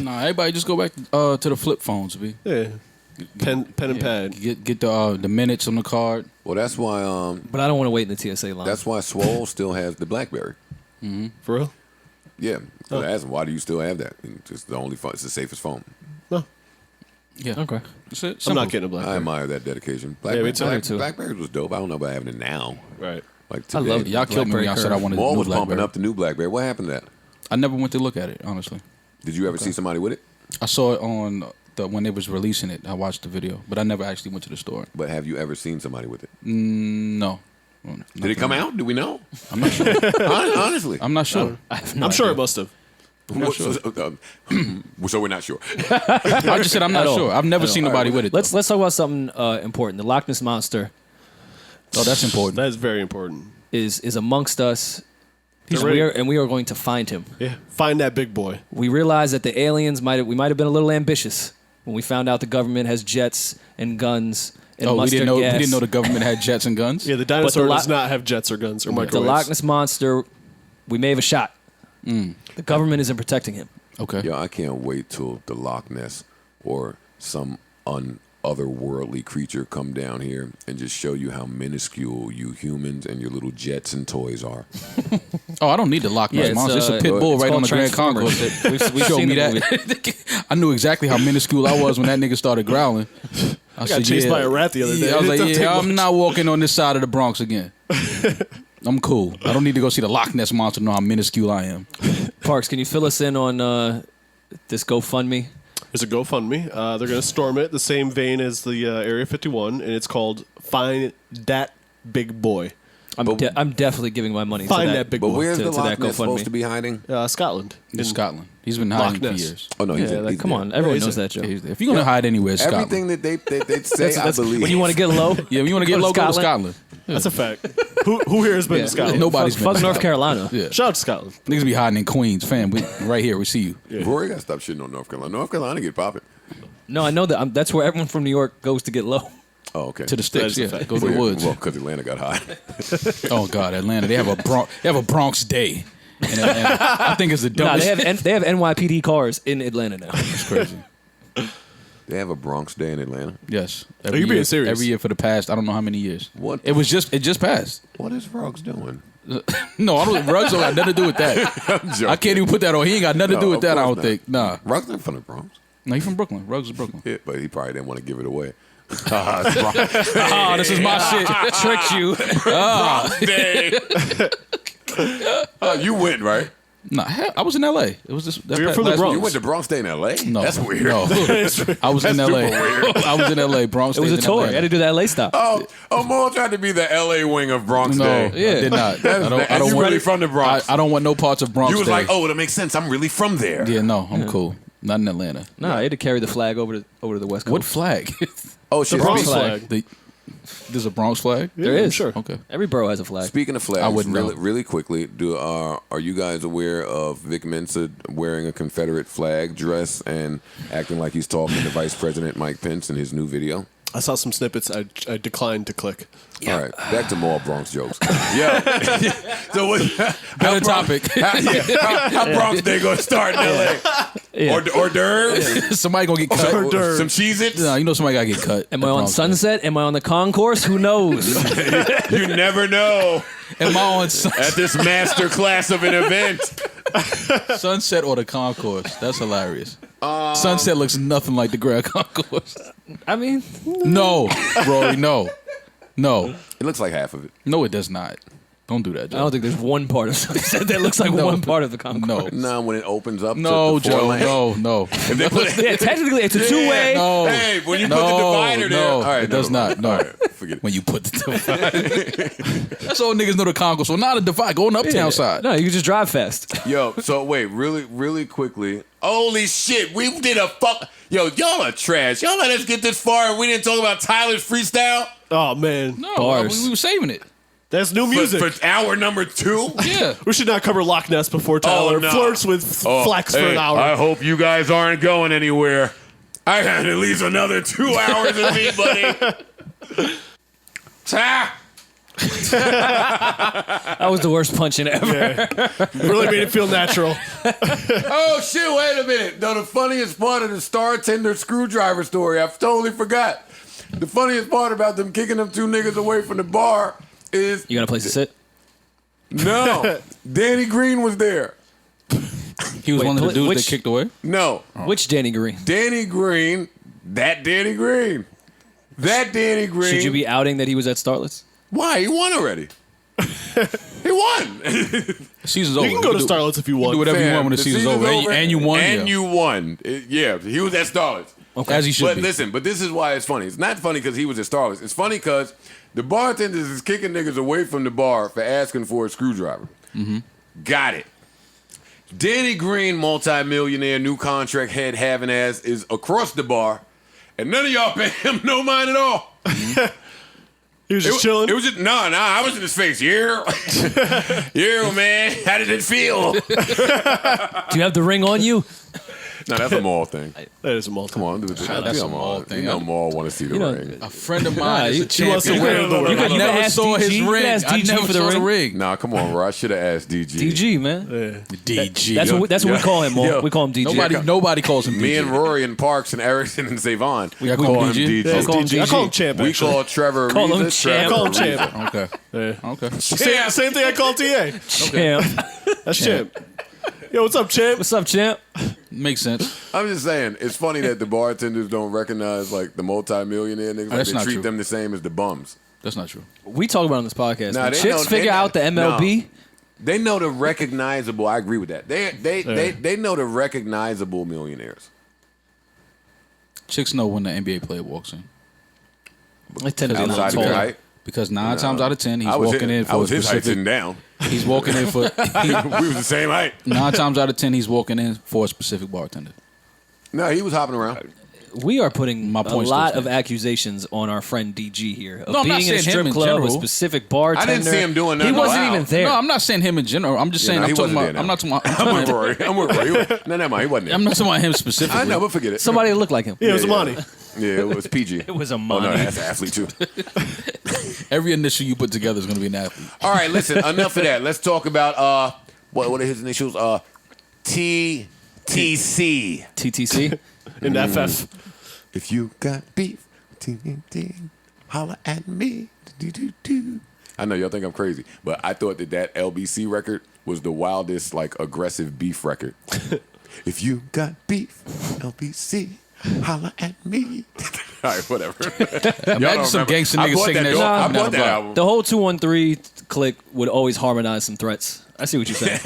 Nah, everybody just go back to the flip phones, B. Yeah, pen and pad. Get the minutes on the card. Well, that's why. But I don't want to wait in the TSA line. That's why Swole still has the BlackBerry. For real? Yeah. So Oh. I asked him, why do you still have that? And just the only phone. It's the safest phone. No, Yeah. okay. That's it. I'm Simple. not getting a I BlackBerry. admire that dedication. me too. Me too. BlackBerry was dope. I don't know about having it now. Right. Like I today. love Y'all killed me when y'all said I wanted a Maul new was pumping BlackBerry. up the new BlackBerry. What happened to that? I never went to look at it, honestly. Did you ever see somebody with it? I saw it on when they was releasing it. I watched the video, but I never actually went to the store. But have you ever seen somebody with it? No. Did it come out? Do we know? I'm not sure. Honestly. I'm not sure. I'm sure it must have. So we're not sure. I just said I'm not At all. sure. I've never seen nobody with it. Let's talk about something important. The Loch Ness Monster Oh, that's important. That is very important. is amongst us. ready. We are going to find him. Yeah, find that big boy. We realized that the aliens might have been a little ambitious when we found out the government has jets and guns and we mustard didn't know. gas. We didn't know the government had jets and guns. Yeah, the dinosaur Lo- does not have jets or guns or The microwaves. Loch Ness monster. We may have a shot. The government isn't protecting him. Okay. Yo, I can't wait till the Loch Ness or some otherworldly creature come down here and just show you how minuscule you humans and your little jets and toys are. Oh, I don't need the Loch Ness Yeah, monster. It's a pit bull it's right on called the Grand Transformers. Concourse. We've Showed seen me the that. I knew exactly how minuscule I was when that nigga started growling. I got chased by a rat the other day. I was It like, don't take I'm much. not walking on this side of the Bronx again. I'm cool. I don't need to go see the Loch Ness monster to know how minuscule I am. Parks, can you fill us in on this GoFundMe? There's a GoFundMe. They're going to storm it the same vein as the Area 51, and it's called Find That Big Boy. I'm definitely giving my money Find to that big But boy. where's to the that Loch Ness GoFundMe. supposed to be hiding? Scotland. In Scotland. He's been hiding for Ness. years. Oh no, he's Yeah, he's come there. on, everyone he's knows a- that joke. If you're gonna hide anywhere, it's Scotland. Everything that they say, I believe. When you want to get low, Yeah, when you want to get low, go to Scotland. That's a fact. Who here has been to Scotland? Nobody's fuck been. North Carolina. Yeah. Shout out to Scotland. Niggas be hiding in Queens, fam. We right here. We see you. Rory got to stop shitting on North Carolina. North Carolina get popping. No, I know that. That's where everyone from New York goes to get low. Oh, okay. To the sticks, That is a yeah. fact. Go to the woods. Well, because Atlanta got hot. Oh God, Atlanta. They have a Bronx Day. And I think it's the Nah, dumbest. they have NYPD cars in Atlanta now. It's crazy. They have a Bronx Day in Atlanta. Yes. Are you being serious? Every year for the past, I don't know how many years. What? It just passed. What is Ruggs doing? No, I don't. Ruggs don't got nothing to do with that. I'm joking. I can't even put that on. He ain't got nothing to do No, with of that. I course don't not. think. Nah. Ruggs not from the Bronx. No, he's from Brooklyn. Ruggs is Brooklyn. Yeah, but he probably didn't want to give it away. Oh, this is my shit. Tricked you. You went, right? Nah, hell, I was in L.A. It was just. You're from the last Bronx. week. You went to Bronx Day in L.A.? No, That's weird. No, I was in That's L.A. super weird. I was in L.A. Bronx. It was Days a in tour. Atlanta. I had to do that LA stop. Oh, Mo tried to be the L.A. wing of Bronx No, Day. I did not. I don't. And you want, really from the Bronx. I don't want no parts of Bronx. You was Day. like, oh, that makes sense. I'm really from there. Yeah, no, I'm cool. Not in Atlanta. No, I had to carry the flag over to the West Coast. What flag? Oh, shit. Bronx Speaking- flag. There's a Bronx flag. There I'm is. sure. Okay. Every borough has a flag. Speaking of I flags, wouldn't know. really quickly, are you guys aware of Vic Mensa wearing a Confederate flag dress and acting like he's talking to Vice President Mike Pence in his new video? I saw some snippets. I declined to click. All right, back to more Bronx jokes. Yeah. So what? Better topic. How Bronx Day gonna start in L.A.? Yeah. Hors d'oeuvres? Somebody gonna get cut. Hors d'oeuvres. Some Cheez-Its? No, you know somebody gotta get cut. Am at I on Bronx Day. Sunset? Am I on the concourse? Who knows? You never know Am I on at this master class of an event. Sunset or the concourse? That's hilarious. Sunset looks nothing like the Grand Concourse. I mean, No, Rory, no. No. It looks like half of it. No, it does not. Don't do that, Joe. I don't think there's one part of Sunset that looks like No. one part of the concourse. No. Nah, when it opens up No, to the four Joe. lane. No. If they put Yeah, technically it's a two-way. No. Hey, when you put No, the divider there. no, All right, it does never not. mind. No. All right, forget it. When you put the divider. That's all niggas know the concourse. So not a divide. Going uptown side. No, you can just drive fast. Yo, so wait, really quickly. Holy shit, we did a fuck. Yo, y'all are trash. Y'all let us get this far and we didn't talk about Tyler's freestyle Oh man, No, Bars. we were saving it. that's new music. for hour number 2. Yeah. We should not cover Loch Ness before Tyler no. flirts with flex for hey, an hour. I hope you guys aren't going anywhere. I had at least another 2 hours with me, buddy. Ta! That was the worst punching ever. Really made it feel natural. Oh shit, wait a minute. No, the funniest part of the Star-Tender screwdriver story, I totally forgot. The funniest part about them kicking them 2 niggas away from the bar is You got a place to sit? no. Danny Green was there. He was Wait, one of the dudes which- that kicked away. No. Which Danny Green? Danny Green. That Danny Green. That Danny Green. Should you be outing that he was at Starlet's? Why? He won already. He won. Season's over. You can go to do- Starlet's if you You can want. do whatever you Fam, want when the season's over. And you won. And yeah. you won. Yeah, he was at Starlet's. As he should But be. listen, but this is why it's funny. It's not funny because he was at Starlet's. It's funny because the bartenders is kicking niggas away from the bar for asking for a screwdriver. Mm-hmm. Got it. Danny Green, multi-millionaire, new contract head having ass, is across the bar, and none of y'all pay him no mind at all. He was just chilling. It was just I was in his face. Yeah, yeah, man. How did it feel? Do you have the ring on you? No, that's a Maul thing. That is a multi. Come on, dude. That's a Maul thing. You know Maul want to see the ring. A friend of mine is a he wants to champion. wear it. I never ask saw DG. his You can ring. ask I DG never for the saw the ring. ring. Nah, come on, bro. I should have asked DG. DG, man. DG. That's what we call him, Mo. Yo. We call him DG. Nobody calls him DG. Me and Rory and Parks and Erickson and Zavon. We call him DG? DG. Yeah, call him DG. I DG. call him Champ. We actually. call Trevor Call him Ariza Champ. I call him Trevor Champ. Okay. Yeah. Okay. Same thing I call TA. Champ. That's Champ. Yo, what's up, Champ? What's up, champ? Makes sense. I'm just saying, it's funny that the bartenders don't recognize like the multi-millionaire niggas. Like, That's they not treat true. them the same as the bums. That's not true. We talk about it on this podcast. Nah, When they chicks know- figure they know- out the MLB. They know the recognizable. I agree with that. They know the recognizable millionaires. Chicks know when the NBA player walks in. They tend to be a little Outside of their taller. height. Because 9 times out of 10, he's I was walking in for I was a his height specific. sitting down. He's walking in for. We was the same height. 9 times out of 10, he's walking in for a specific bartender. No, he was hopping around. We are putting My a point lot still of stands. accusations on our friend DG here. Of No, I'm being not in a saying him strip in club, a general. specific bartender. I didn't see him doing He nothing wasn't wild. even there. No, I'm not saying him in general. I'm just saying. no, he I'm talking wasn't about. there I'm now. not talking about. I'm with Rory. I'm with Rory. No, never mind. He wasn't there. I'm not talking about him specifically. I know, but forget it. Somebody that looked like him. Yeah, it was Yeah, Amani. Yeah, it was PG. It was a Oh, no, money. that's an athlete too. Every initial you put together is going to be an athlete. All right, listen. Enough of that. Let's talk about what are his initials? TTC. TTC. In the FF. If you got beef, holla at me. I know y'all think I'm crazy, but I thought that LBC record was the wildest, like, aggressive beef record. If you got beef, LBC, holla at me. All right, whatever. Imagine some gangster niggas singing that shit. I coming down bought the that block. album. The whole 213 clique would always harmonize some threats. I see what you're saying.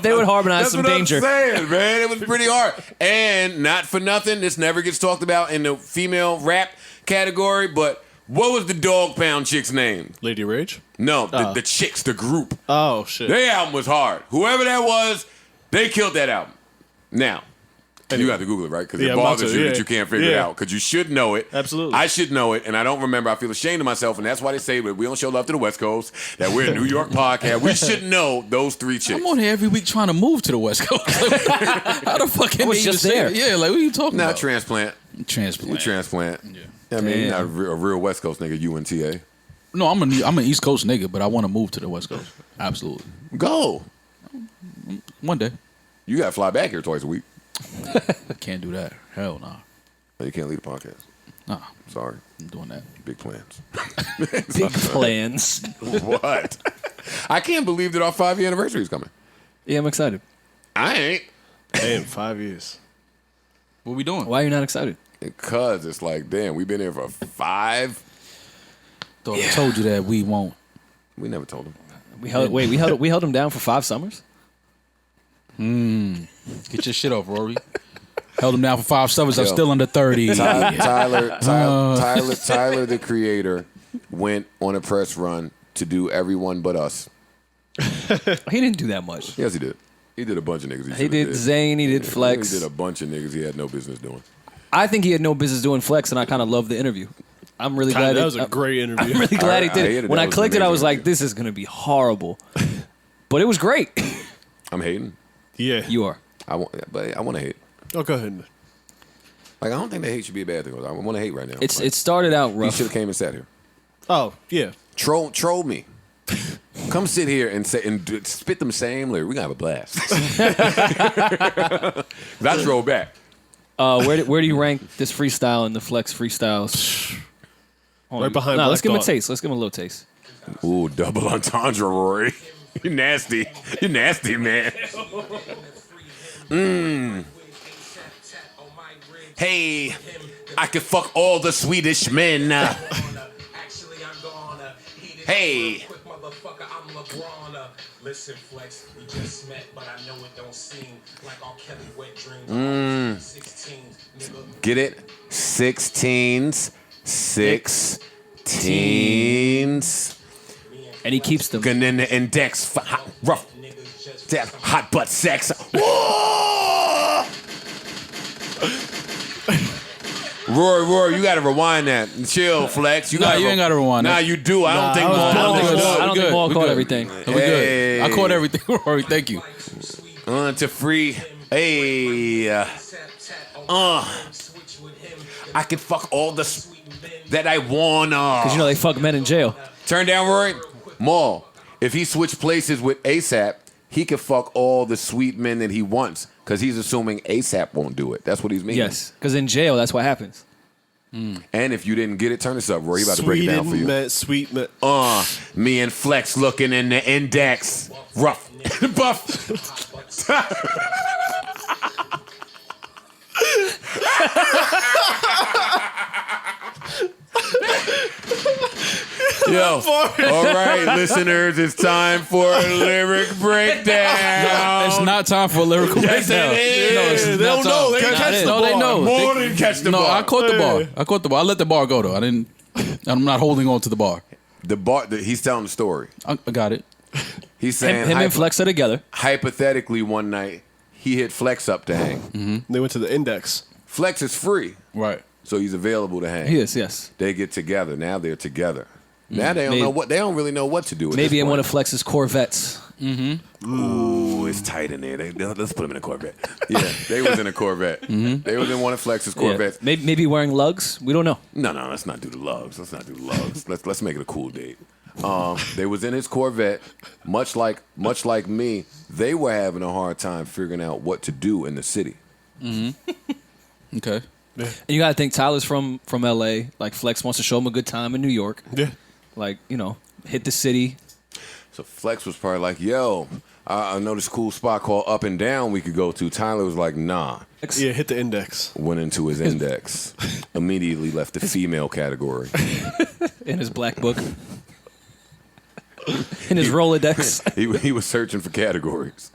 They would harmonize That's some what danger. I'm saying, man. It was pretty hard. And not for nothing, this never gets talked about in the female rap category, but what was the Dog Pound chick's name? Lady Rage? No, the chicks, the group. Oh, shit. Their album was hard. Whoever that was, they killed that album. Now, you have to Google it, right? Because Yeah, it I'm about bothers to, you yeah. that you can't figure it Yeah. out. Because you should know it. Absolutely. I should know it, and I don't remember. I feel ashamed of myself, and that's why they say that we don't show love to the West Coast, that we're a New York podcast. We should know those three chicks. I'm on here every week trying to move to the West Coast. How the fuck can was they just even say there. it? Yeah, like what are you talking Now, about? transplant. Transplant. Transplant. I mean, you're not Damn. a real West Coast nigga, UNTA. No, I'm an East Coast nigga, but I want to move to the West Coast. Absolutely. Go. One day. You got to fly back here twice a week. Can't do that. Hell nah. No, you can't leave the podcast. Nah, Sorry. I'm doing that. Big plans. Big plans. What? I can't believe that our 5-year anniversary is coming. Yeah, I'm excited. I ain't. Damn, 5 years. What we doing? Why are you not excited? Because it's like, damn, we've been here for 5. Thought I told you that we won't. We never told them. We held him down for 5 summers. Get your shit off, Rory. Held him down for 5 summers. I'm Yo. still under 30. Tyler, the creator, went on a press run to do Everyone But Us. He didn't do that much. Yes, he did. He did a bunch of niggas. He should've did Zayn, he did Flex. He did a bunch of niggas he had no business doing. I think he had no business doing Flex, and I kind of love the interview. I'm really glad That was a great interview. I'm really glad he I did hated it. it. When That I was clicked an it, I was amazing like, interview. this is going to be horrible. But it was great. I'm hating. Yeah. You are. I want to hate. Oh, go ahead. Like, I don't think that hate should be a bad thing. I want to hate right now. It Like, started out he rough. should have came and sat here. Oh, yeah. Troll me. Come sit here and say and spit them same lyrics. We gonna have a blast. 'Cause I troll back. Where do you rank this freestyle and the Flex freestyles? Hold Right on. behind No, Black let's give him a Thought. taste. Let's give him a little taste. Ooh, double entendre, Rory. You nasty. You nasty, man. Hey, I could fuck all the Swedish men. Hey. Listen, Flex, we just met, but I know it don't seem like R. Kelly wet dreams. 16, nigga. Get it? 16s. 16s. And he keeps them. And then the index for hot, rough, that hot butt sex. Whoa! Rory, you gotta rewind that. Chill, Flex. You Nah, you ain't gotta rewind Nah, that. you do. I don't think. I don't think good. Maul We caught good. everything. We good. I caught everything, Rory. Thank you. To free. Hey. I can fuck all the that I wanna. Because you know they fuck men in jail. Turn down, Rory. Maul. If he switched places with ASAP, he could fuck all the sweet men that he wants. Because he's assuming ASAP won't do it. That's what he's meaning. Yes, because in jail, that's what happens. And if you didn't get it, turn this up, Rory. He about to break it down for you. Sweet man. Me and Flex looking in the index. Rough. Buff. Yo, all right, listeners, it's time for a lyric breakdown. It's not time for a lyrical Yes, breakdown. it is. No, it's They not don't know. time. They Nah, catch the no, they bar. know. More than catch the no, bar. I caught the bar. I caught the bar. I let the bar go though. I didn't. I'm not holding on to the bar. He's telling the story. I got it. He's saying Him and Flex are together. hypothetically one night he hit Flex up to hang. They went to the index. Flex is free, Right. so he's available to hang. He is, yes. They get together. Now they're together. Now they don't know what. They don't really know what to do. At Maybe this in one point. of Flex's Corvettes. Ooh, it's tight in there. Let's put him in a Corvette. Yeah, they was in a Corvette. They was in one of Flex's Corvettes. Yeah. Maybe wearing lugs. We don't know. No, let's not do the lugs. Let's make it a cool date. They was in his Corvette, much like me. They were having a hard time figuring out what to do in the city. Okay. And you got to think Tyler's from L.A. Like, Flex wants to show him a good time in New York. Yeah. Like, hit the city. So Flex was probably like, "Yo, I know this cool spot called Up and Down we could go to." Tyler was like, "Nah." Yeah, hit the index. Went into his index. Immediately left the female category. In his black book. In his Rolodex. He was searching for categories.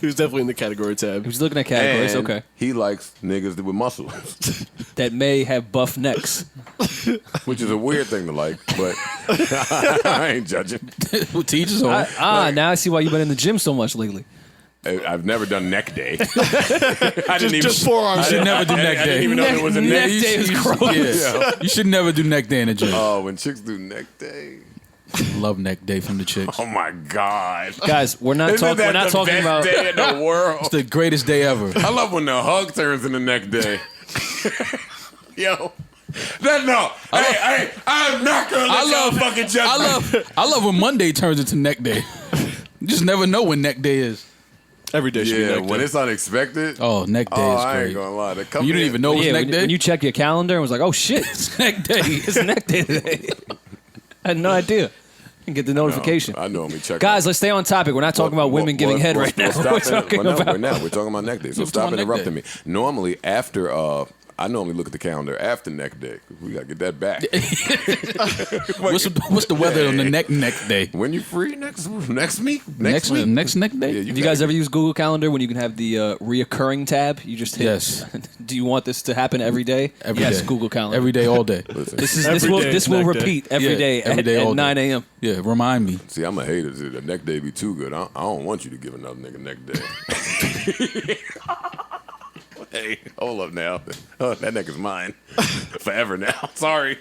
He was definitely in the category tab. He was looking at categories. And Okay. he likes niggas with muscles, That may have buff necks. which is a weird thing to like, but I ain't judging. Teach his own. Now I see why you've been in the gym so much lately. I've never done neck day. I didn't even. Just forearms. You should never do neck I didn't day. even know there was a neck Neck day is gross. Yeah. You should never do neck day in the gym. Oh, when chicks do neck day. Love neck day from the chicks. Oh my god, Guys, we're not Isn't talking. that We're not the talking best about. day in the world? It's the greatest day ever. I love when the hug turns into neck day. Yo. Hey, I'm not gonna let y'all fucking judge me. I love when Monday turns into neck day. You just never know when neck day is. Every day should be Yeah, neck when day. it's unexpected. Oh, neck day Oh, is I ain't great. gonna lie. You didn't even know it was Yeah, neck when, day? when you check your calendar and was like, "Oh shit, it's neck day! It's neck day today." I had no idea. And get the notification. I normally check. Guys, let's stay on topic. We're not talking about women giving head right now. We're talking about. We're talking about neck day. So We're stop talking about neck interrupting me. Normally, after I normally look at the calendar after neck day. We gotta get that back. What's the weather on the neck day? When you free next week? Next week? neck day? Yeah, Have you guys ever used Google Calendar when you can have the reoccurring tab? You just hit. Yes. Do you want this to happen every day? Every yes, day. Google Calendar. Every day, all day. Listen, This will neck day. repeat every day every day, all at day. 9 a.m. Yeah, remind me. see, I'm a hater. The neck day be too good. I don't want you to give another nigga neck day. Hey, hold up now. Oh, that neck is mine. Forever now. Sorry.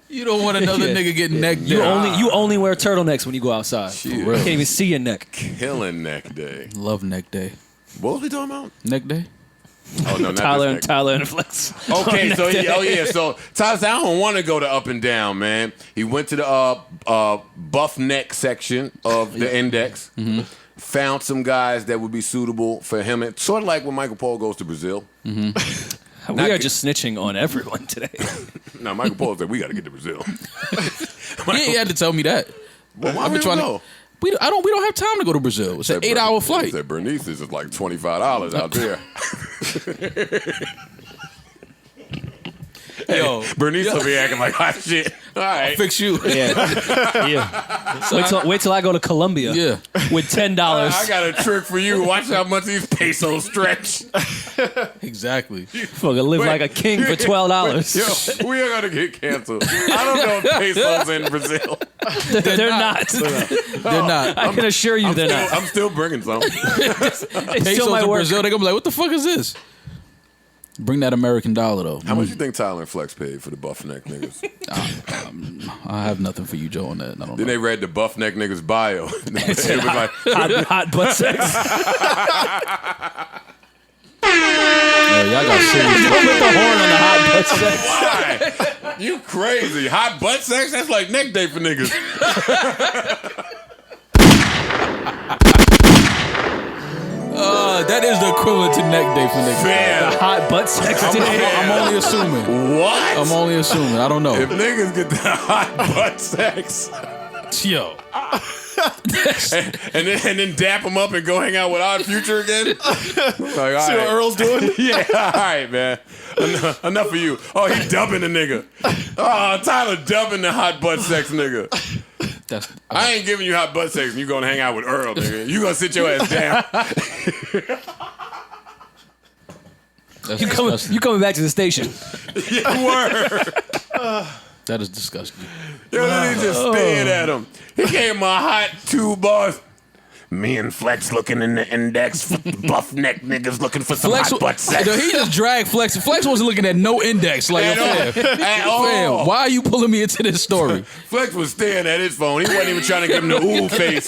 You don't want another Yeah. nigga getting neck You day. you only wear turtlenecks when you go outside. Shit. You can't even see your neck. Killing neck day. Love neck day. What was we talking about? Neck day? Oh no, not this neck. Tyler and Flex. Okay, so so Tyler said, I don't want to go to Up and Down, man. He went to the buff neck section of the index, found some guys that would be suitable for him. It's sort of like when Michael Paul goes to Brazil. We are just snitching on everyone today. No, Michael Paul said, we got to get to Brazil. He had to tell me that. Well, why I've been we trying go? to. We don't have time to go to Brazil. It's an 8-hour He flight. said Bernice is like $25 out there. Yo, Bernice will be acting like hot shit. All right. fix you. Yeah. Wait till I go to Colombia. Yeah. With $10. I got a trick for you. Watch how much these pesos stretch. Exactly. Fucking live like a king for $12. Yo, we are gonna get canceled. I don't know if pesos in Brazil. They're not. They're not. I can assure you they're not. I'm still bringing some. They still Pesos might in work. Brazil, they're gonna be like, what the fuck is this? Bring that American dollar though. How much you think Tyler and Flex paid for the buff neck niggas? I have nothing for you, Joe, on that. I don't Then know. they read the buff neck niggas bio. It was like, hot butt sex. Y'all got serious. Don't put the horn on the hot butt sex. why? You crazy. Hot butt sex? That's like neck day for niggas. That is the equivalent to neck day for niggas. Man. Hot butt sex today. I'm only assuming. What? I'm only assuming. I don't know. If niggas get the hot butt sex Yo. and then dap them up and go hang out with Odd Future again? Like, all See what right. Earl's doing? Yeah, all right, man. Enough of you. Oh, he dubbing the nigga. Oh, Tyler dubbing the hot butt sex nigga. I ain't giving you hot butt sex and you gonna hang out with Earl, nigga. You gonna sit your ass down. That's You coming back to the station? Yeah, word. That is disgusting. Yo, then he just stared at him. He gave him a hot 2 bars. Me and Flex looking in the index. Buff neck niggas looking for some hot butt sex. He just dragged Flex. Flex wasn't looking at no index. Like, At all. fam, why are you pulling me into this story? Flex was staring at his phone. He wasn't even trying to give him the ooh face.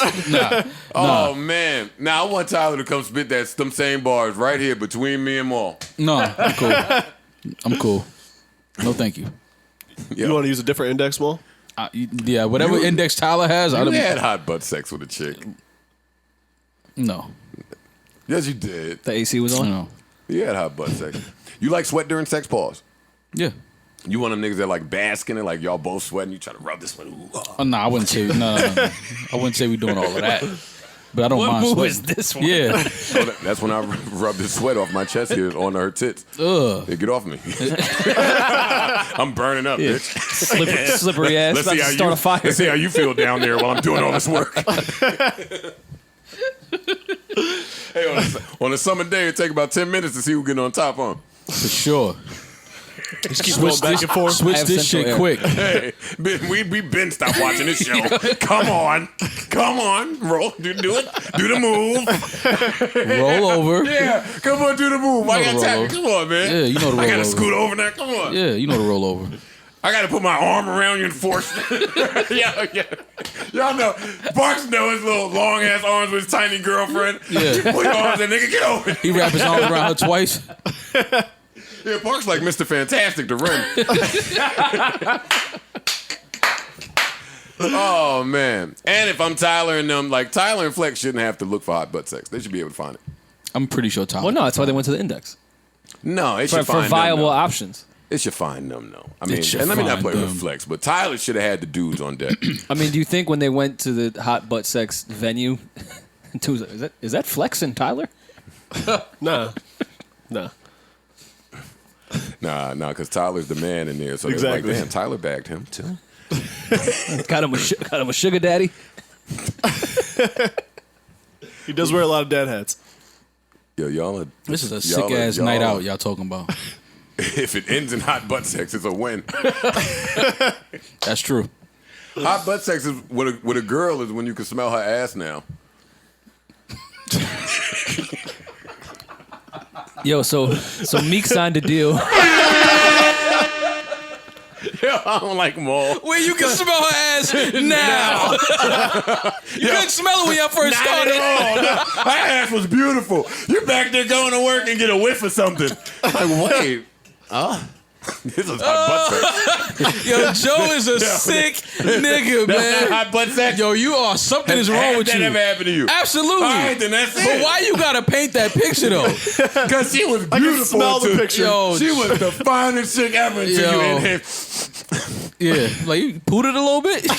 Oh, man. Now, I want Tyler to come spit them same bars right here between me and Maul. No, I'm cool. I'm cool. No, thank you. You want to use a different index, Maul? Yeah, whatever index Tyler has, I You don't. had hot butt sex with a chick. No, Yes, you did. The AC was on. no. You had hot butt sex. You like sweat during sex? Pause. Yeah. You one of them niggas that like basking it, like y'all both sweating, you try to rub this one. Ooh, oh. Oh, no, I wouldn't say. No. I wouldn't say we doing all of that. But I don't What mind move sweating. is this one? Yeah. So that's when I rubbed the sweat off my chest here on her tits. Ugh. Hey, get off me. I'm burning up, bitch. Slippery ass. Let's About see, to how start a fire. let's see how you feel down there while I'm doing all this work. Hey, on a summer day, it take about 10 minutes to see who getting on top on. For sure. Just keep going back and forth. Switch I have this central shit air. quick. Hey, we been stopped watching this show. Come on, roll, do it, do the move. Roll over. Yeah, come on, do the move. I You got know the tap. roll Come on, man. Yeah, you know the I roll gotta over. scoot over now. Come on. Yeah, you know the roll over. I gotta put my arm around you and force. Yeah. Y'all know. Parks know his little long ass arms with his tiny girlfriend. Yeah. You put your arms in, nigga, get over. He wrapped his arm around her twice. Yeah, Parks like Mr. Fantastic to run. Oh man. And if I'm Tyler and them, like Tyler and Flex shouldn't have to look for hot butt sex. They should be able to find it. I'm pretty sure Tyler. Well, no, that's why they went to the index No, it for, should for find viable them. options. It should find them, though. I mean, should and let me not find play them. with Flex, but Tyler should have had the dudes on deck. I mean, do you think when they went to the hot butt sex venue, is that Flex and Tyler? Nah. Nah, because Tyler's the man in there. So they're Exactly. like, damn, Tyler bagged him too. got him a sugar daddy. He does wear a lot of dad hats. Yo, y'all are. This is a y'all sick ass y'all night are- out y'all talking about. If it ends in hot butt sex, it's a win. That's true. Hot butt sex is with a girl is when you can smell her ass now. Yo, so Meek signed a deal. Yo, I don't like them all. Where you can smell her ass now. You couldn't smell it when y'all first started. Her ass was beautiful. You back there going to work and get a whiff of something. Like, wait. This is hot butt sex. Yo, Joe is a sick nigga, That's man. not hot butt sex. Yo, you are something is wrong with that you. ever happened to you? Absolutely. All right, then that's it. But why you gotta paint that picture though? Because she was I can beautiful. smell the until- picture. Yo, She was the finest chick ever until Yo. you in here. Yeah, like you pooed it a little bit.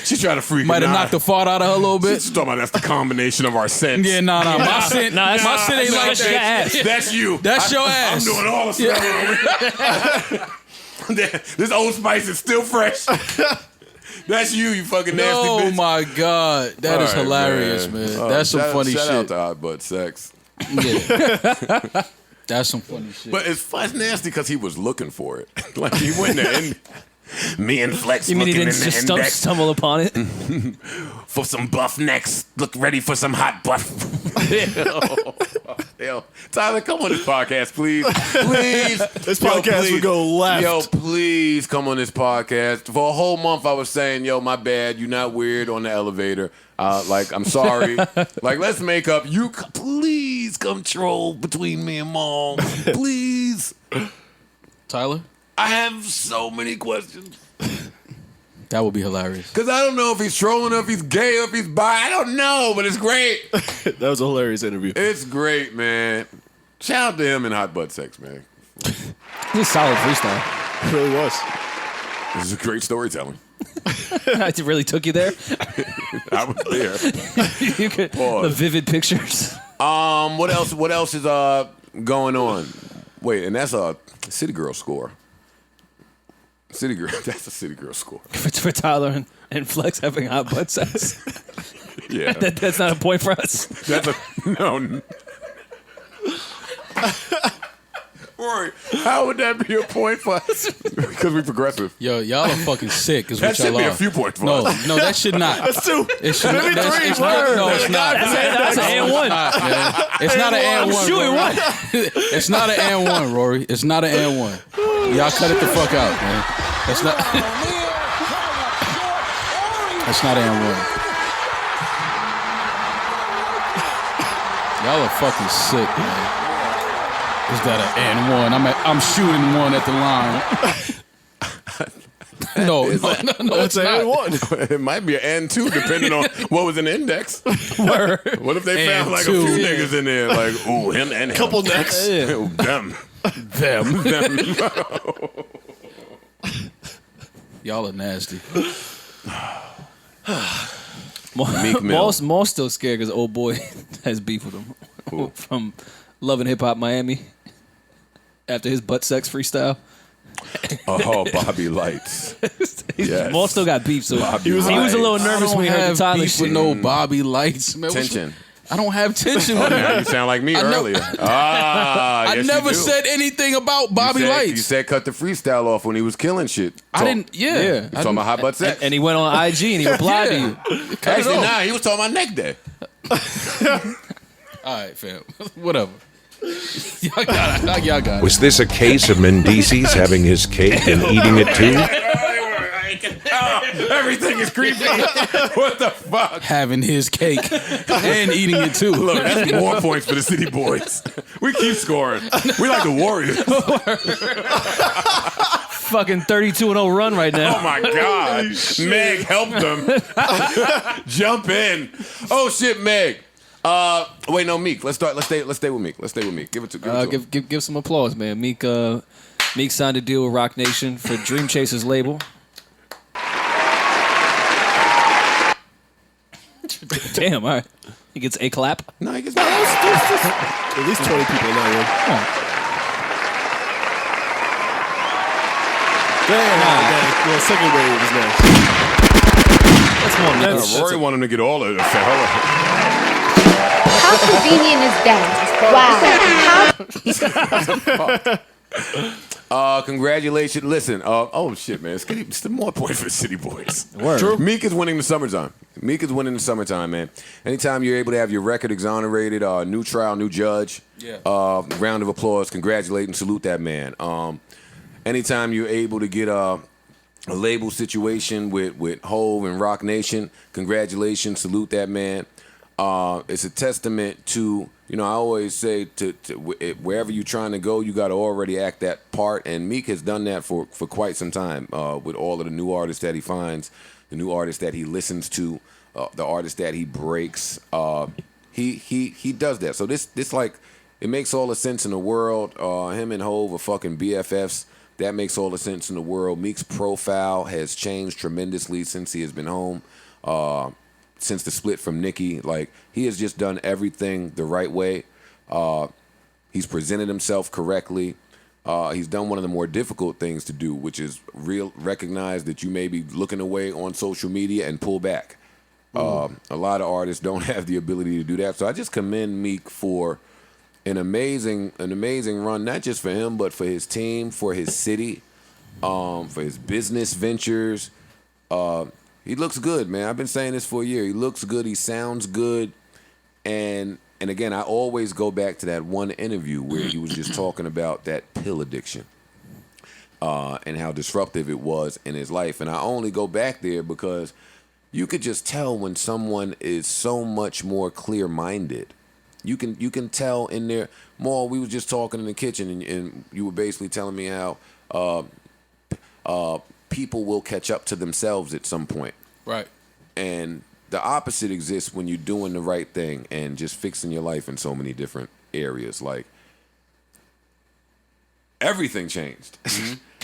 She tried to freak Might him have out. knocked the fart out of her a little bit. She's talking about that's the combination of our scents. Yeah, nah. My scent, Nah, my scent ain't like that's your that. ass. That's you. That's your ass. I'm doing all the smelling. This Old Spice is still fresh. That's you fucking nasty Oh bitch. my god, that is All right, hilarious, man. That's some funny shout shit. out to hot butt sex. That's some funny shit. But it's nasty because he was looking for it. Like he went there and Me and Flex You mean he looking in didn't the just index stumble upon it? for some buff necks. Look ready for some hot buff. Yo, Tyler, come on this podcast, please. Please. This podcast would go left. Yo, please come on this podcast. For a whole month, I was saying, yo, my bad. You're not weird on the elevator. Like, I'm sorry. Like, let's make up. Please come troll between me and Mom. Please. Tyler, I have so many questions. that would be hilarious. Because I don't know if he's trolling, or if he's gay, or if he's bi. I don't know, but it's great. That was a hilarious interview. It's great, man. Shout out to him and Hot Butt Sex, man. It's a solid freestyle. It really was. This is a great storytelling. It really took you there. I was there. You could, the vivid pictures. What else? What else is going on? Wait, and that's a City Girl score. City Girl. That's a City Girl score. For Tyler and Flex having hot butt sex. Yeah. That's not a point for us. That's a no. Rory, how would that be a point for us? Because we progressive. Yo, y'all are fucking sick. Is That what y'all should be are. a few points for no, us. No, that should not. That's two. It should not. Maybe That's, three. it's not. No, it's not. That's an and one. It's not an and one. Shooting Rory. one. It's not an and one, Rory. It's not an and one. Y'all cut it the fuck out, man. That's not. That's not an and one. Y'all are fucking sick, man. Is that an and one? I'm shooting one at the line. No, That's it's an not. and one. It might be an and two, depending on what was in the index. Word. What if they And found like two. a few niggas in there, like, ooh, him and him. Couple necks. Ooh, them. Them. Y'all are nasty. Meek Mill. Maul's still scared because old boy has beef with him from Loving Hip Hop Miami after his butt sex freestyle. Oh, Bobby Lights. Yes. Maul still got beef, so Bobby he was a little Lights. nervous when he heard the Tyler beef shit. with no Bobby Lights, man. Tension. I don't have tension. Oh, now you sound like me earlier. I Yes, never you do. said anything about Bobby You Lights. said cut the freestyle off when he was killing shit. I didn't. Yeah. Yeah. You talking about hot butt sex? And he went on IG and he replied to you. Actually, nah, he was talking about neck day. All right, fam. Whatever. Y'all got it. Was this a case of Mendices having his cake and eating it too? Everything is creepy. What the fuck? Having his cake and eating it too. Look, that's more points for the City Boys. We keep scoring. We like the Warriors. Fucking 32-0 run right now. Oh my God. Meg helped them. Jump in. Oh shit, Meg. Wait, no, Meek. Let's stay with Meek. Give it to him. Give some applause, man. Meek signed a deal with Rock Nation for Dream Chasers label. Damn, all right. He gets a clap. No, he gets At least 20 people in that room. Damn. Well, second wave is next. That's more than Rory wanted him to get all of it. How convenient is that? Wow. Congratulations. Listen, oh shit, man. It's the more point for the City Boys. Word. True. Meek is winning the summertime. Man. Anytime you're able to have your record exonerated, new trial, new judge, round of applause, congratulate and salute that man. Anytime you're able to get a label situation with Hove and Rock Nation, congratulations, salute that man. It's a testament to, I always say to wherever you're trying to go, you got to already act that part. And Meek has done that for quite some time with all of the new artists that he finds, the new artists that he listens to, the artists that he breaks. He does that. So this like, it makes all the sense in the world. Him and Hove are fucking BFFs. That makes all the sense in the world. Meek's profile has changed tremendously since he has been home. Since the split from Nicki, like, he has just done everything the right way. He's presented himself correctly. He's done one of the more difficult things to do, which is recognize that you may be looking away on social media and pull back. A lot of artists don't have the ability to do that. So I just commend Meek for an amazing run, not just for him, but for his team, for his city. for his business ventures. He looks good, man. I've been saying this for a year. He looks good. He sounds good. And again, I always go back to that one interview where he was just talking about that pill addiction and how disruptive it was in his life. And I only go back there because you could just tell when someone is so much more clear-minded. You can tell in there. Maul, we was just talking in the kitchen, and you were basically telling me how people will catch up to themselves at some point. Right. And the opposite exists when you're doing the right thing and just fixing your life in so many different areas. Like, everything changed.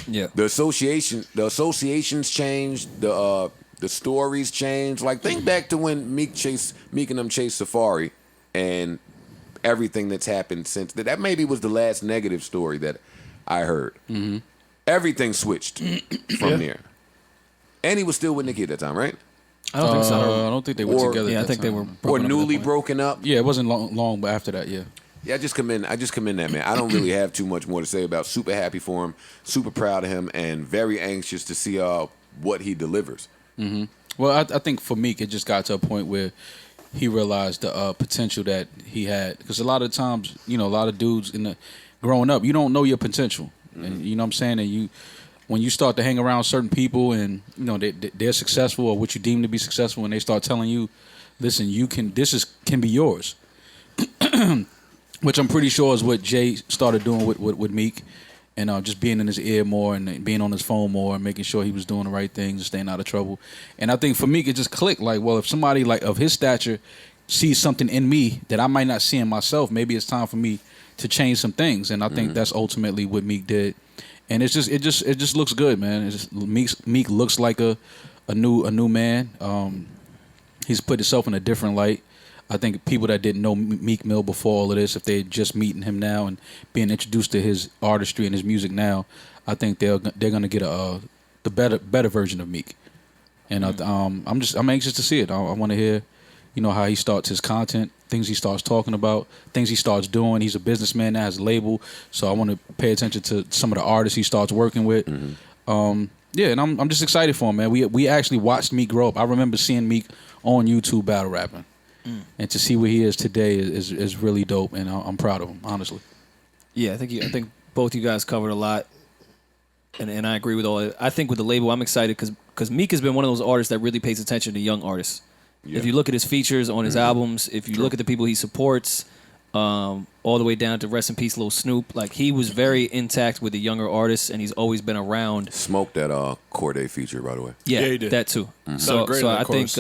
Yeah. The associations changed. The stories changed. Like, think back to when Meek and them chased Safari, and everything that's happened since that maybe was the last negative story that I heard. Mm-hmm. Everything switched from there. And he was still with Nicki at that time, right? I don't think so. I don't think they were together. Yeah, at I that think they time. were Or broken up at newly that point. broken up. Yeah, it wasn't long, but after that, yeah. Yeah, I just commend that, man. I don't really have too much more to say about. Super happy for him, super proud of him, and very anxious to see what he delivers. Mm-hmm. Well, I think for Meek, it just got to a point where he realized the potential that he had. Because a lot of times, a lot of dudes growing up, you don't know your potential, and you know what I'm saying. And when you start to hang around certain people, and they're successful or what you deem to be successful, and they start telling you, "Listen, this can be yours." Which I'm pretty sure is what Jay started doing with Meek, and just being in his ear more and being on his phone more and making sure he was doing the right things and staying out of trouble. And I think for Meek, it just clicked. Like, well, if somebody like of his stature sees something in me that I might not see in myself, maybe it's time for me to change some things. And I think that's ultimately what Meek did. And it just looks good, man. Meek looks like a new man. He's put himself in a different light. I think people that didn't know Meek Mill before all of this, if they're just meeting him now and being introduced to his artistry and his music now, I think they're gonna get the better version of Meek. And I'm anxious to see it. I want to hear, how he starts his content, things he starts talking about, things he starts doing. He's a businessman now, has a label, so I want to pay attention to some of the artists he starts working with. Yeah, and I'm just excited for him, man. We actually watched Meek grow up. I remember seeing Meek on YouTube battle rapping. And to see where he is today is really dope, and I'm proud of him, honestly. Yeah, I think both you guys covered a lot, and I agree with all it. I think with the label, I'm excited because Meek has been one of those artists that really pays attention to young artists. Yeah. If you look at his features on his albums, if you look at the people he supports, all the way down to rest in peace, Lil Snoop, like he was very intact with the younger artists, and he's always been around. Smoked that Cordae feature, by the way. Yeah, he did. that too. So I think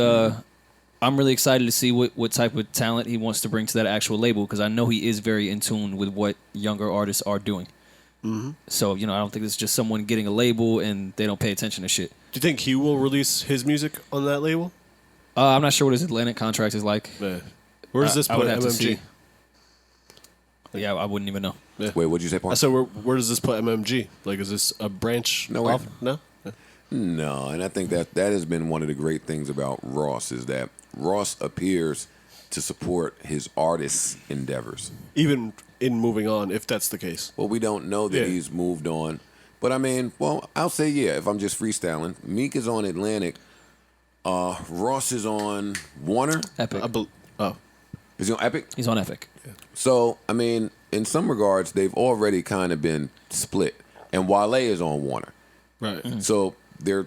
I'm really excited to see what type of talent he wants to bring to that actual label, because I know he is very in tune with what younger artists are doing. Mm-hmm. So, I don't think it's just someone getting a label and they don't pay attention to shit. Do you think he will release his music on that label? I'm not sure what his Atlantic contract is like. Yeah. Where does this I put would have to see. MMG? Yeah, I wouldn't even know. Yeah. Wait, what'd you say, Paul? I said, where does this put MMG? Like, is this a branch? No way. off? No? Yeah. No, and I think that has been one of the great things about Ross is that Ross appears to support his artist's endeavors. Even in moving on, if that's the case. Well, we don't know that he's moved on. But, I mean, I'll say, yeah, if I'm just freestyling. Meek is on Atlantic. Ross is on Warner. Epic. Is he on Epic? He's on Epic. Yeah. So, I mean, in some regards, they've already kind of been split. And Wale is on Warner. Right. Mm-hmm. So, they're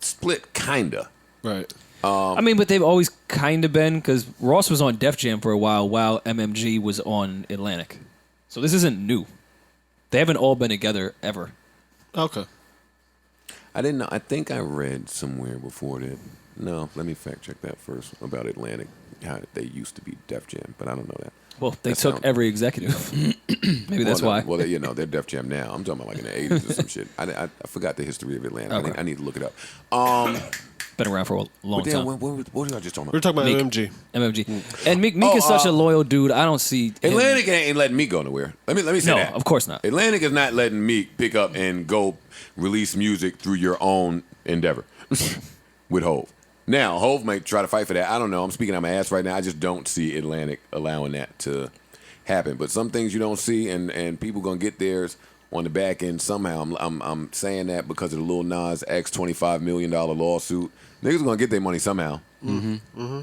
split, kind of. Right. I mean, but they've always kind of been, because Ross was on Def Jam for a while MMG was on Atlantic. So this isn't new. They haven't all been together ever. Okay. I didn't know. I think I read somewhere before that. No, let me fact check that first about Atlantic. How they used to be Def Jam, but I don't know that. Well, they took every executive. Maybe that's why. Well, they're Def Jam now. I'm talking about like in the 80s or some shit. I forgot the history of Atlanta. Okay. I need to look it up. Been around for a long time. What was I just talking about? We were talking about Meek. MMG. MMG. And Meek is such a loyal dude. I don't see him. Atlantic ain't letting Meek go nowhere. Let me say that. No, of course not. Atlantic is not letting Meek pick up and go release music through your own endeavor with Hove. Now, Hove might try to fight for that. I don't know. I'm speaking out my ass right now. I just don't see Atlantic allowing that to happen. But some things you don't see, and people going to get theirs on the back end somehow. I'm saying that because of the Lil Nas X $25 million lawsuit. Niggas gonna get their money somehow. Mm-hmm.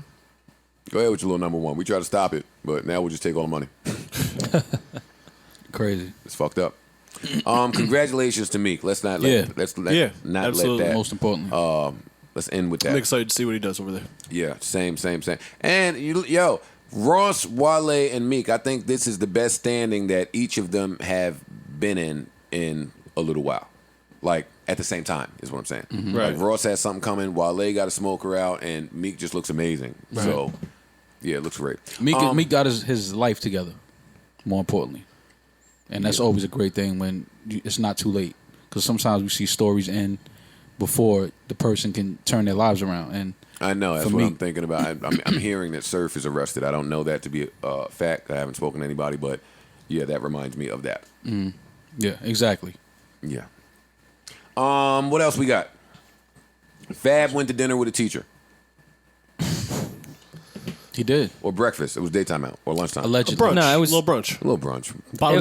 Go ahead with your little number one. We try to stop it, but now we'll just take all the money. Crazy. It's fucked up. Congratulations to Meek. Let's not let not absolutely. let that. Most importantly. Let's end with that. I'm excited to see what he does over there. Yeah, same. And Ross, Wale, and Meek, I think this is the best standing that each of them have been in a little while. Like, at the same time, is what I'm saying. Mm-hmm. Right. Like, Ross has something coming, Wale got a smoker out, and Meek just looks amazing. Right. So, yeah, it looks great. Meek got his life together, more importantly. And that's always a great thing when it's not too late. Because sometimes we see stories end before the person can turn their lives around. And I know, that's for what Meek, I'm thinking about. I'm hearing that Surf is arrested. I don't know that to be a fact. I haven't spoken to anybody, but yeah, that reminds me of that. Yeah, exactly. Yeah. What else we got? Fab went to dinner with a teacher. He did. Or breakfast. It was daytime out. Or lunchtime. Allegedly. Brunch. No, it was- a little brunch. A little brunch.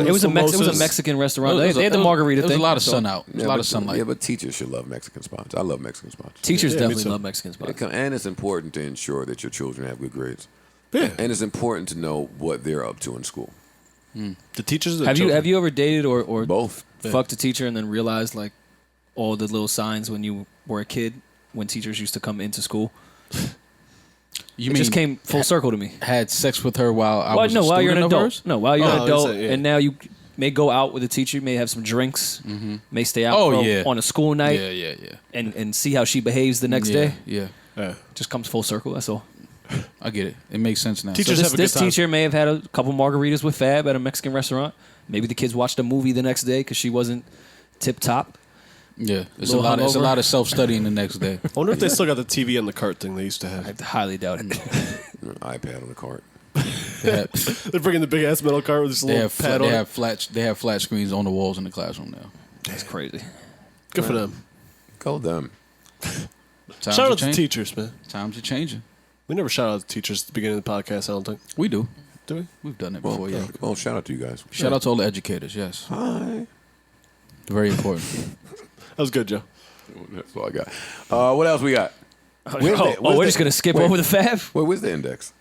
It was a Mexican restaurant. They had the margarita There was thing. a lot of so- sun out. There was a lot of sunlight. Yeah, but teachers should love Mexican spots. I love Mexican spots. Teachers me definitely too. love Mexican spots. And it's important to ensure that your children have good grades. Yeah. And it's important to know what they're up to in school. The teachers. Have you ever dated or Both. fucked a teacher and then realized like all the little signs when you were a kid when teachers used to come into school? You It just came full circle to me. had sex with her while I Well, was no, a while you're an student of adult. hers? No, while you're an Oh, adult, is it? Yeah. and now you may go out with a teacher, you may have some drinks, may stay out Oh, yeah. on a school night, Yeah. and see how she behaves the next day. Yeah. Just comes full circle. That's all. I get it. It makes sense now. Teachers So have a this good time. teacher may have had a couple margaritas with Fab at a Mexican restaurant. Maybe the kids watched a movie the next day because she wasn't tip top. Yeah, it's Little a hungover. lot of self studying the next day. I wonder if they still got the TV on the cart thing they used to have. I highly doubt it. An iPad on the cart. They're bringing the big ass metal cart with this They little have pad on it. they have flat screens on the walls in the classroom now. That's crazy. Good for them. Go them. Times Shout are out to changing. teachers, man. Times are changing. We never shout out to teachers at the beginning of the podcast, I don't think. We do. Do we? We've done it before. Yeah. Well, shout out to you guys. Shout out to all the educators. Yes. Hi. Very important. That was good, Joe. That's all I got. What else we got? We're just gonna skip over the Fab? Where's the index?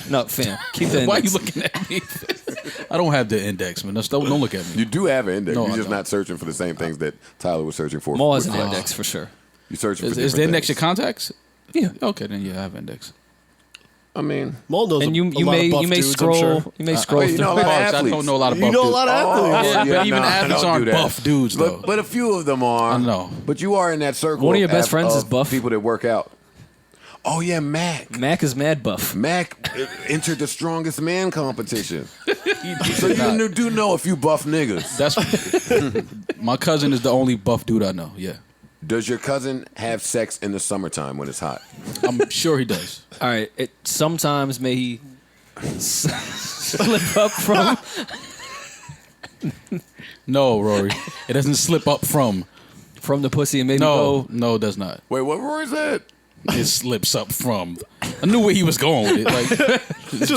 No, fam. Keep the Why are you index. looking at me? I don't have the index, man. Don't look at me. You do have an index. No, You're I just don't. not searching for the same things that Tyler was searching for. Maul has an with Fab. index for sure. You're searching for Is different the index your things. contacts? Yeah. Okay, then yeah, I have index. I mean, Maul knows And a you lot of buff you may dudes, I'm scroll sure. you may scroll you know a through. lot of I athletes. don't know a lot of buff You know a dudes. lot of athletes. Yeah, but even no, athletes don't aren't do that. buff dudes, though. But a few of them are. I know. But you are in that circle. One of your best of- friends is of buff. People that work out. Oh yeah, Mac. Mac is mad buff. Mac entered the strongest man competition. So Nah. you do know a few buff niggas. That's my cousin is the only buff dude I know. Yeah, Does your cousin have sex in the summertime when it's hot? I'm sure he does. All right. Sometimes may he slip up from. No, Rory, it doesn't slip up from. the pussy and maybe No, go. no, it does not. Wait, what Rory said? It slips up from. I knew where he was going with it. Like,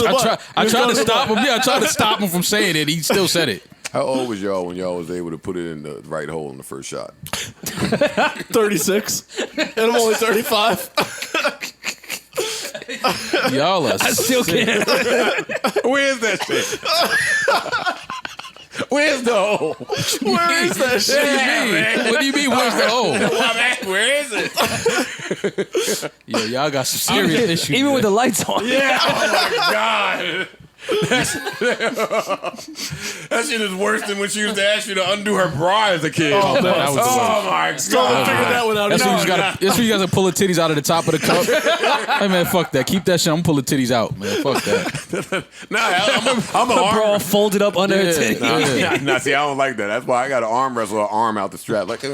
butt. I tried to stop him. Yeah, I tried to stop him from saying it. He still said it. How old was y'all when y'all was able to put it in the right hole in the first shot? 36. And I'm only 35. Y'all are. I still can't. Where's that shit? Where's the hole? Where is that shit? What do you mean? Where's the hole? Where is it? Yeah, y'all got some serious issues. Even man. with the lights on. Yeah. Oh my god. That shit is worse than when she used to ask you to undo her bra as a kid. Oh, man. That was the Oh my Still haven't figured god. that one out. That's when you either. gotta. That's when you guys pull the titties out of the top of the cup. Hey man, fuck that. Keep that shit. I'm gonna pull the titties out, man. Fuck that. Nah, I'm a Her bra arm. folded up under her Yeah. titty. Nah, see, I don't like that. That's why I got to arm wrestle her arm out the strap. Like, you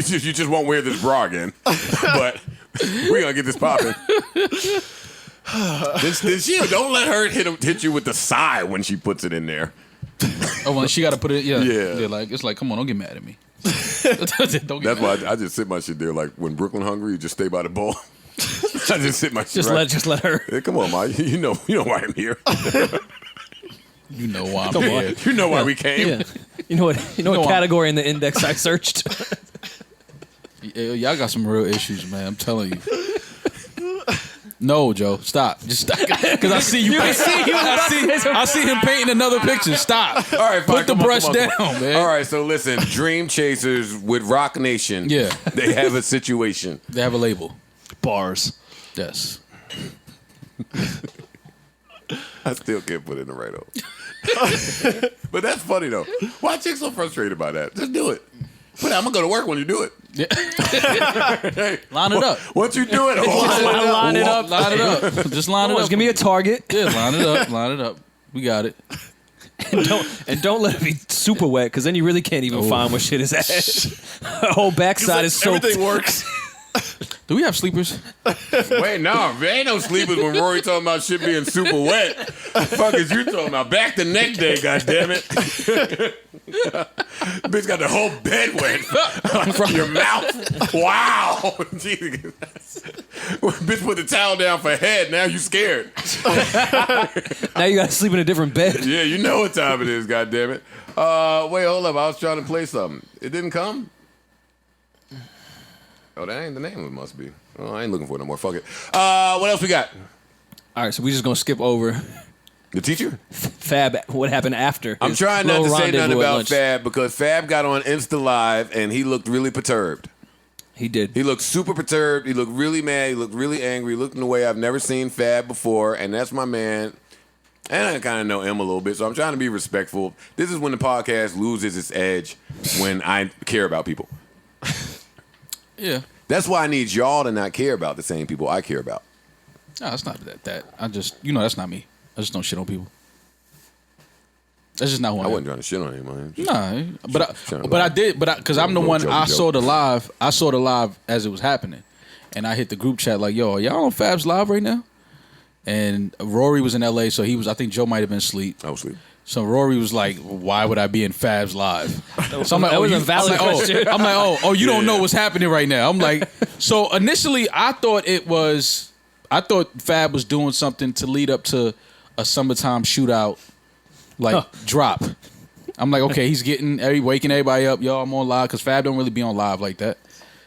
just won't wear this bra again. But we're gonna get this popping. This she don't let her hit you with the side when she puts it in there. Oh, well, she got to put it. Yeah, Yeah. Like it's like, come on, don't get mad at me. Don't get That's mad. why I just sit my shit there. Like when Brooklyn hungry, you just stay by the bowl. I just sit my shit. Just right. let her. Hey, come on, Ma. You know why I'm here. You know why I'm here. You know why we came. Yeah. You know what category in the index I searched? Y'all got some real issues, man. I'm telling you. No, Joe, stop. Just stop. Because I see you. I see him painting another picture. Stop. All right, fine, put the come on, brush come on, down, come on. man. All right, so listen, Dream Chasers with Rock Nation. Yeah. They have a situation. They have a label. Bars. Yes. I still can't put it in the right order. But that's funny though. Why chicks so frustrated by that? Just do it. But I'm gonna go to work when you do it. Yeah. Hey, Line it up. Once you do it, Line it up. Line it up. Just line it up. Give me a target. Yeah, line it up. Line it up. We got it. And don't let it be super wet, because then you really can't even find where shit is at. Her whole backside is soaked. Everything works. Do we have sleepers? Wait, no, there ain't no sleepers when Rory talking about shit being super wet. Fuck is you talking about? Back the neck day, goddammit. Bitch got the whole bed wet from your mouth. Wow. Jesus. Bitch put the towel down for head. Now you scared. Now you gotta sleep in a different bed. Yeah, you know what time it is, goddammit. Wait, hold up. I was trying to play something. It didn't come? Oh, that ain't the name it must be. Oh, I ain't looking for it no more. Fuck it. What else we got? All right, so we just gonna skip over The teacher? Fab. What happened after? I'm his trying not to little say nothing rendezvous at about lunch. Fab because Fab got on Insta Live and he looked really perturbed. He did. He looked super perturbed. He looked really mad. He looked really angry. He looked in a way I've never seen Fab before, and that's my man. And I kind of know him a little bit, so I'm trying to be respectful. This is when the podcast loses its edge when I care about people. Yeah. That's why I need y'all to not care about the same people I care about. No, it's not that. I just, that's not me. I just don't shit on people. That's just not who I I am. wasn't trying to shit on him, man. Nah, trying to but I like- did, because I'm the one. Joke. I saw the live. I saw the live as it was happening, and I hit the group chat like, "Yo, are y'all on Fab's live right now?" And Rory was in LA, so he was. I think Joe might have been asleep. I was asleep. So Rory was like, "Why would I be in Fab's live?" So I'm like, That was you- a valid question. I'm like, oh, you don't know what's happening right now. I'm like, so initially I thought Fab was doing something to lead up to a summertime shootout, drop. I'm like, okay, he's waking everybody up. Yo, I'm on live because Fab don't really be on live like that.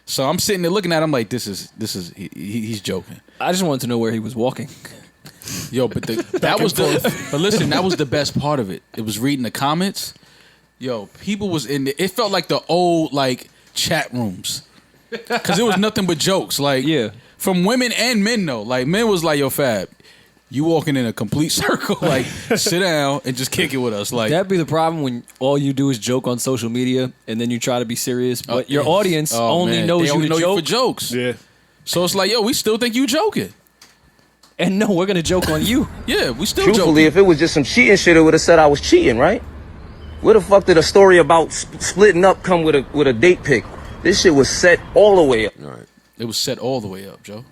So I'm sitting there looking at him like, he's joking. I just wanted to know where he was walking. Yo, but but listen, that was the best part of it. It was reading the comments. Yo, people was in there. It felt like the old chat rooms, because it was nothing but jokes. From women and men though. Like men was like, "Yo, Fab, you walking in a complete circle. Like, sit down and just kick it with us." Like That'd be the problem when all you do is joke on social media and then you try to be serious, but your audience only knows you to know joke. you for jokes. Yeah. So it's like, yo, we still think you joking. And no, we're gonna joke on you. Yeah, we still Truthfully, joking. if it was just some cheating shit, it would have said I was cheating, right? Where the fuck did a story about splitting up come with a date pic? This shit was set all the way up. All right. It was set all the way up, Joe.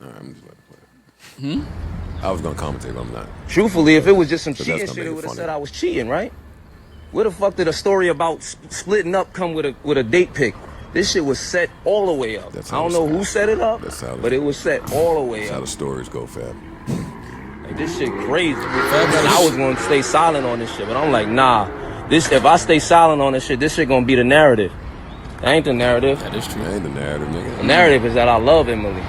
All right, I'm just about to play it. I was going to commentate, but I'm not. Truthfully, if it was just some But cheating that's shit, gonna it make would it have funny. said I was cheating, right? Where the fuck did a story about splitting up come with a date pic? This shit was set all the way up. That's I how don't it's know who set. set it up, That's how it- but it was set all the way That's how up. the stories go, Fab. Like, this shit crazy. I was going to stay silent on this shit, but I'm like, nah. If I stay silent on this shit gonna be the narrative. That ain't the narrative. That is true. That ain't the narrative, nigga. The narrative is that I love Emily.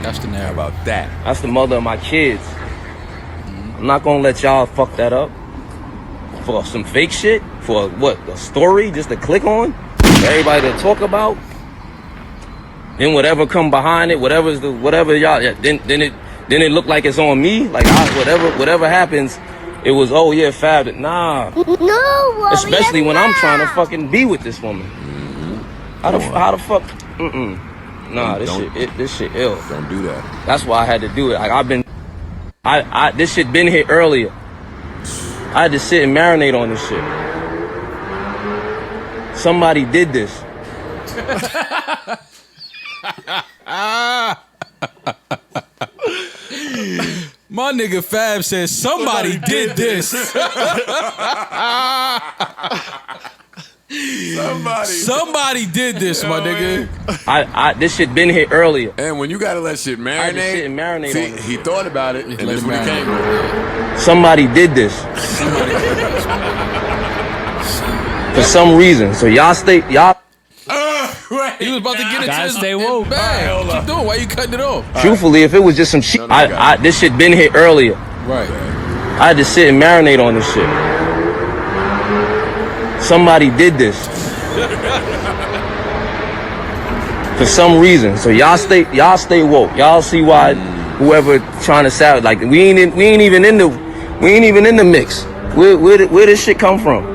That's the How narrative. about that? That's the mother of my kids. I'm not gonna let y'all fuck that up for some fake shit. For what? A story just to click on? For everybody to talk about? Then whatever come behind it, whatever y'all. Yeah, then it look like it's on me. Like whatever happens, it was Fab. Nah. No, Especially when I'm trying to fucking be with this woman. How the fuck? Nah, this shit ill. Don't do that. That's why I had to do it. Like this shit been here earlier. I had to sit and marinate on this shit. Somebody did this. My nigga Fab says somebody did this. Somebody did this, my nigga. This shit been hit earlier. And when you gotta let shit marinate, I just sit and marinate see, on it. he thought about it, and let that's it what he came marinate. with. Somebody did this. For some reason. So y'all stay. Y'all. He was about to get it Gotta to his stay woke. bag. What you doing? Why you cutting it off? Truthfully, if it was just some shit, this shit been hit earlier. Right. I had to sit and marinate on this shit. Somebody did this. For some reason. So y'all stay woke. Y'all see why whoever trying to sound like we ain't even in the mix. Where this shit come from?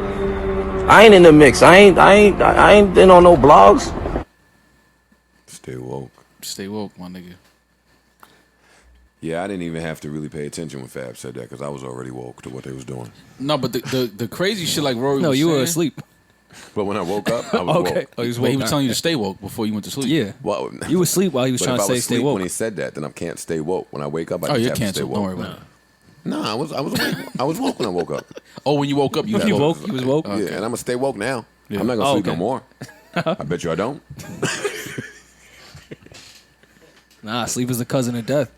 I ain't in the mix. I ain't been on no blogs. Stay woke. Stay woke, my nigga. Yeah, I didn't even have to really pay attention when Fab said that because I was already woke to what they was doing. No, but the crazy shit like Rory No, was you saying, were asleep. But when I woke up, I was Okay. woke. Oh, he was But woke. he was telling you to stay woke before you went to sleep. Yeah. Well, You were asleep while he was but trying if to I say was stay asleep woke. when he said that, then I can't stay woke. When I wake up, I Oh, just you're have to stay canceled. woke. Don't worry about it. No, I was awake. I was woke when I woke up. Oh, when you woke up, you You woke. woke? You was woke? Yeah, and I'm gonna stay woke now. Yeah. I'm not gonna Oh, sleep no okay. more. I bet you I don't. Nah, sleep is the cousin of death.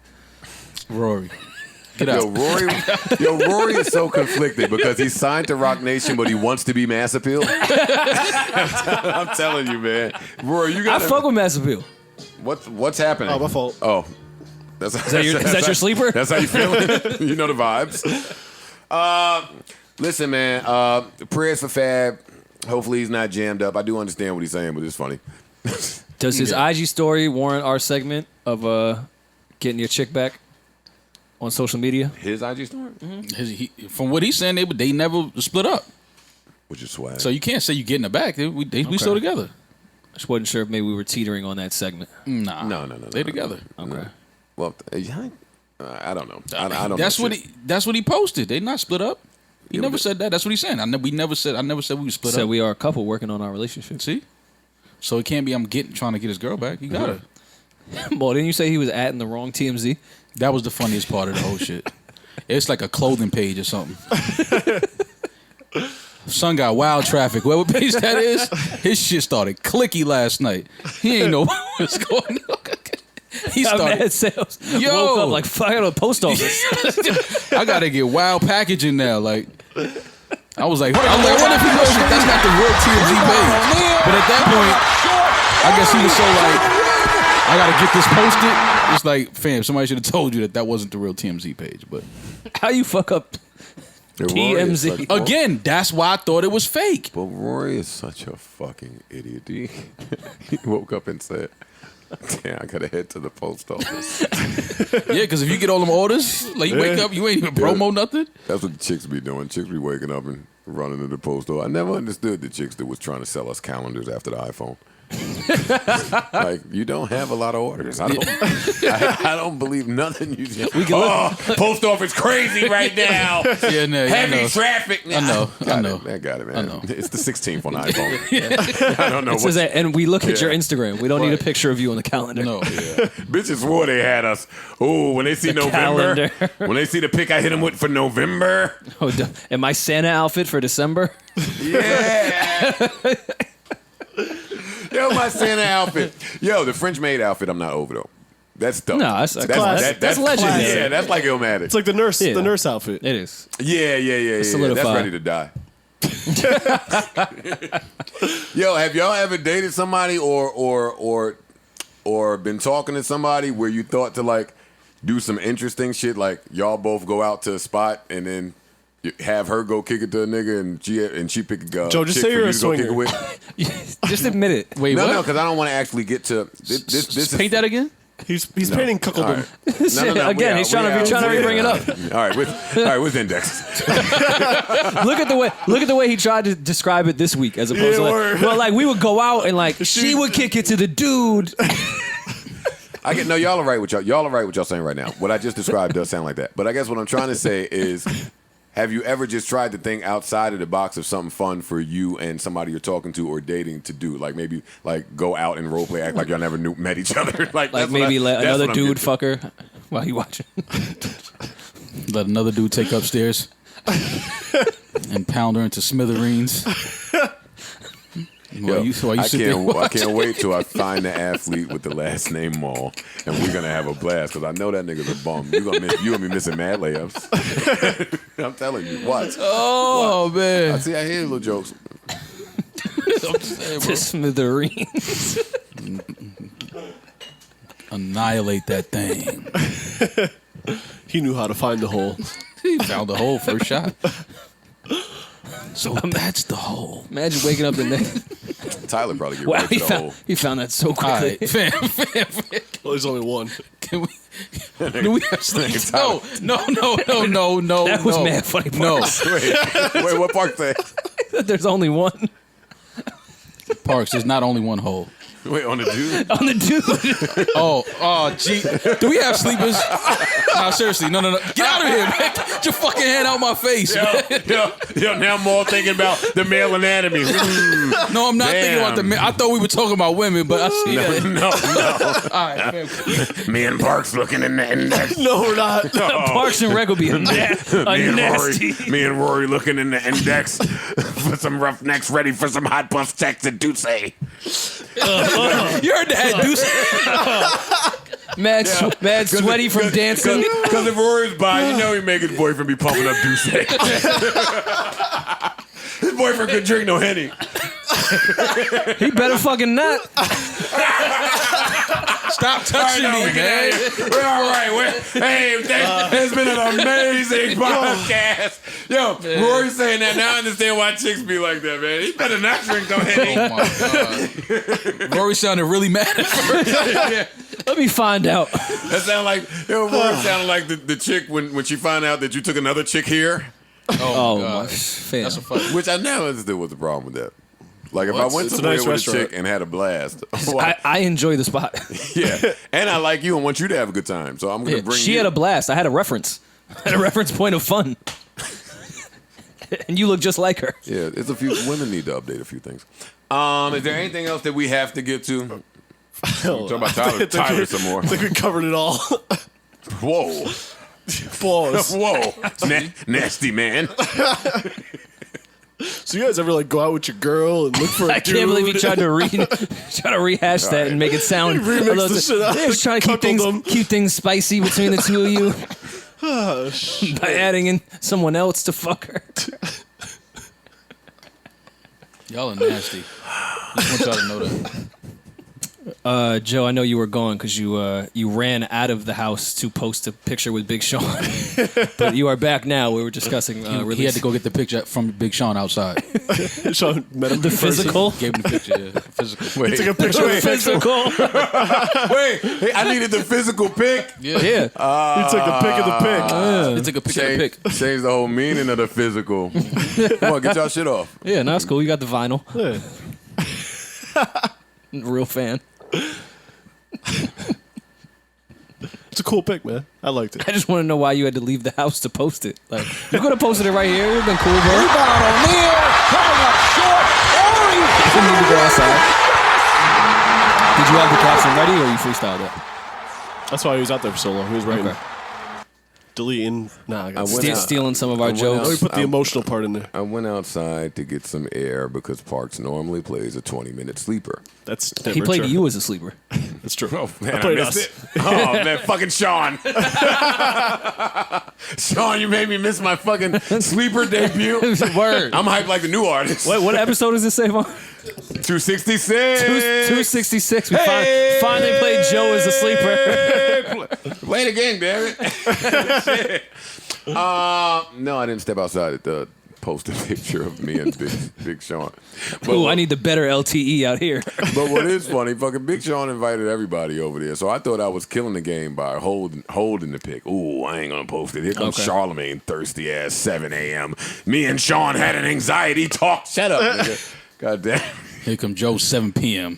Rory. Get out. Rory is so conflicted because he's signed to Rock Nation, but he wants to be Mass Appeal. I'm telling you, man. Rory, you I got fuck with Mass Appeal. What's happening? Oh, my fault. Oh, is that your sleeper? That's how you feeling? You know the vibes. Listen, man. Prayers for Fab. Hopefully he's not jammed up. I do understand what he's saying, but it's funny. Does his IG story warrant our segment of getting your chick back on social media? His IG story? From what he's saying, they never split up. Which is swag. So you can't say you getting it back. We still together. I just wasn't sure if maybe we were teetering on that segment. Nah. No. They together. Okay. Well, I don't know. I don't That's know. what he posted. They not split up. He never said that. That's what he's saying. I never said we were split Said up. we are a couple working on our relationship. See? So it can't be trying to get his girl back. You got her. Well, didn't you say he was in the wrong TMZ? That was the funniest part of the whole shit. It's like a clothing page or something. Son got wild traffic. Whatever page that is, his shit started clicky last night. He ain't know what was going on. He Got started. mad sales. Yo. Woke up like fuck out of the post office. I gotta get wild packaging now. Like, I was like, I wonder if he knows that that's not the real TMZ page. But at that point, I guess he was so like, I gotta get this posted. It's like, fam, somebody should have told you that wasn't the real TMZ page. But How you fuck up TMZ? again, that's why I thought it was fake. But Rory is such a fucking idiot. He woke up and said, damn, I gotta head to the post office. Yeah, because if you get all them orders, like you wake up, you ain't even promo nothing. That's what the chicks be doing. Chicks be waking up and running to the post office. I never understood the chicks that was trying to sell us calendars after the iPhone. Like, you don't have a lot of orders. I don't believe nothing you just. Post office crazy right now. Yeah, no, Heavy traffic. I know. I got it, man. I know. It's the 16th on iPhone. I don't know. It says that, and we look at your Yeah. Instagram. We don't need a picture of you on the calendar. No. Bitches swore they had us. Oh, when they see November, calendar. when they see the pic I hit them with for November. Oh, and my Santa outfit for December. Yeah. Yo, my Santa outfit. Yo, the French maid outfit, I'm not over though. That's dope. No, that's legendary. Yeah, that's like Illmatic. It's like the nurse outfit. It is. Yeah. That's solidified. ready to die. Yo, have y'all ever dated somebody or been talking to somebody where you thought to like do some interesting shit, like y'all both go out to a spot and then you have her go kick it to a nigga and she pick a Joe, just chick say for you're you a to go kick it swinger. with? Just admit it. Wait, No, what? because I don't want to actually get to this. This Paint that again? He's painting cuckoldom. All right. Again, he's trying to bring it up. All right, with index. Look at the way he tried to describe it this week, as opposed to like we would go out and like she would kick it to the dude. Y'all are right with y'all are right with y'all saying right now. What I just described does sound like that. But I guess what I'm trying to say is, have you ever just tried to think outside of the box of something fun for you and somebody you're talking to or dating to do? Like maybe like go out and role play, act like y'all never met each other. Like maybe let another dude getting fuck her while you watching. Let another dude take upstairs and pound her into smithereens. Yo, I sit there and can't watch. wait till I find the athlete with the last name Maul, and we're gonna have a blast because I know that nigga's a bum. You gonna be missing mad layups. I'm telling you. What? Oh man. I see. I hear little jokes. To smithereens. Annihilate that thing. He knew how to find the hole. He found the hole first shot. So that's the hole. Imagine waking up the next. Tyler probably get Wow, right to the hole. he found that so All quickly. right, fam. Well, there's only one. Can we? Do we actually? No. That was mad funny. No. Wait, what Park say? There's only one Parks, there's not only one hole. Wait, on the dude? on the dude. Oh, gee. Do we have sleepers? No, seriously. No. Get out of here, man. Get your fucking hand out my face, man. Yo, now I'm all thinking about the male anatomy. No, I'm not thinking about the men. I thought we were talking about women, but I see that. No. All right, man. Me and Parks looking in the index. No, we're not. Parks and Rec will be a nasty. Me and Rory looking in the index for some roughnecks ready for some hot buff checks and Duce. You heard that, Deuce? Mad sweaty from dancing. Because if Rory's by, you know he make his boyfriend be pumping up Duce. His boyfriend could drink no Henny. He better fucking not. Stop touching me, man. We're all right. It's been an amazing podcast. Yo, Rory's saying that now. I understand why chicks be like that, man. He better not drink no Henny. Oh my God. Rory sounded really mad at first. Let me find out. That sound like Rory sounded like the chick when she found out that you took another chick here. Oh, God. my fam. That's a fuck. Which I never understood what the problem with that. Like if I went It's a somewhere nice with restaurant. a chick and had a blast, I enjoy the spot. yeah, and I like you and want you to have a good time, so I'm gonna bring She you. had a blast. I had a reference. I had a reference point of fun. And you look just like her. Yeah, it's a few women need to update a few things. Is there anything else that we have to get to? Talk about Tyler some more. I think we covered it all. Whoa, Pause. whoa, nasty man. So you guys ever like go out with your girl and look for a I dude? can't believe he tried to rehash that and make it sound a Remix little. the shit out. He was trying to Cuckold them. keep things spicy between the two of you Oh, shit. by adding in someone else to fuck her. Y'all are nasty. Just want y'all to know that. Joe, I know you were gone because you ran out of the house to post a picture with Big Sean, but you are back now. We were discussing release. He had to go get the picture from Big Sean outside. Sean met him the in person. physical. Gave him the picture. Yeah. Physical. Wait, He took a picture. The physical. wait, hey, I needed the physical pic. Yeah. He took the pic of the pic. He took a picture of the pic. Change the whole meaning of the physical. Come on, get y'all shit off. Yeah, no, that's cool. You got the vinyl. Yeah. Real fan. It's a cool pic, man. I liked it. I just want to know why you had to leave the house to post it. Like, you could have posted it right here. It would have been cool, bro. You didn't need to go outside. Did you have the caption ready or you freestyled it? That's why he was out there for so long. He was writing, Okay. deleting. Nah, I got went out. Stealing some of our went jokes. Oh, he put the emotional part in there. I went outside to get some air because Parks normally plays a 20-minute sleeper. That's never He played true. you as a sleeper. That's true. Oh, man, I played missed us. it. Oh, man, fucking Sean. Sean, you made me miss my fucking sleeper debut. Word. I'm hyped like the new artist. What episode is this, Savon? 266. 266. We finally played Joe as a sleeper. Play it again, damn it. Shit. No, I didn't step outside to post a picture of me and Big Sean. But Ooh, I need the better LTE out here. But what is funny, fucking Big Sean invited everybody over there, so I thought I was killing the game by holding the pic. Ooh, I ain't gonna post it. Here comes Okay. Charlemagne, thirsty ass, 7 a.m. Me and Sean had an anxiety talk. Shut up, nigga. God damn. Here come Joe, 7 p.m.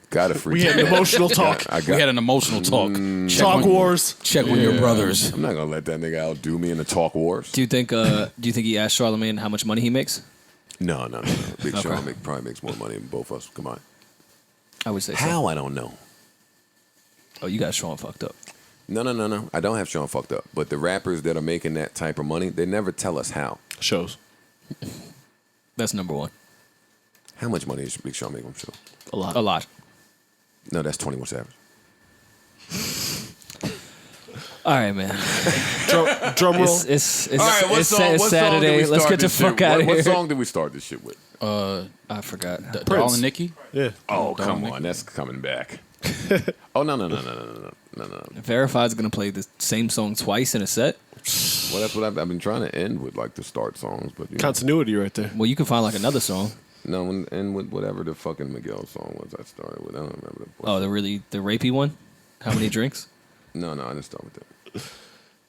Got a free. We had an emotional talk. I got. We had an emotional talk. Talk wars. Check with your brothers. I'm not gonna let that nigga outdo me in the talk wars. Do you think he asked Charlemagne how much money he makes? No. Big Sean probably makes more money than both of us. Come on. I would say so. How? I don't know. Oh, you got Sean fucked up. No. I don't have Sean fucked up. But the rappers that are making that type of money, they never tell us how. Shows. That's number one. How much money is Big Sean make on show? A lot. A lot. No, that's 21 Savage. All right, man. Drum roll. It's All right, what it's, song, it's what song did Saturday. we Let's start get the this shit fuck out of What here. song did we start this shit with? I forgot. Dawn and Nikki. Yeah. Oh, come Dominic. on. That's coming back. Oh, no. Verified's gonna play the same song twice in a set. Well, that's what I've been trying to end with, like the start songs. But you know, Continuity right there. Well, you can find like another song. no, and end with whatever the fucking Miguel song was I started with. I don't remember. Oh, the rapey one. How many drinks? No, I didn't start with that.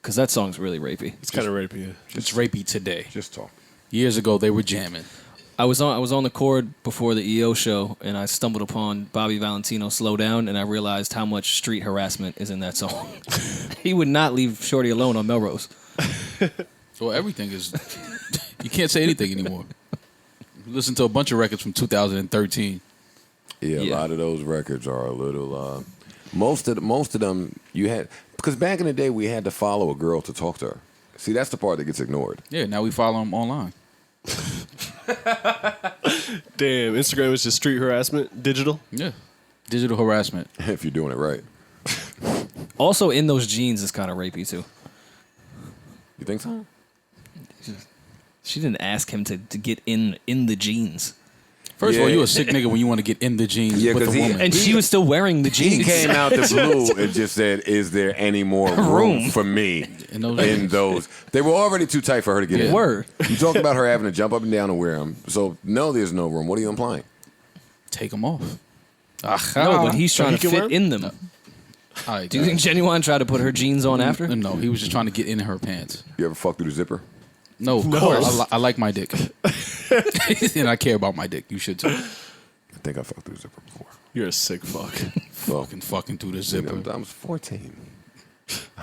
Because that song's really rapey. It's kind of rapey. Yeah. It's rapey today. Just talk. Years ago, they were jamming. I was on the chord before the EO show, and I stumbled upon Bobby Valentino "Slow Down," and I realized how much street harassment is in that song. He would not leave Shorty alone on Melrose. Well, everything is. You can't say anything anymore. Listen to a bunch of records from 2013. Yeah, a Yeah. lot of those records are a little. Most of them you had because back in the day we had to follow a girl to talk to her. See, that's the part that gets ignored. Yeah, now we follow them online. Damn, Instagram is just street harassment, digital. Yeah, digital harassment. If you're doing it right, Also, in those jeans is kind of rapey too. you think so? She didn't ask him to get in the jeans. First of all, Yeah. you a sick nigga when you want to get in the jeans Yeah, with 'cause a he- woman. And she was still wearing the jeans. He came out the blue and just said, "Is there any more room for me In those in jeans. those?" They were already too tight for her to get in. Word. You talk about her having to jump up and down and wear them. So no, there's no room. What are you implying? Take them off. No, but he's trying he to can wear fit 'em? in them. All right, Do you think Genuine tried to put her jeans on after? No, he was just trying to get in her pants. You ever fuck through the zipper? No, of course. I like my dick. And I care about my dick. You should too. I think I fucked through the zipper before. You're a sick fuck. Well, Fucking through the zipper. I was 14.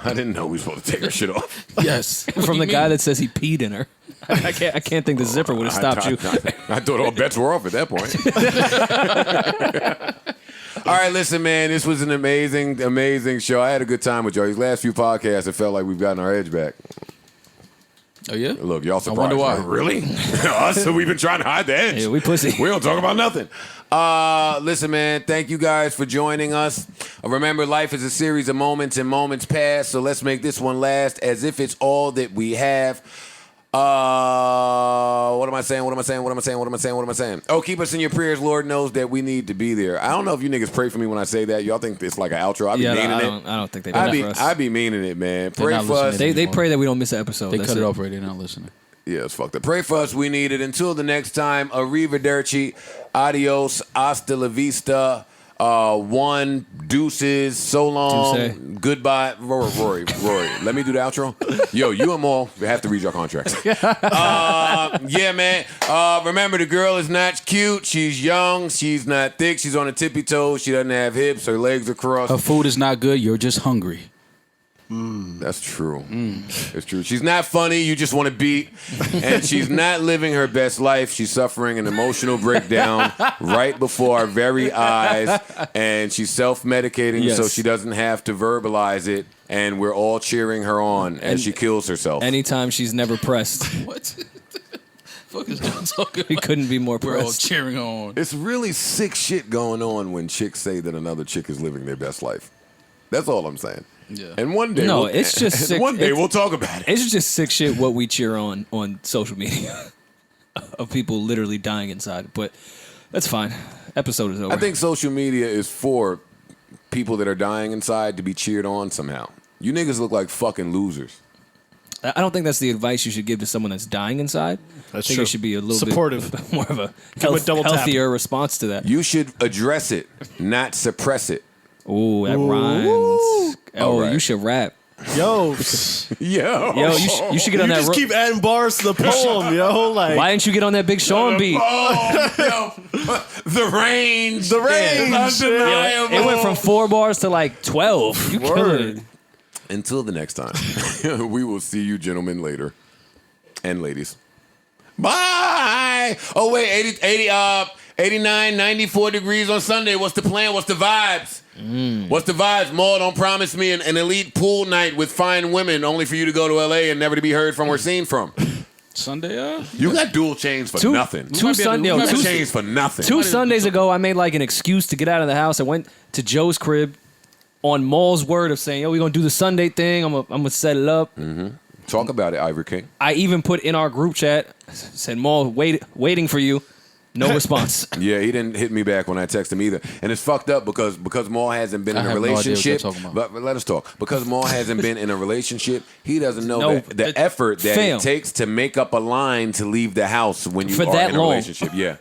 I didn't know we were supposed to take our shit off. Yes. From the guy that says he peed in her. I can't think the zipper would have stopped you. I thought all bets were off at that point. All right, listen, man. This was an amazing, amazing show. I had a good time with y'all. These last few podcasts, it felt like we've gotten our edge back. Oh yeah. Look, y'all surprised. wonder why. Really? Us? So we've been trying to hide the edge. Yeah, we pussy. We don't talk about nothing. Listen, man, thank you guys for joining us. Remember, life is a series of moments and moments pass, so let's make this one last as if it's all that we have. What am I saying? Oh, keep us in your prayers. Lord knows that we need to be there. I don't know if you niggas pray for me when I say that. Y'all think it's like an outro. I be meaning I it. don't think they do that for us. I be meaning it, man. They're Pray not for us. listening. They pray that we don't miss an episode. They That's cut it off already. They're not listening. Yeah, it's fucked up. Pray for us. We need it. Until the next time, arrivederci, adios, hasta la vista, one, deuces, so long, Deuce. goodbye. Rory, let me do the outro. Yo, you and Maul, we have to read your contracts. Yeah, man. Remember, the girl is not cute. She's young. She's not thick. She's on her tippy toes. She doesn't have hips. Her legs are crossed. Her food is not good. You're just hungry. That's true. It's true. She's not funny. You just want to beat. And she's not living her best life. She's suffering an emotional breakdown right before our very eyes. And she's self-medicating Yes. so she doesn't have to verbalize it. And we're all cheering her on as she kills herself. Anytime she's never pressed. What? Fuck is John talking We about? couldn't be more We're all pressed. cheering her on. It's really sick shit going on when chicks say that another chick is living their best life. That's all I'm saying. Yeah. And one day, No, it's just sick. One day It's- we'll talk about it. It's just sick shit what we cheer on social media of people literally dying inside. But that's fine. Episode is over. I think social media is for people that are dying inside to be cheered on somehow. You niggas look like fucking losers. I don't think that's the advice you should give to someone that's dying inside. That's I think true. it should be a little Supportive. bit more of a, Give 'em a double tap. healthier response to that. You should address it, not suppress it. Ooh, that rhymes. Oh, right. you should rap. Yo, Yo, Yo, you should get on you that. just keep adding bars to the poem, yo. Like, Why didn't you get on that Big Sean beat? Oh, yo, the range. The range. is undeniable. It went from 4 bars to like 12. You killing it. Until the next time, we will see you gentlemen later. And ladies. Bye. Oh, wait, 89, 94 degrees on Sunday. What's the plan? What's the vibes? What's the vibes? Maul, don't promise me an elite pool night with fine women only for you to go to L.A. and never to be heard from or seen from. Sunday, You got dual chains for nothing. Two chains for nothing. Two Sundays ago, I made like an excuse to get out of the house. I went to Joe's crib on Maul's word of saying, "Yo, we're gonna do the Sunday thing. I'm gonna set it up." Mm-hmm. Talk about it, Ivory King. I even put in our group chat, said, "Maul, waiting for you." No response. Yeah, he didn't hit me back when I texted him either. And it's fucked up because Maul hasn't been in a relationship. But let us talk. Because Maul hasn't been in a relationship, he doesn't know the effort that it takes to make up a line to leave the house when you are in a relationship. Yeah.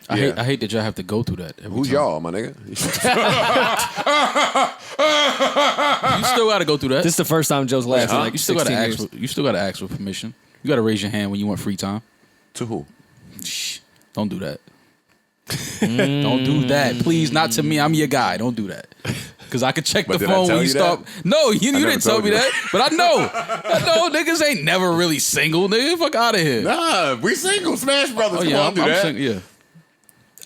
I hate that y'all have to go through that. Who's y'all, my nigga? You still got to go through that. This is the first time Joe's laughing. Like you still got to 16 ask. years. You still got to ask for permission. You got to raise your hand when you want free time. To who? Shh, don't do that. Don't do that, please. Not to me. I'm your guy. Don't do that. Because I could check the phone when you stop. No, you didn't tell me that. But I know niggas ain't never really single. Nigga, fuck out of here. Nah, we single. Smash Brothers. Oh, yeah, Come on, do that. Yeah.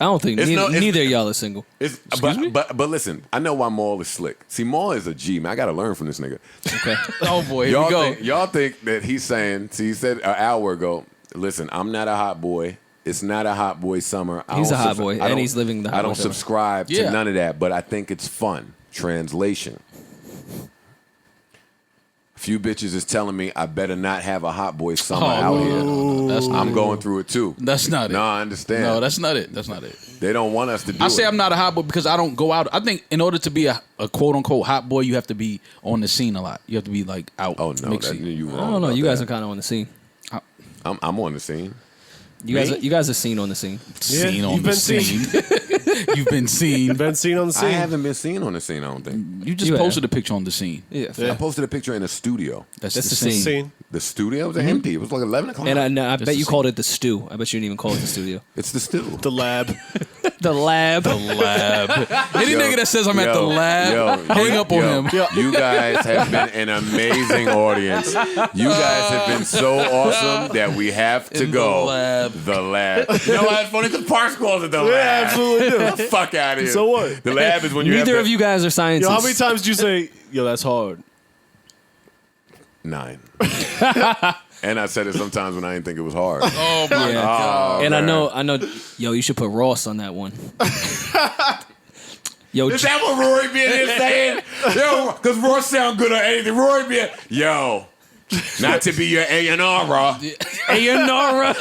I don't think neither of y'all are single. But listen, I know why Maul is slick. See, Maul is a G, man. I got to learn from this nigga. Okay. Oh, boy. Here we go. Y'all think that he's saying, see, he said an hour ago, listen, I'm not a hot boy. It's not a hot boy summer. He's a hot boy, and he's living the hot boy. I don't subscribe to none of that, but I think it's fun. Translation. A few bitches is telling me I better not have a hot boy summer out here. I'm going through it too. That's not it. No, I understand. No, that's not it. That's not it. They don't want us to do it. I say I'm not a hot boy because I don't go out. I think in order to be a quote unquote hot boy, you have to be on the scene a lot. You have to be like out. Oh no, you wrong. I don't know. You guys are kind of on the scene. I'm on the scene. You guys are seen on the scene. Seen on the scene. You've been seen. Been seen on the scene. I haven't been seen on the scene, I don't think. You just posted a picture on the scene. Yeah. I posted a picture in a studio. That's the scene. The studio was empty. It was like 11 o'clock. And I bet you called it the stew. I bet you didn't even call it the studio. It's the stew. The lab. The lab. The lab. Any nigga that says I'm at the lab, hang up on him. You guys have been an amazing audience. You guys have been so awesome that we have to go. The lab. You know why it's funny? Because Parks calls it the lab. Yeah, absolutely do. Get the fuck out of here. So what? The lab is when you Neither of you guys are scientists. Yo, how many times did you say, yo, that's hard? 9. And I said it sometimes when I didn't think it was hard. Oh my god! And man. I know. Yo, you should put Ross on that one. Yo, Is that what Rory be in here saying? Yo, because Ross sound good on anything. Rory be yo, not to be your A&R, raw. A&R.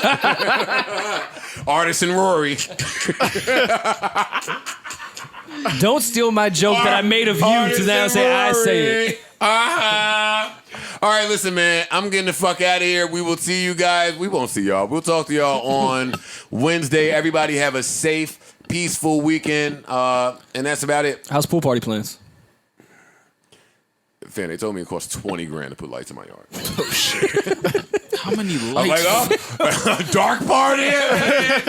Artist and Rory. Don't steal my joke that I made of you to now say I say it. All right, listen, man. I'm getting the fuck out of here. We will see you guys. We won't see y'all. We'll talk to y'all on Wednesday. Everybody have a safe, peaceful weekend. And that's about it. How's pool party plans? Fan, they told me it costs $20,000 to put lights in my yard. Oh shit! How many I'm lights? like, oh, dark party. Hey!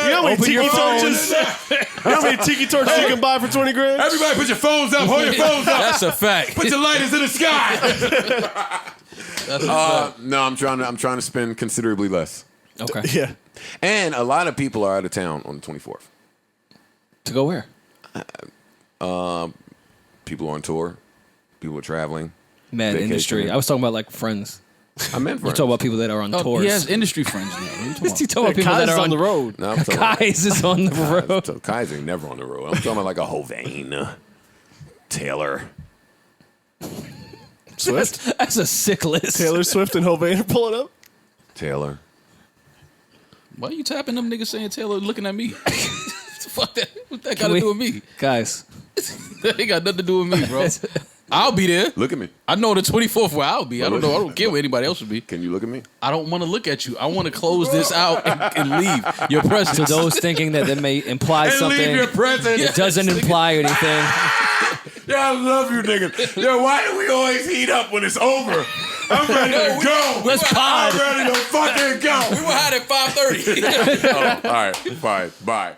You know how many tiki torches? You know how many tiki torches you can buy for $20,000? Everybody, put your phones up. Hold your phones up. That's a fact. Put your lighters in the sky. No, I'm trying to spend considerably less. Okay. Yeah. And a lot of people are out of town on the 24th. To go where? People on tour. People are traveling. Mad Vacationing. industry. I was talking about like friends. I meant You friends. talk about people that are on tours. He has industry friends now. What are you talking You talking about people that are on the road. No, I'm talking Guys is on the road. Kai's ain't never on the road. I'm talking about like a Hovain, Taylor. Swift? That's a sick list. Taylor Swift and Hovain are pulling up? Taylor. Why are you tapping them niggas saying Taylor looking at me? Fuck that. What that got to do with me? Guys. That ain't got nothing to do with me, bro. I'll be there. Look at me. I know the 24th where I'll be. I don't know. I don't care where anybody else would be. Can you look at me? I don't want to look at you. I want to close this out and leave your presence. To those thinking that may imply something, leave your presence. it doesn't imply anything. Yeah, I love you niggas. Yo, why do we always heat up when it's over? I'm ready to go. Let's pod. I'm ready to fucking go. We were hot at 5:30. Oh, all right, fine. Bye.